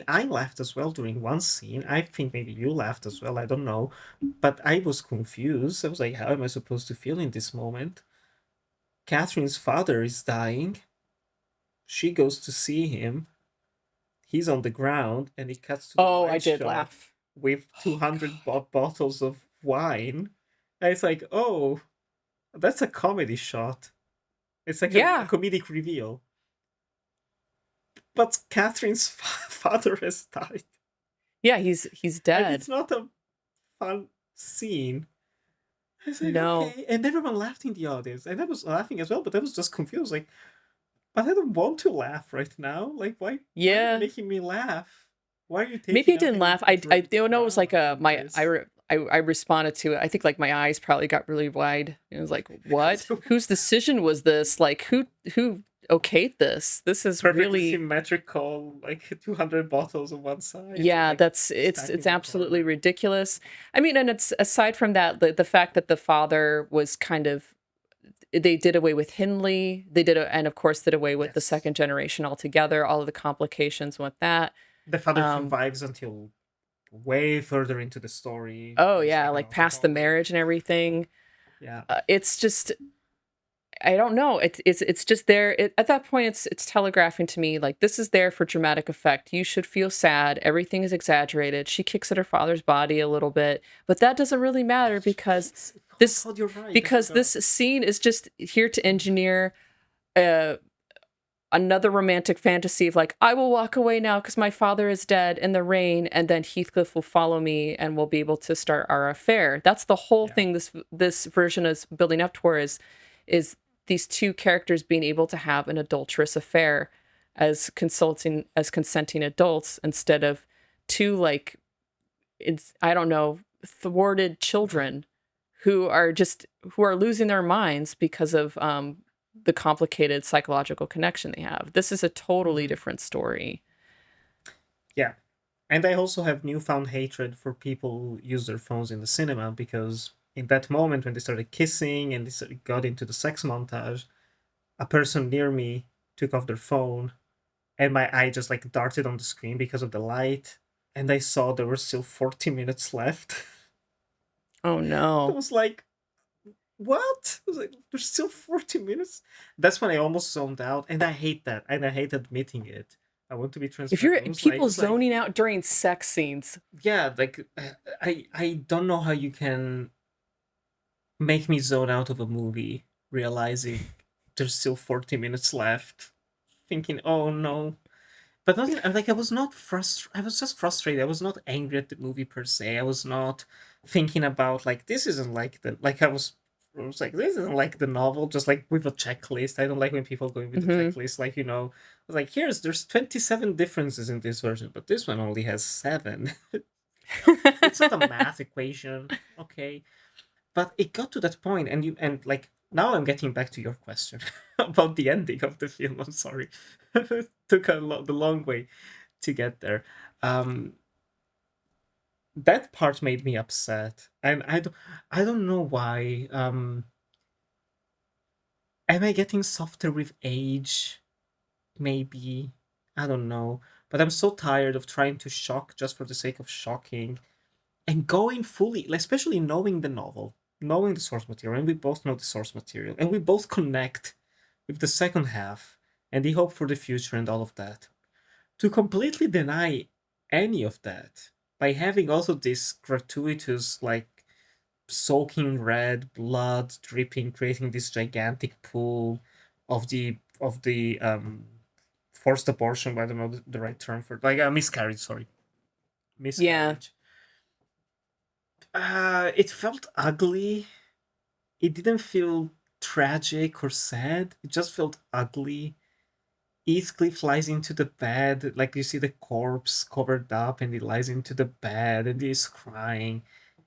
I laughed as well during one scene. I think maybe you laughed as well. I don't know. But I was confused. I was like, how am I supposed to feel in this moment? Catherine's father is dying. She goes to see him. He's on the ground, and it cuts to the I did laugh. With 200 bottles of wine. And it's like, oh, that's a comedy shot. It's like a comedic reveal. But Catherine's father has died. Yeah, he's dead. And it's not a fun scene. I was like, no. Okay. And everyone laughed in the audience. And I was laughing as well, but I was just confused. Like, but I don't want to laugh right now. Like, why are you making me laugh? Why are you taking Maybe I didn't laugh. I don't know. It was like I responded to it. I think like my eyes probably got really wide. It was like, what? Whose decision was this? Like, who okayed this? This is perfectly really symmetrical, like 200 bottles on one side. Yeah, like, it's absolutely ridiculous. I mean, and it's aside from that, the fact that the father was kind of, they did away with Hindley. And of course did away with the second generation altogether. All of the complications with that. The father survives until way further into the story. Oh yeah, like past the marriage and everything. Yeah, it's just, I don't know. It's just there. At that point, it's telegraphing to me, like, this is there for dramatic effect. You should feel sad. Everything is exaggerated. She kicks at her father's body a little bit, but that doesn't really matter, because this scene is just here to engineer another romantic fantasy of, like, I will walk away now because my father is dead in the rain, and then Heathcliff will follow me and we'll be able to start our affair. That's the whole thing this version is building up toward, is these two characters being able to have an adulterous affair as consenting adults, instead of two, like, I don't know, thwarted children who are losing their minds because of the complicated psychological connection they have. This is a totally different story. Yeah. And I also have newfound hatred for people who use their phones in the cinema, because in that moment when they started kissing and they got into the sex montage, a person near me took off their phone, and my eye just like darted on the screen because of the light, and I saw there were still 40 minutes left. Oh no. I was like, what? I was like, there's still 40 minutes? That's when I almost zoned out, and I hate that, and I hate admitting it. I want to be transparent. If you're people zoning out during sex scenes. Yeah, like, I don't know how you can make me zone out of a movie realizing there's still 40 minutes left, thinking, oh no. But not, like, I was not frustrated. I was just frustrated. I was not angry at the movie per se. I was not thinking about, like, this isn't like I was I was like, this isn't like the novel, just like with a checklist. I don't like when people go with the Hmm. checklist, like, I was like, there's 27 differences in this version, but this one only has 7. It's not a math equation, okay? But it got to that point, and like now I'm getting back to your question about the ending of the film. I'm sorry, took the long way to get there. Um, that part made me upset, and I don't know why. Am I getting softer with age? Maybe, I don't know. But I'm so tired of trying to shock just for the sake of shocking and going fully, like, especially knowing the novel, knowing the source material, and we both know the source material, and we both connect with the second half and the hope for the future and all of that. To completely deny any of that by having also this gratuitous, like, soaking red blood dripping, creating this gigantic pool of the forced abortion. I don't know the right term for it. Like a miscarriage. Sorry, Yeah. miscarriage. It felt ugly. It didn't feel tragic or sad. It just felt ugly. Heathcliff lies into the bed, like you see the corpse covered up, and he lies into the bed and he's crying.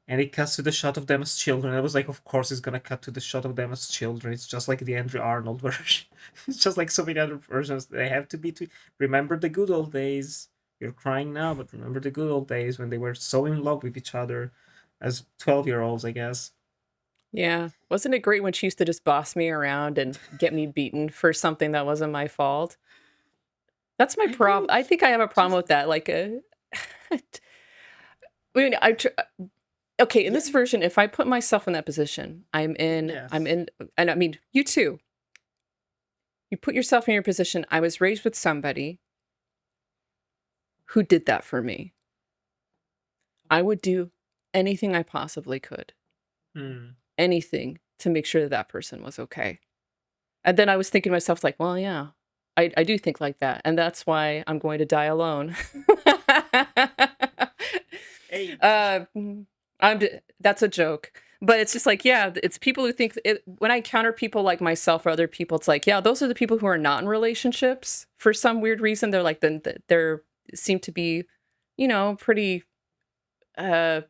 And it cuts to the shot of them as children. I was like, of course, it's gonna cut to the shot of them as children. It's just like the Andrew Arnold version. It's just like so many other versions. They have to be to remember the good old days. You're crying now, but remember the good old days when they were so in love with each other as 12-year-olds, I guess. Yeah. Wasn't it great when she used to just boss me around and get me beaten for something that wasn't my fault? That's my I problem. think I think I have a problem just with that. Like, I mean, okay, in yeah, this version, if I put myself in that position, I'm yes. in, and I mean, you too. You put yourself in your position. I was raised with somebody who did that for me. I would do anything I possibly could, Hmm. anything to make sure that that person was okay. And then I was thinking to myself, like, well, yeah, I do think like that. And that's why I'm going to die alone. Hey, Mm, that's a joke. But it's just like, yeah, it's people who think when I encounter people like myself or other people, it's like, yeah, those are the people who are not in relationships for some weird reason. They're like, then they're seem to be, pretty, uh,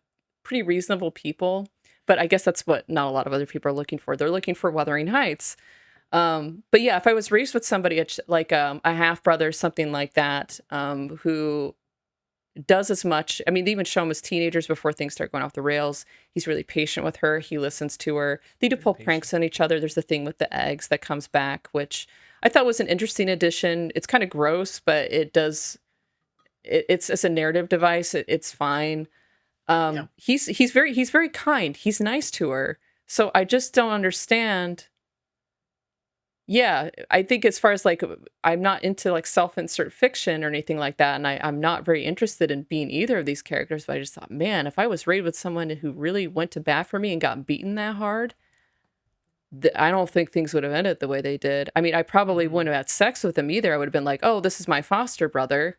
pretty reasonable people. But I guess that's what not a lot of other people are looking for. They're looking for Wuthering Heights. But yeah, if I was raised with somebody like a half brother, something like that, who does as much. I mean, they even show him as teenagers before things start going off the rails. He's really patient with her. He listens to her. They do very pull patient. pranks on each other. There's the thing with the eggs that comes back, which I thought was an interesting addition. It's kind of gross, but it does. It's a narrative device. It's fine. Yeah. He's very kind. He's nice to her. So I just don't understand. Yeah, I think as far as like I'm not into like self-insert fiction or anything like that, and I'm not very interested in being either of these characters. But I just thought, man, if I was raised with someone who really went to bat for me and got beaten that hard, I don't think things would have ended the way they did. I mean, I probably Hmm. wouldn't have had sex with him either. I would have been like, oh, this is my foster brother.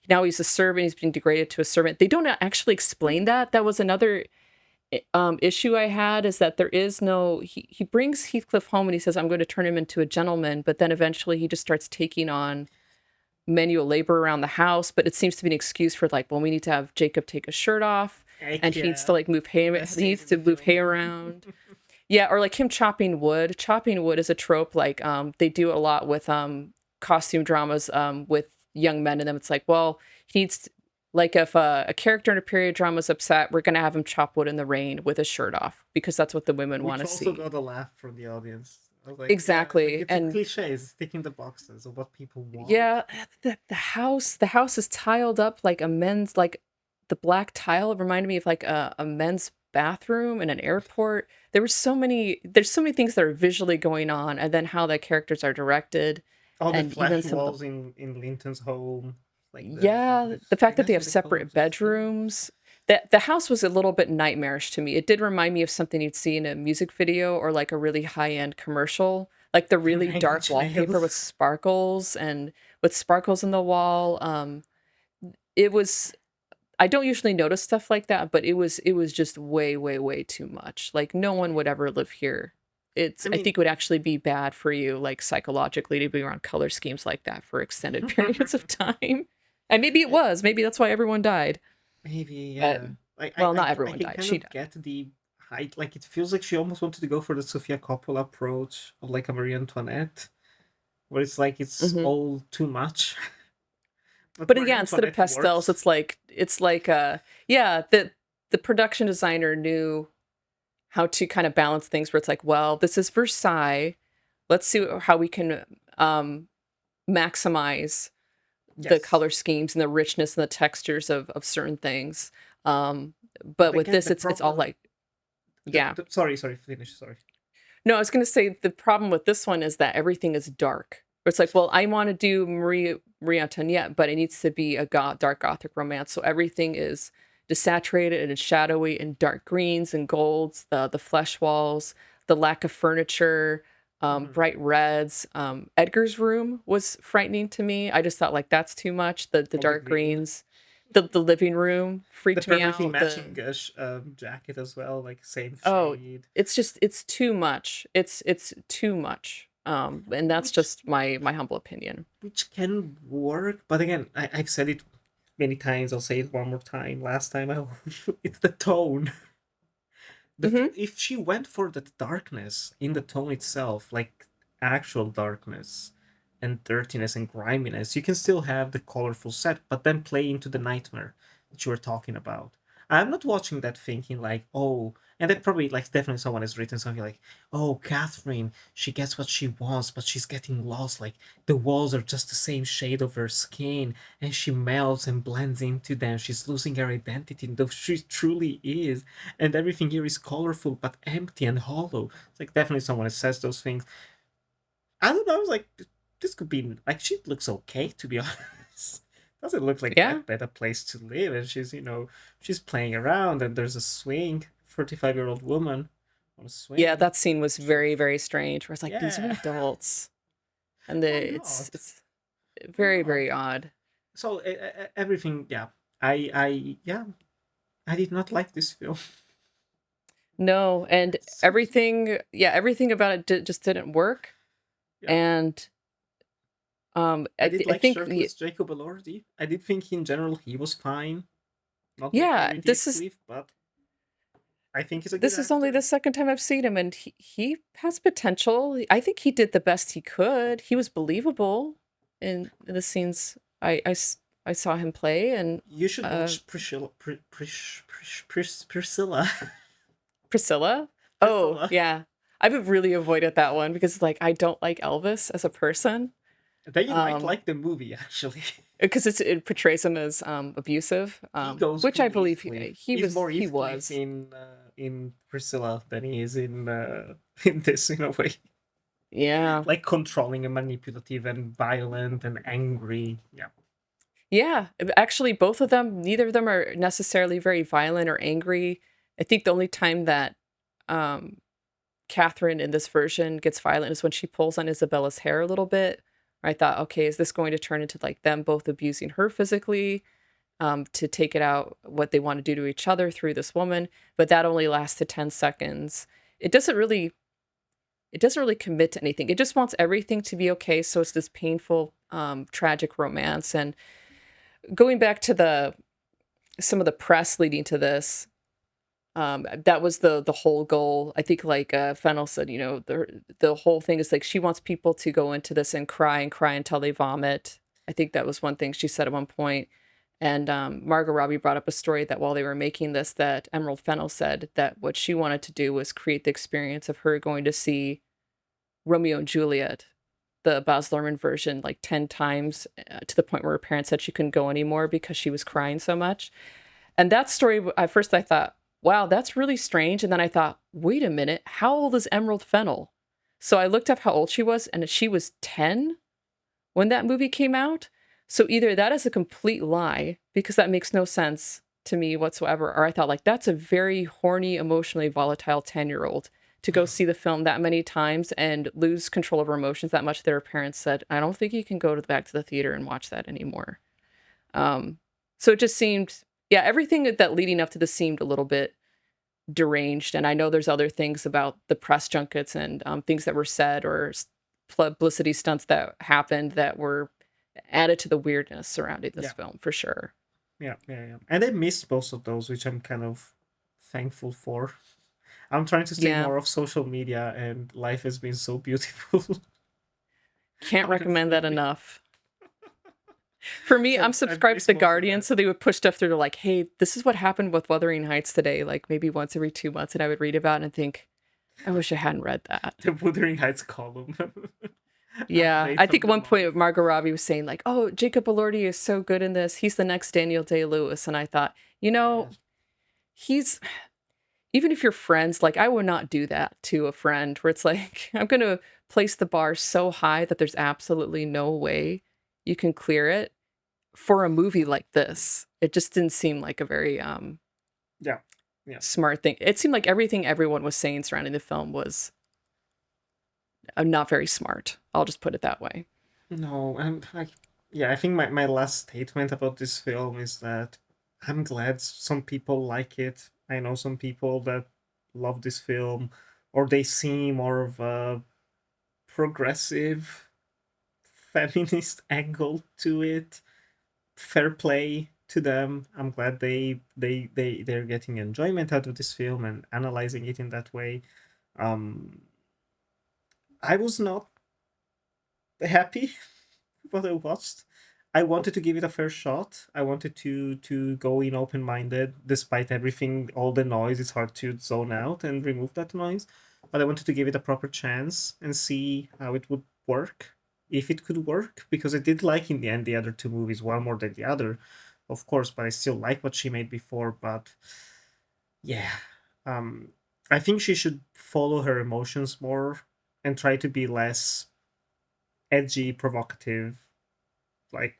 Now he's a servant. He's being degraded to a servant. They don't actually explain that. That was another issue I had is that there is no he brings Heathcliff home and he says I'm going to turn him into a gentleman, but then eventually he just starts taking on manual labor around the house, but it seems to be an excuse for like, well, we need to have Jacob take his shirt off Heck and he needs to yeah. like move hay Best he scene needs in to the move hay film. around. Yeah, or like him chopping wood. Chopping wood is a trope like they do a lot with costume dramas with young men in them. It's like, well, he needs like if a character in a period drama is upset, we're gonna have him chop wood in the rain with his shirt off because that's what the women want Which to also see. got a laugh from the audience. I was like, yeah, it's like Exactly. it's a And cliche. It's ticking the boxes of what people want. yeah, the house is tiled up like a men's like the black tile reminded me of like a men's bathroom in an airport. There's so many things that are visually going on, and then how the characters are directed, All the and even flash some of the walls in Linton's home, like yeah, the the fact that they guys have with the colors. separate It's bedrooms. That the house was a little bit nightmarish to me. It did remind me of something you'd see in a music video or like a really high-end commercial, like the really Nine dark Inch wallpaper with Nails. sparkles and with sparkles in the wall. It was I don't usually notice stuff like that, but it was just way, way, way too much. Like no one would ever live here. I I mean, think it would actually be bad for you, like psychologically, to be around color schemes like that for extended periods of time. And maybe it eh, was. Maybe that's why everyone died. maybe, But yeah. well, not I everyone can died. kind She of died. get the height. Like, it feels like she almost wanted to go for the Sofia Coppola approach of like a Marie Antoinette, where it's like it's Hmm. all too much. But But Marie yeah, instead of Antoinette pastels, works. it's like yeah, the production designer knew how to kind of balance things where it's like, well, this is Versailles. Let's see how we can um maximize the Yes. color schemes and the richness and the textures of certain things. Um, but But with again, this, the it's all problem. like, yeah. Sorry, finish. Sorry. No, I was gonna say the problem with this one is that everything is dark. It's like, well, I want to do Marie Antoinette, but it needs to be a dark gothic romance. So everything is desaturated and it's shadowy and dark greens and golds, the flesh walls, the lack of furniture, Mhm. bright reds. Edgar's room was frightening to me. I just thought like that's too much. The All the dark green. greens, the living room The freaked me perfectly out. matching gush jacket as well, like same Oh, shade. it's too much. It's too much. And that's Which just my humble opinion. which can work, but again, I've said it many times. I'll say it one more time. Last time, it's the tone. Hmm. If she went for the darkness in the tone itself, like actual darkness and dirtiness and griminess, you can still have the colorful set, but then play into the nightmare that you were talking about. I'm not watching that thinking like, oh, and then probably like definitely someone has written something like, oh, Catherine, she gets what she wants, but she's getting lost. Like the walls are just the same shade of her skin, and she melts and blends into them. She's losing her identity, though she truly is, and everything here is colorful but empty and hollow. It's like definitely someone that says those things. I don't know. I was like, this could be like she looks okay to be honest. Doesn't look like Yeah. that bad a place to live, and she's playing around, and there's a swing. 45-year-old woman on a Yeah, swing. that scene was She, very, very strange. Where it's like, these are yeah. adults. And Why it's not? it's Why very, not? very odd. So everything, yeah. Yeah. I did not like this film. No, and So everything about it just didn't work. yeah. And I did I like think shirtless Jacob Elordi. I did think in general he was fine. Not my yeah, favorite Heathcliff, but I think he's a good this is only actor. the second time I've seen him, and he has potential. I think he did the best he could. He was believable in the scenes I saw him play, and You should uh, watch Priscilla. Priscilla. Oh Priscilla. yeah, I've really avoided that one because like I don't like Elvis as a person, Then you might um, like the movie actually. because it portrays him as abusive, He goes which I full believe Heathcliff. he He's was more he Heathcliff was. in Priscilla than he is in this in a way. Yeah. Like controlling and manipulative and violent and angry. Yeah. Yeah, actually, both of them, neither of them are necessarily very violent or angry. I think the only time that um, Catherine in this version gets violent is when she pulls on Isabella's hair a little bit. I thought, okay, is this going to turn into like them both abusing her physically to take it out what they want to do to each other through this woman? But that only lasted 10 seconds. It doesn't really it doesn't really commit to anything. It just wants everything to be okay. So it's this painful, tragic romance. And going back to the some of the press leading to this, that was the whole goal. I think like Fennel said, the whole thing is like she wants people to go into this and cry until they vomit. I think that was one thing she said at one point. And Margot Robbie brought up a story that while they were making this, that Emerald Fennel said that what she wanted to do was create the experience of her going to see Romeo and Juliet, the Baz Luhrmann version, like 10 times to the point where her parents said she couldn't go anymore because she was crying so much. And that story, at first I thought, wow, that's really strange. And then I thought, wait a minute, how old is Emerald Fennel? So I looked up how old she was, and she was 10 when that movie came out. So either that is a complete lie, because that makes no sense to me whatsoever, or I thought, like, that's a very horny, emotionally volatile 10-year-old to go see the film that many times and lose control of her emotions that much that her parents said, I don't think you can go back to the theater and watch that anymore. Um, so it just seemed, yeah, everything that leading up to this seemed a little bit deranged. And I know there's other things about the press junkets and things that were said or publicity stunts that happened that were added to the weirdness surrounding this Yeah, film for sure. yeah. And I missed most of those, which I'm kind of thankful for. I'm trying to stay Yeah. more off social media, and life has been so beautiful. Can't recommend that Honestly. enough. For me, I'm I subscribed to miss The most of Guardian, that. so they would push stuff through to like, hey, this is what happened with Wuthering Heights today, like maybe once every 2 months, and I would read about it and think, I wish I hadn't read that. The Wuthering Heights column. Yeah, Update I from think at the one month. point Margot Robbie was saying like, "Oh, Jacob Elordi is so good in this. He's the next Daniel Day-Lewis." And I thought, Yeah. he's even if you're friends, like I would not do that to a friend where it's like I'm going to place the bar so high that there's absolutely no way you can clear it for a movie like this. It just didn't seem like a very Yeah. Yeah. smart thing. It seemed like everything everyone was saying surrounding the film was not very smart. I'll just put it that way. No, and like, yeah, I think my last statement about this film is that I'm glad some people like it. I know some people that love this film, or they see more of a progressive feminist angle to it. Fair play to them. I'm glad they're getting enjoyment out of this film and analyzing it in that way. Um, I was not happy what I watched. I wanted to give it a fair shot. I wanted to go in open minded, despite everything, all the noise. It's hard to zone out and remove that noise, but I wanted to give it a proper chance and see how it would work, if it could work, because I did like in the end the other two movies, one more than the other, of course. But I still like what she made before. But yeah, um, I think she should follow her emotions more and try to be less edgy, provocative. Like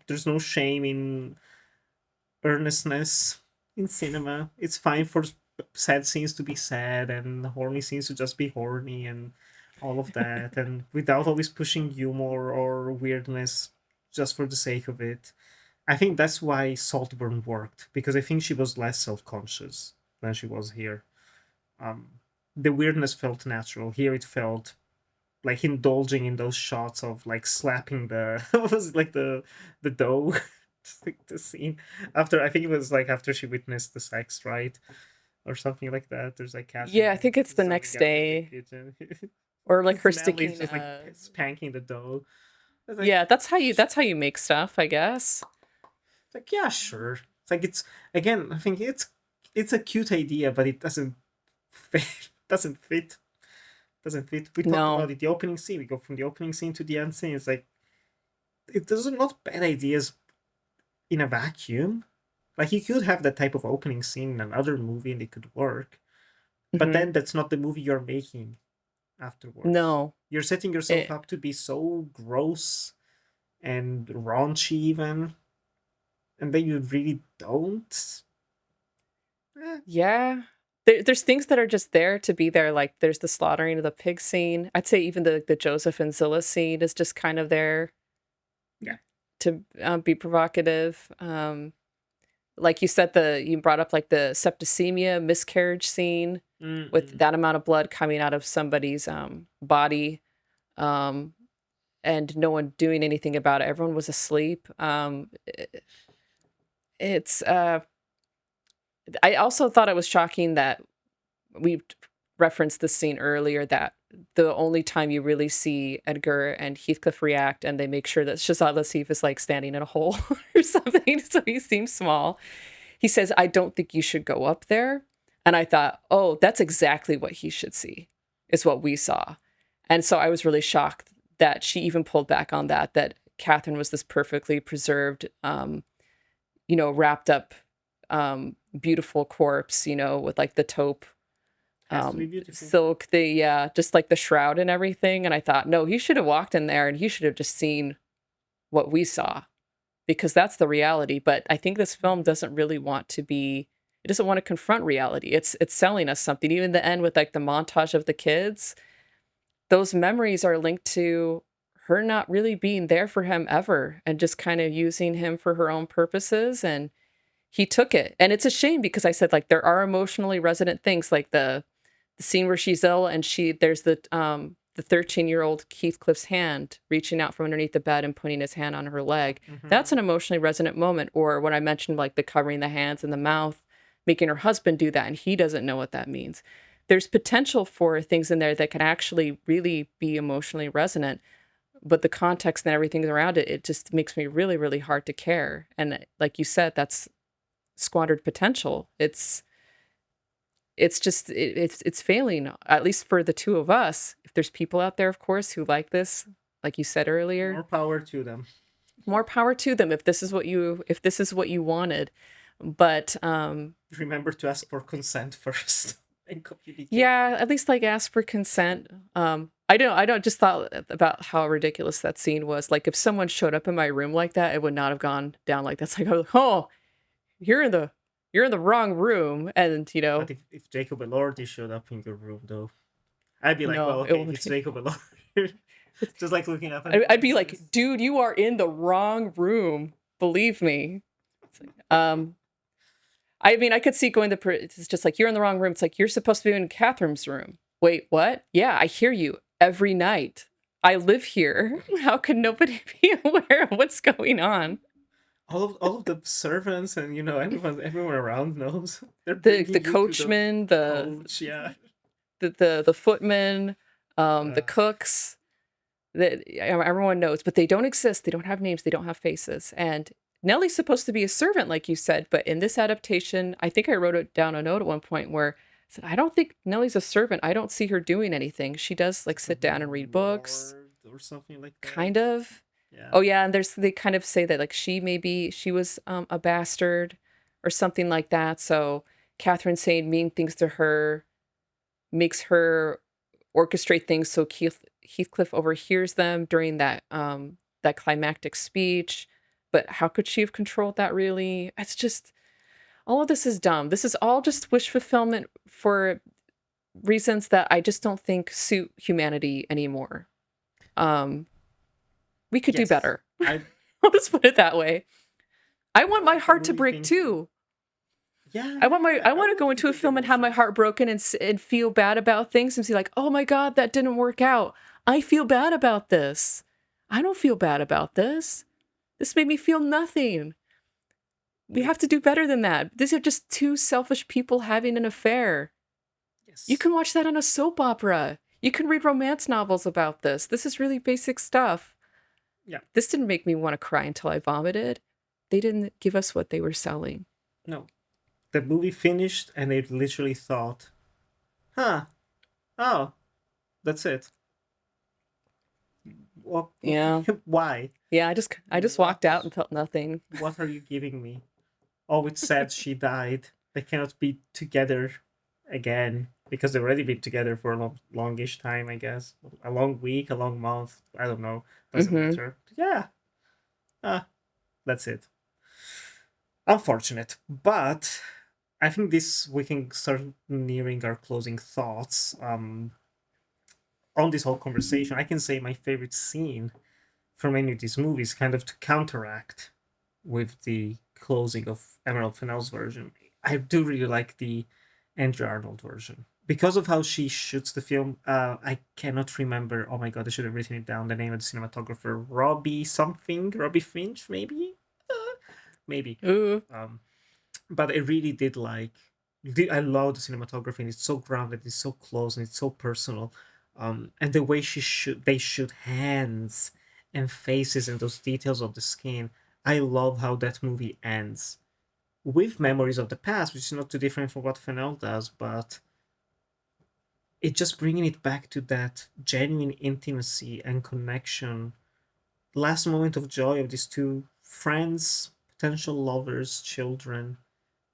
there's no shame in earnestness in cinema. It's fine for sad scenes to be sad and horny scenes to just be horny and all of that, and without always pushing humor or weirdness just for the sake of it. I think that's why Saltburn worked, because I think she was less self-conscious than she was here. Um, the weirdness felt natural. Here it felt like indulging in those shots of like slapping the what was it, like the dough. Like the scene after, I think it was like after she witnessed the sex, right, or something like that. There's like Yeah, I Catherine think it's the zoning next out in the day kitchen. or like her Nelly's sticking just like spanking the dough. It's like, yeah, that's how you make stuff, I guess. it's like, yeah, sure. It's like, it's, again, I think it's a cute idea, but it doesn't fit. Doesn't fit. We talked No. about it. The opening scene. We go from the opening scene to the end scene. It's like, there's not bad ideas in a vacuum. Like, you could have that type of opening scene in another movie and it could work. But Mhm. then that's not the movie you're making afterwards. No. You're setting yourself It up to be so gross and raunchy even, and then you really don't. Eh, yeah. There's things that are just there to be there. Like there's the slaughtering of the pig scene. I'd say even the Joseph and Zilla scene is just kind of there yeah. to be provocative. Like you said, you brought up like the septicemia miscarriage scene with Mm-mm. that amount of blood coming out of somebody's body, um, and no one doing anything about it. Everyone was asleep. It's I also thought it was shocking that we referenced this scene earlier that the only time you really see Edgar and Heathcliff react and they make sure that Shazad Latif is like standing in a hole or something, so he seems small. He says, I don't think you should go up there. And I thought, oh, that's exactly what he should see, is what we saw. And so I was really shocked that she even pulled back on that Catherine was this perfectly preserved, wrapped up, beautiful corpse, with like the taupe Has to be beautiful. silk, just like the shroud and everything. And I thought, no, he should have walked in there and he should have just seen what we saw, because that's the reality. But I think this film doesn't really want to be, it doesn't want to confront reality. It's selling us something. Even the end with like the montage of the kids, those memories are linked to her not really being there for him ever and just kind of using him for her own purposes. And he took it. And it's a shame because I said, like, there are emotionally resonant things, like the scene where she's ill and there's the 13-year-old Heathcliff's hand reaching out from underneath the bed and putting his hand on her leg. That's an emotionally resonant moment. Or when I mentioned, like, the covering the hands and the mouth, making her husband do that, and he doesn't know what that means. There's potential for things in there that can actually really be emotionally resonant, but the context and everything around it, it just makes me really, really hard to care. And like you said, that's squandered potential. It's just it's failing, at least for the two of us. If there's people out there, of course, who like this, like you said earlier, More power to them. more power to them if this is what you wanted. But Remember to ask for consent first and communicate. yeah, at least, like, ask for consent. I don't just thought about how ridiculous that scene was. Like, if someone showed up in my room like that, it would not have gone down like that. It's like, oh, you're in the wrong room, and But if Jacob Elordi showed up in your room, though, I'd be like, no, well, it okay, if won't. it's Jacob Elordi. It's just like looking up. I'd be like, dude, you are in the wrong room. Believe me. It's like, I mean, I could see going it's just like, you're in the wrong room. It's like, you're supposed to be in Catherine's room. Wait, what? Yeah, I hear you every night. I live here. How can nobody be aware of what's going on? all of the servants and everyone around knows. They're The bringing you to coachman, the coach, yeah. the footman, the cooks, everyone knows, but they don't exist. They don't have names. They don't have faces. And Nellie's supposed to be a servant, like you said, but in this adaptation, I think I wrote it down a note at one point where I said, I don't think Nellie's a servant. I don't see her doing anything. She does, like, sit down and read books, or something like that. kind of. Yeah. Oh yeah, and they kind of say that, like, she was a bastard or something like that. So Catherine saying mean things to her makes her orchestrate things so Heathcliff overhears them during that climactic speech. But how could she have controlled that, really? It's just, all of this is dumb. This is all just wish fulfillment for reasons that I just don't think suit humanity anymore. We could do Yes. better. I'll just put it that way. I want my heart to really break think- too. Yeah. I want to go into a film and have my heart broken and feel bad about things and be like, oh my God, that didn't work out. I feel bad about this. I don't feel bad about this. This made me feel nothing. We have to do better than that. These are just two selfish people having an affair. Yes. You can watch that on a soap opera. You can read romance novels about this. This is really basic stuff. Yeah. This didn't make me want to cry until I vomited. They didn't give us what they were selling. No. The movie finished and they literally thought, oh, that's it. Well, Yeah. Why? Yeah, I just walked out and felt nothing. What are you giving me? Oh, it's sad she died. They cannot be together again because they've already been together for a longish time, I guess. A long week, a long month. I don't know. Doesn't matter. Yeah. That's it. Unfortunate. But I think we can start nearing our closing thoughts. On this whole conversation, I can say my favorite scene from any of these movies, kind of to counteract with the closing of Emerald Fennel's version. I do really like the Andrew Arnold version. Because of how she shoots the film, I cannot remember, oh my god, I should have written it down, the name of the cinematographer, Robbie Finch, maybe? Maybe. Ooh. But I really did I love the cinematography, and it's so grounded, it's so close, and it's so personal. And the way they shoot hands and faces and those details of the skin. I love how that movie ends with memories of the past, which is not too different from what Fennel does, but it just bringing it back to that genuine intimacy and connection. Last moment of joy of these two friends, potential lovers, children,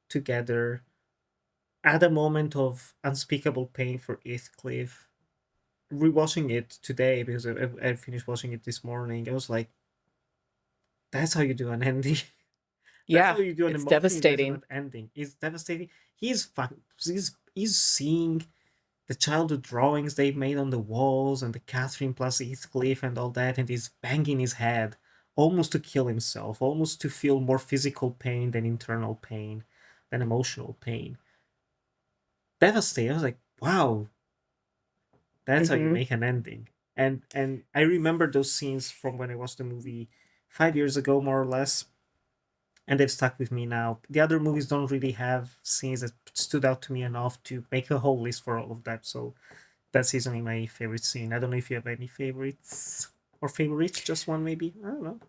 together. At a moment of unspeakable pain for Heathcliff. Rewatching it today, because I finished watching it this morning, I was like, that's how you do an ending. Yeah, That's how you do an it's emotionally devastating. resonant ending. It's devastating. He's seeing the childhood drawings they've made on the walls and the Catherine plus Heathcliff and all that, and he's banging his head almost to kill himself, almost to feel more physical pain than internal pain, than emotional pain. Devastating. I was like, wow, that's how you Hmm. make an ending. And I remember those scenes from when I watched the movie 5 years ago, more or less, and they've stuck with me now. The other movies don't really have scenes that stood out to me enough to make a whole list for all of that. So that's easily my favorite scene. I don't know if you have any favorites or favorites, just one maybe. I don't know.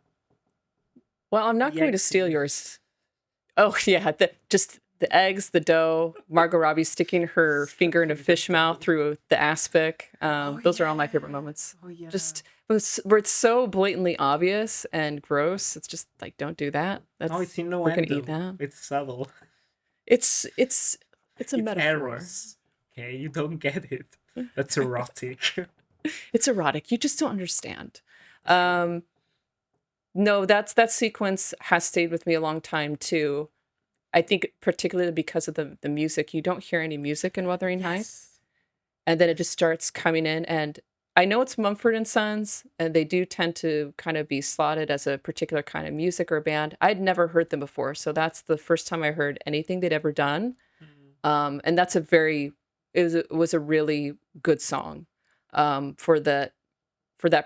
Well, I'm not The going to egg steal scene. yours. Oh yeah, just the eggs, the dough, Margot Robbie sticking her finger in a fish mouth through the aspic. Oh Those are all yeah. my favorite moments. Oh yeah. Just where it's so blatantly obvious and gross. It's just like, don't do that. Oh, it's We're gonna eat innuendo. that. It's subtle. It's it's it's a It's metaphor. eros. Okay, you don't get it. That's erotic. It's erotic. You just don't understand. Sure. Um, no, that sequence has stayed with me a long time too. I think particularly because of the music. You don't hear any music in Wuthering Heights, Yes. and then it just Yes. starts coming in. And I know it's Mumford and Sons, and they do tend to kind of be slotted as a particular kind of music or band. I'd never heard them before, so that's the first time I heard anything they'd ever done. Mm. And that's it was a really good song for that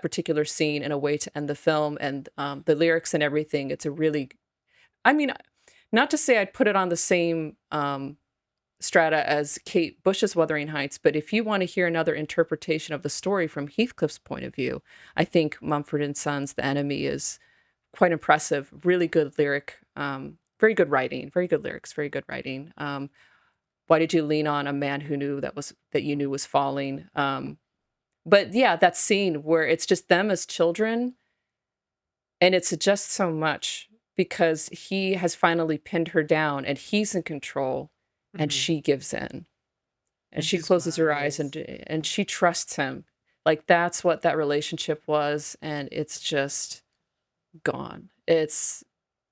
particular scene and a way to end the film and the lyrics and everything. It's a really, I mean, not to say I'd put it on the same strata as Kate Bush's Wuthering Heights, but if you want to hear another interpretation of the story from Heathcliff's point of view, I think Mumford and Sons, The Enemy, is quite impressive. Really good lyric, very good writing, very good lyrics, very good writing. Why did you lean on a man who knew that you knew was falling? But yeah, that scene where it's just them as children, and it's just so much because he has finally pinned her down and he's in control, and Mm-hmm. she gives in and And she she closes her eyes smiles. and she trusts him. Like that's what that relationship was, and it's just gone. It's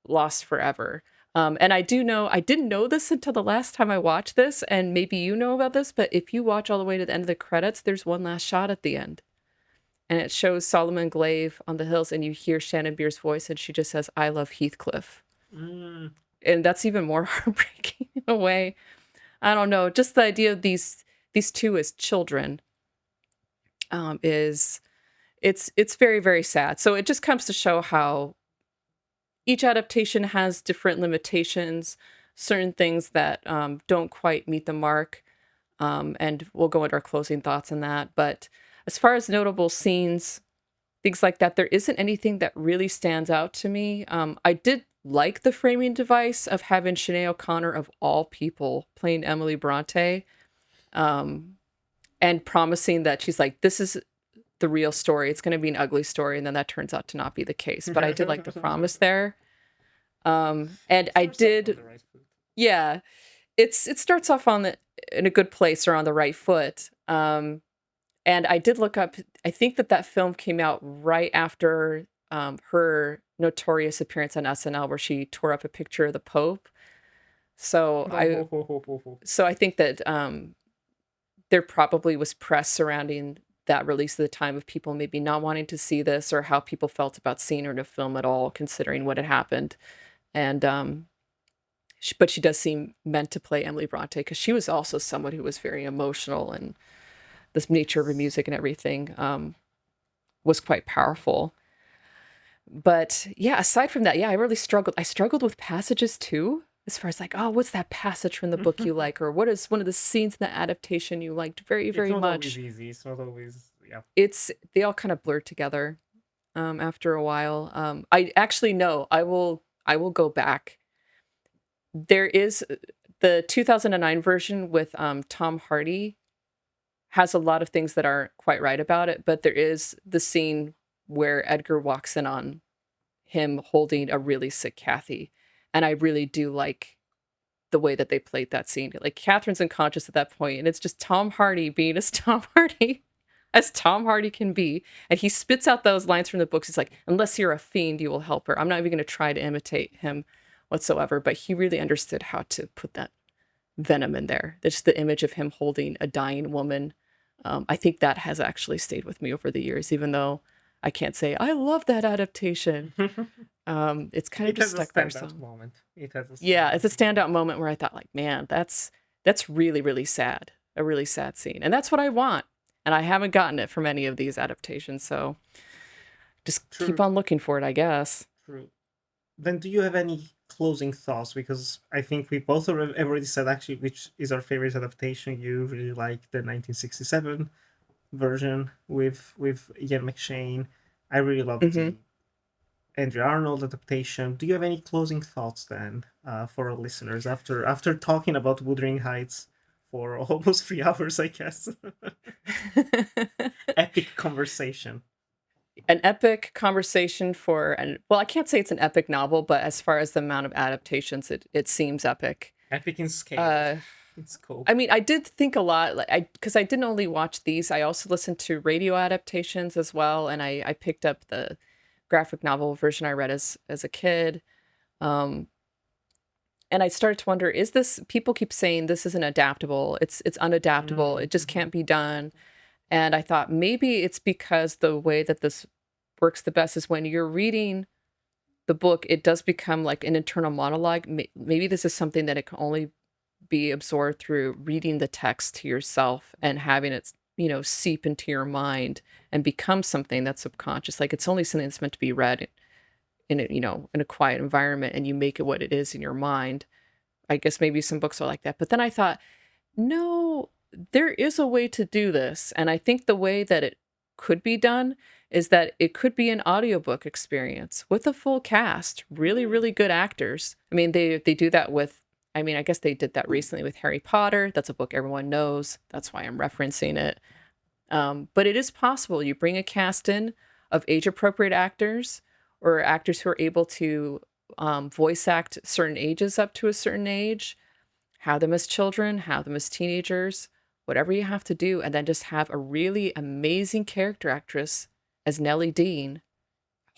lost forever. And I didn't know this until the last time I watched this, and maybe you know about this, but if you watch all the way to the end of the credits, there's one last shot at the end. And it shows Solomon Glaive on the hills, and you hear Shannon Beer's voice, and she just says, I love Heathcliff. Mm. And that's even more heartbreaking in a way. I don't know. Just the idea of these two as children is it's very, very sad. So it just comes to show how each adaptation has different limitations, certain things that don't quite meet the mark. And we'll go into our closing thoughts on that. But as far as notable scenes, things like that, there isn't anything that really stands out to me. I did like the framing device of having Sinead O'Connor, of all people, playing Emily Bronte, um, and promising that she's like, this is the real story. It's going to be an ugly story. And then that turns out to not be the case. But I did like the promise there. And I Starts off on did, the right foot. yeah, it starts off in a good place or on the right foot. And I did look up, I think that film came out right after her notorious appearance on SNL where she tore up a picture of the Pope. So I Oh. so I think that there probably was press surrounding that release at the time of people maybe not wanting to see this or how people felt about seeing her in a film at all, considering what had happened. And but she does seem meant to play Emily Bronte because she was also someone who was very emotional, and this nature of her music and everything was quite powerful. But yeah, aside from that, yeah, I really struggled. I struggled with passages too, as far as like, oh, what's that passage from the book you like, or what is one of the scenes in the adaptation you liked very, It's very not always much. easy. It's not always, yeah. They all kind of blur together after a while. I actually know I will go back. There is the 2009 version with Tom Hardy has a lot of things that aren't quite right about it, but there is the scene where Edgar walks in on him holding a really sick Kathy. And I really do like the way that they played that scene. Like Catherine's unconscious at that point, and it's just Tom Hardy being as Tom Hardy as Tom Hardy can be. And he spits out those lines from the books. He's like, unless you're a fiend, you will help her. I'm not even going to try to imitate him whatsoever, but he really understood how to put that venom in there. That's the image of him holding a dying woman. I think that has actually stayed with me over the years, even though I can't say I love that adaptation. It's kind of It just has a stuck there. So standout moment. It has a yeah, it's a standout moment. standout moment where I thought like, man, that's really, really sad. A really sad scene. And that's what I want. And I haven't gotten it from any of these adaptations, so just keep True, on looking for it, I guess. true. Then do you have any closing thoughts? Because I think we both already said actually which is our favorite adaptation. You really like the 1967 version with Ian McShane. I really love Hmm. the Andrew Arnold adaptation. Do you have any closing thoughts then for our listeners after talking about Wuthering Heights for almost 3 hours, I guess? Epic conversation. An epic conversation for an well, I can't say it's an epic novel, but as far as the amount of adaptations, it seems epic. Epic in scale, Uh, in scope. I mean, I did think a lot, like because I didn't only watch these, I also listened to radio adaptations as well, and I picked up the graphic novel version I read as a kid. Um, and I started to wonder, is this people keep saying this isn't adaptable, it's unadaptable, it just Mm-hmm. can't be done. And I thought maybe it's because the way that this works the best is when you're reading the book, it does become like an internal monologue. Maybe this is something that it can only be absorbed through reading the text to yourself and having it, seep into your mind and become something that's subconscious. Like it's only something that's meant to be read in a, in a quiet environment and you make it what it is in your mind. I guess maybe some books are like that. But then I thought, no, there is a way to do this. And I think the way that it could be done is that it could be an audiobook experience with a full cast, really, really good actors. I mean, they do that with, I mean, I guess they did that recently with Harry Potter. That's a book everyone knows. That's why I'm referencing it. But it is possible. You bring a cast in of age appropriate actors or actors who are able to voice act certain ages up to a certain age, have them as children, have them as teenagers, whatever you have to do, and then just have a really amazing character actress as Nellie Dean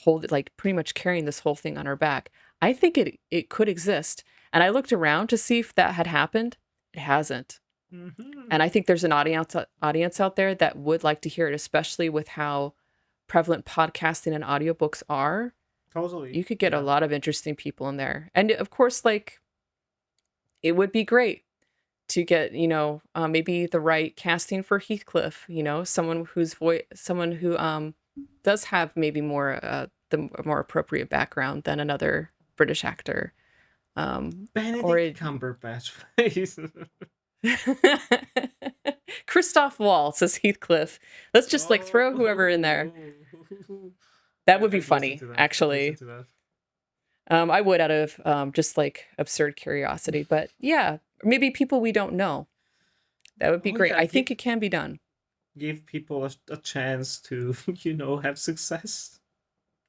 hold like pretty much carrying this whole thing on her back. I think it could exist. And I looked around to see if that had happened. It hasn't. Mm-hmm. And I think there's an audience out there that would like to hear it, especially with how prevalent podcasting and audiobooks are. Totally. You could get a Yeah. lot of interesting people in there. And of course, like it would be great to get, maybe the right casting for Heathcliff, someone whose voice, someone who does have maybe more the more appropriate background than another British actor. Or Benedict it, Cumberbatch, please. Christoph Waltz as Heathcliff. Let's just like throw whoever in there. That would be I'd listen funny, to that. I'd listen actually. to that. I would out of just like absurd curiosity, but yeah, maybe people we don't know. That would be Oh great. yeah, I think it can be done. give people a chance to have success.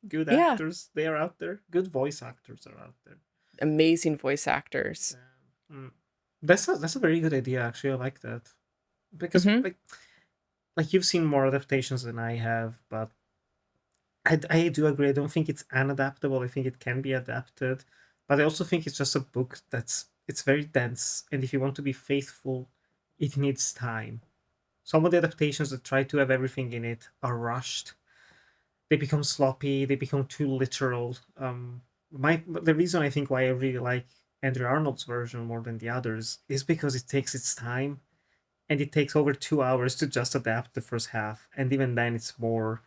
Good Yeah, actors, they are out there. Good voice actors are out there. amazing voice actors. Mm. That's a very good idea. Actually, I like that because Hmm. like you've seen more adaptations than I have, but I do agree. I don't think it's unadaptable. I think it can be adapted, but I also think it's just a book it's very dense, and if you want to be faithful, it needs time. Some of the adaptations that try to have everything in it are rushed. They become sloppy. They become too literal. The reason I think why I really like Andrew Arnold's version more than the others is because it takes its time, and it takes over 2 hours to just adapt the first half, and even then it's more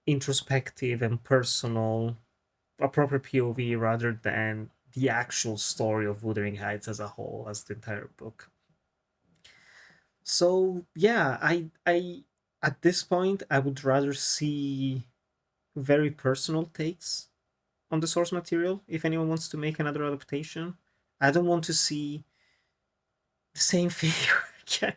introspective and personal, a proper POV rather than the actual story of Wuthering Heights as a whole, as the entire book. So yeah, I at this point I would rather see very personal takes on the source material if anyone wants to make another adaptation. I don't want to see the same thing again.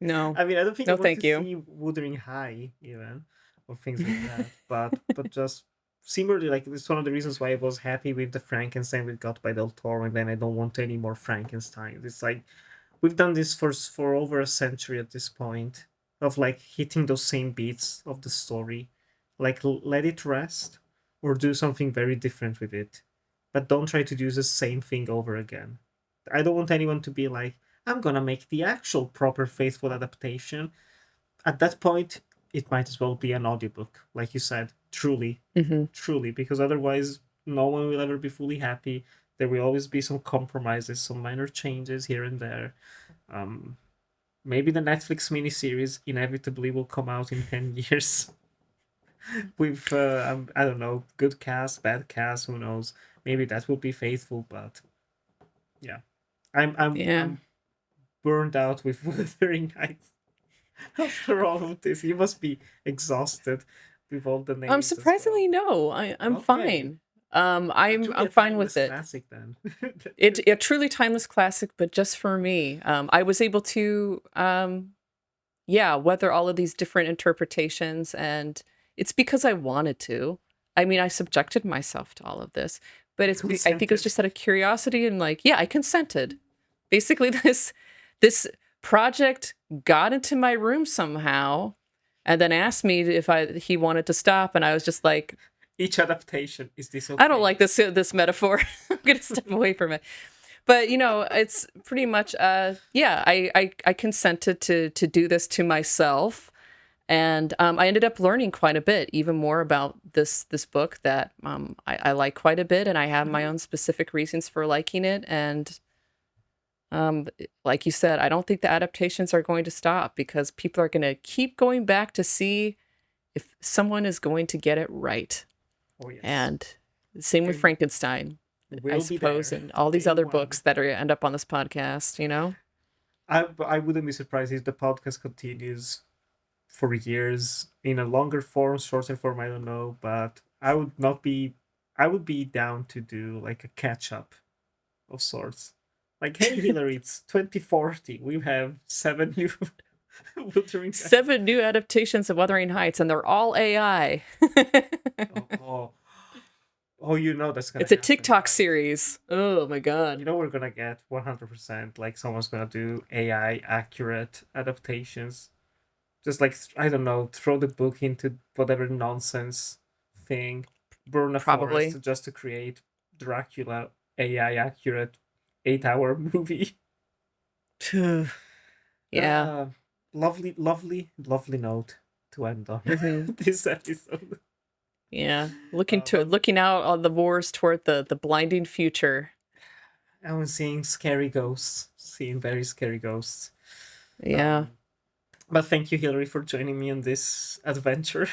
No, I mean, I don't think I no, want to thank you. see Wuthering High even, or things like that. But just similarly, like it's one of the reasons why I was happy with the Frankenstein we got by Del Toro, and then I don't want any more Frankenstein. It's like we've done this for over a century at this point, of like hitting those same beats of the story. Like let it rest, or do something very different with it, but don't try to do the same thing over again. I don't want anyone to be like, I'm gonna make the actual proper faithful adaptation. At that point, it might as well be an audiobook, like you said, truly, Hmm. truly, because otherwise no one will ever be fully happy. There will always be some compromises, some minor changes here and there. Um, Maybe the Netflix miniseries inevitably will come out in 10 years with, I don't know, good cast, bad cast, who knows. Maybe that will be faithful, but yeah. Yeah. I'm burned out with Wuthering Heights after all of this. You must be exhausted with all the names as well. Surprisingly, no. I'm Okay. fine. I'm Truly a fine with timeless it. classic then. It a truly timeless classic, but just for me. I was able to weather all of these different interpretations, and it's because I wanted to. I mean, I subjected myself to all of this, but I think it was Consented. just out of curiosity and like, yeah, I consented. Basically, this project got into my room somehow, and then asked me if he wanted to stop, and I was just like, Each adaptation, is this I don't okay? like this metaphor. I'm gonna step away from it. But it's pretty much I consented to do this to myself, and I ended up learning quite a bit, even more about this book that I like quite a bit, and I have my Mhm. own specific reasons for liking it. And like you said, I don't think the adaptations are going to stop because people are going to keep going back to see if someone is going to get it right. Oh yes. And same with They Frankenstein, I will be suppose, there. and all these Day other one. books that are end up on this podcast. I wouldn't be surprised if the podcast continues for years in a longer form, shorter form, I don't know, but I would be down to do like a catch up of sorts. Like, hey Hillary, it's 2040. We have 7 new Wuthering Heights. 7 new adaptations of Wuthering Heights, and they're all AI. Oh, oh, oh, you know that's gonna It's a happen, TikTok right? series. Oh my You god. know we're gonna get 100%, like someone's gonna do AI accurate adaptations. Just like, I don't know, throw the book into whatever nonsense thing, burn a Probably. forest just to create Dracula AI accurate 8 hour movie. Yeah. Uh, Lovely, lovely, lovely note to end on Hmm. this episode. Yeah. But Looking out on the wars toward the blinding future. I was seeing scary ghosts, seeing very scary ghosts. Yeah. Um, but thank you, Hillary, for joining me on this adventure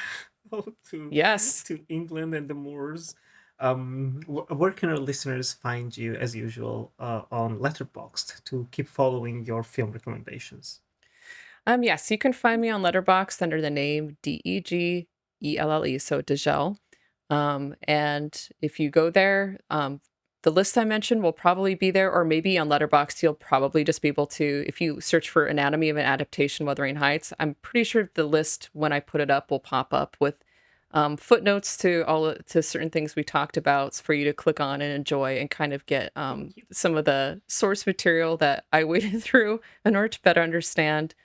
to Yes. England and the moors. Where can our listeners find you as usual on Letterboxd to keep following your film recommendations? Yes, you can find me on Letterboxd under the name Degelle, so Degelle. And if you go there, the list I mentioned will probably be there, or maybe on Letterboxd, you'll probably just be able to, if you search for Anatomy of an Adaptation, Wuthering Heights, I'm pretty sure the list, when I put it up, will pop up with footnotes to certain things we talked about for you to click on and enjoy and kind of get Thank you. some of the source material that I waded through in order to better understand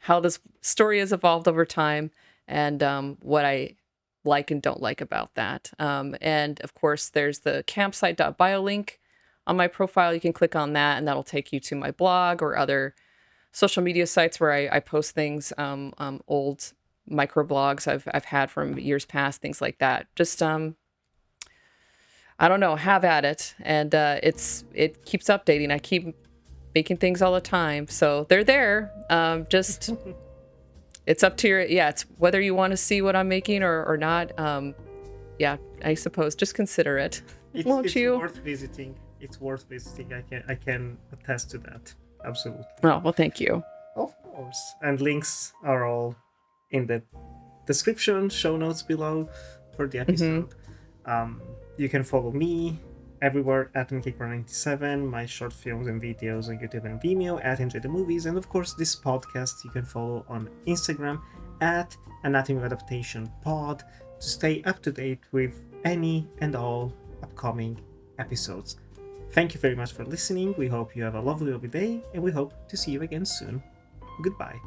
how this story has evolved over time and what I like and don't like about that. And of course, there's the campsite.bio link on my profile. You can click on that, and that'll take you to my blog or other social media sites where I post things, old microblogs I've had from years past, things like that. Just I don't know, have at it, and it keeps updating. I keep making things all the time, so they're there. Just it's up to it's whether you want to see what I'm making or not. Yeah, I suppose just consider it. Won't It's you? worth visiting. It's worth visiting. I can attest to that. Absolutely. Oh, well, thank you. Of course. And links are all in the description, show notes below for the Hmm. episode. Um, you can follow me everywhere at MKCR97, my short films and videos on YouTube and Vimeo at Enjoy the Movies, and of course this podcast you can follow on Instagram at Anatomy of Adaptation Pod to stay up to date with any and all upcoming episodes. Thank you very much for listening. We hope you have a lovely day, and we hope to see you again soon. Goodbye.